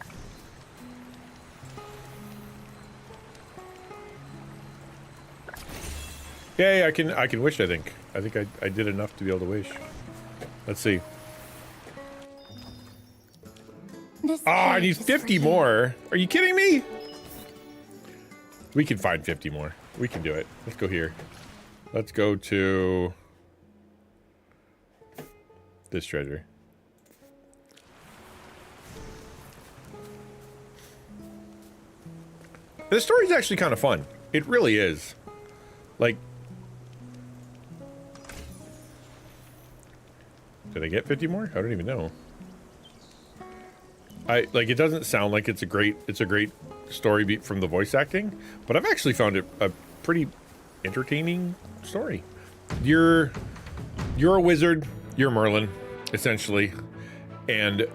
Yay, I can wish, I think. I think I did enough to be able to wish. Let's see. I need 50 more. Are you kidding me? We can find 50 more. We can do it. Let's go here. Let's go to this treasure. This story's actually kind of fun. It really is. Like, did I get 50 more? I don't even know. It doesn't sound like it's a great story beat from the voice acting, but I've actually found it a pretty entertaining story. You're a wizard, you're Merlin, essentially, and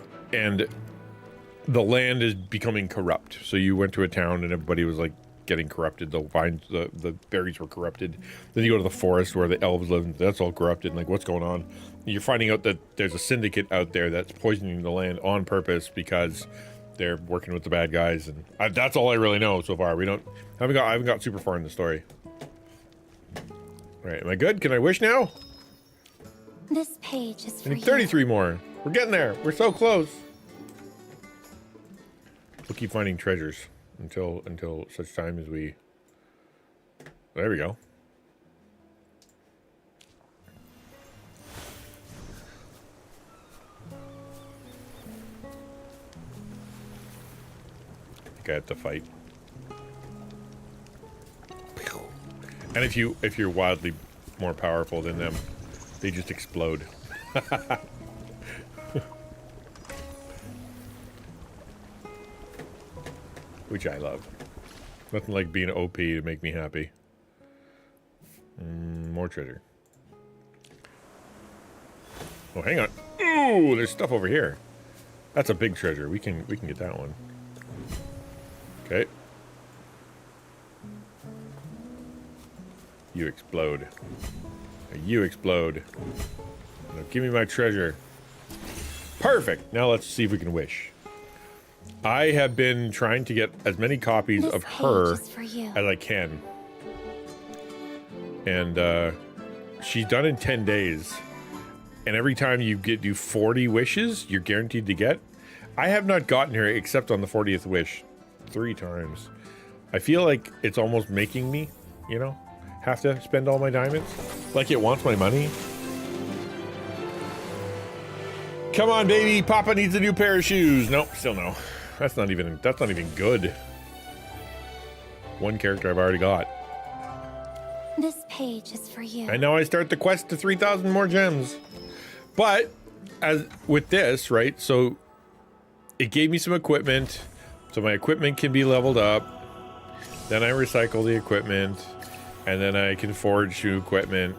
the land is becoming corrupt. So you went to a town and everybody was like getting corrupted. The vines, the berries were corrupted. Then you go to the forest where the elves live, and that's all corrupted. And like, what's going on? And you're finding out that there's a syndicate out there that's poisoning the land on purpose because they're working with the bad guys. And that's all I really know so far. I haven't got super far in the story. All right, am I good? Can I wish now? This page is for I need 33 more. We're getting there. We're so close. We'll keep finding treasures until such time as we... There we go. I think I have to fight. And if you're wildly more powerful than them, they just explode. Which I love. Nothing like being OP to make me happy. More treasure. Oh, hang on. Ooh, there's stuff over here. That's a big treasure. We can get that one. Okay. You explode. You explode. Now give me my treasure. Perfect. Now let's see if we can wish. I have been trying to get as many copies of her as I can. And she's done in 10 days. And every time you do 40 wishes, you're guaranteed to get. I have not gotten her except on the 40th wish 3 times. I feel like it's almost making me, have to spend all my diamonds. Like it wants my money. Come on, baby. Papa needs a new pair of shoes. Nope, still no. That's not even good. One character I've already got. This page is for you. And now I start the quest to 3,000 more gems. But as with this, right? So it gave me some equipment, so my equipment can be leveled up. Then I recycle the equipment, and then I can forge new equipment.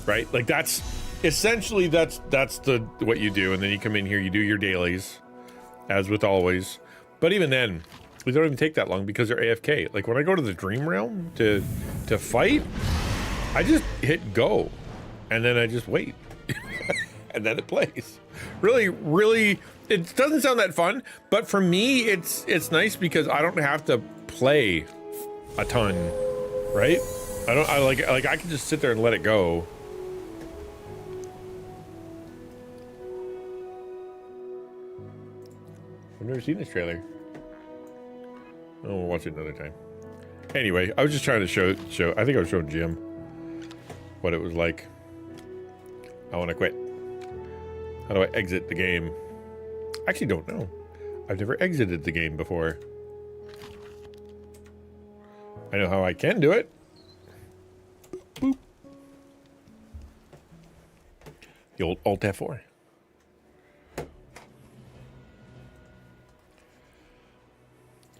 Right? Like that's essentially that's what you do, and then you come in here, you do your dailies. As with always. But even then, we don't even take that long because they're AFK. Like when I go to the Dream Realm to fight, I just hit go. And then I just wait. And then it plays. Really, it doesn't sound that fun, but for me it's nice because I don't have to play a ton. Right? I can just sit there and let it go. I've never seen this trailer. Oh, we'll watch it another time. Anyway, I was just trying to show. I think I was showing Jim what it was like. I want to quit. How do I exit the game? I actually don't know. I've never exited the game before. I know how I can do it. Boop. The old Alt F4.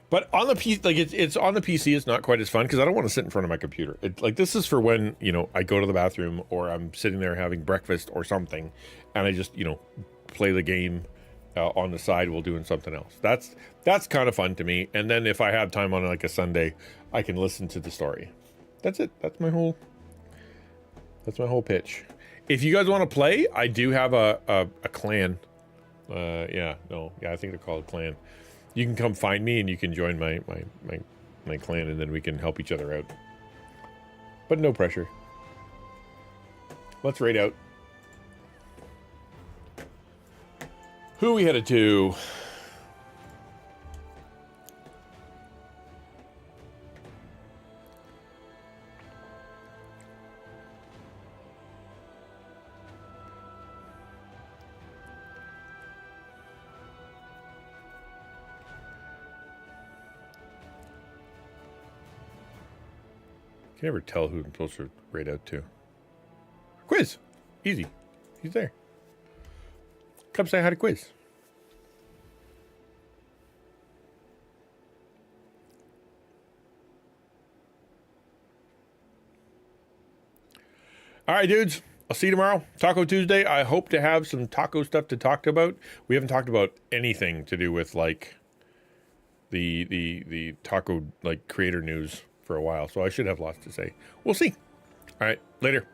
But on the PC, like it's on the PC, it's not quite as fun because I don't want to sit in front of my computer. This is for when, I go to the bathroom or I'm sitting there having breakfast or something and I just, play the game on the side while doing something else. That's kind of fun to me. And then if I have time on like a Sunday, I can listen to the story. That's it. That's my whole pitch. If you guys want to play, I do have a clan. I think they're called clan. You can come find me and you can join my clan, and then we can help each other out. But no pressure. Let's raid out. Who we headed to? I can never tell who I'm supposed to raid out to. Quiz! Easy. He's there. Come say hi to Quiz. All right, dudes. I'll see you tomorrow. Taco Tuesday. I hope to have some taco stuff to talk about. We haven't talked about anything to do with like the taco like creator news for a while, so I should have lots to say. We'll see. All right, later.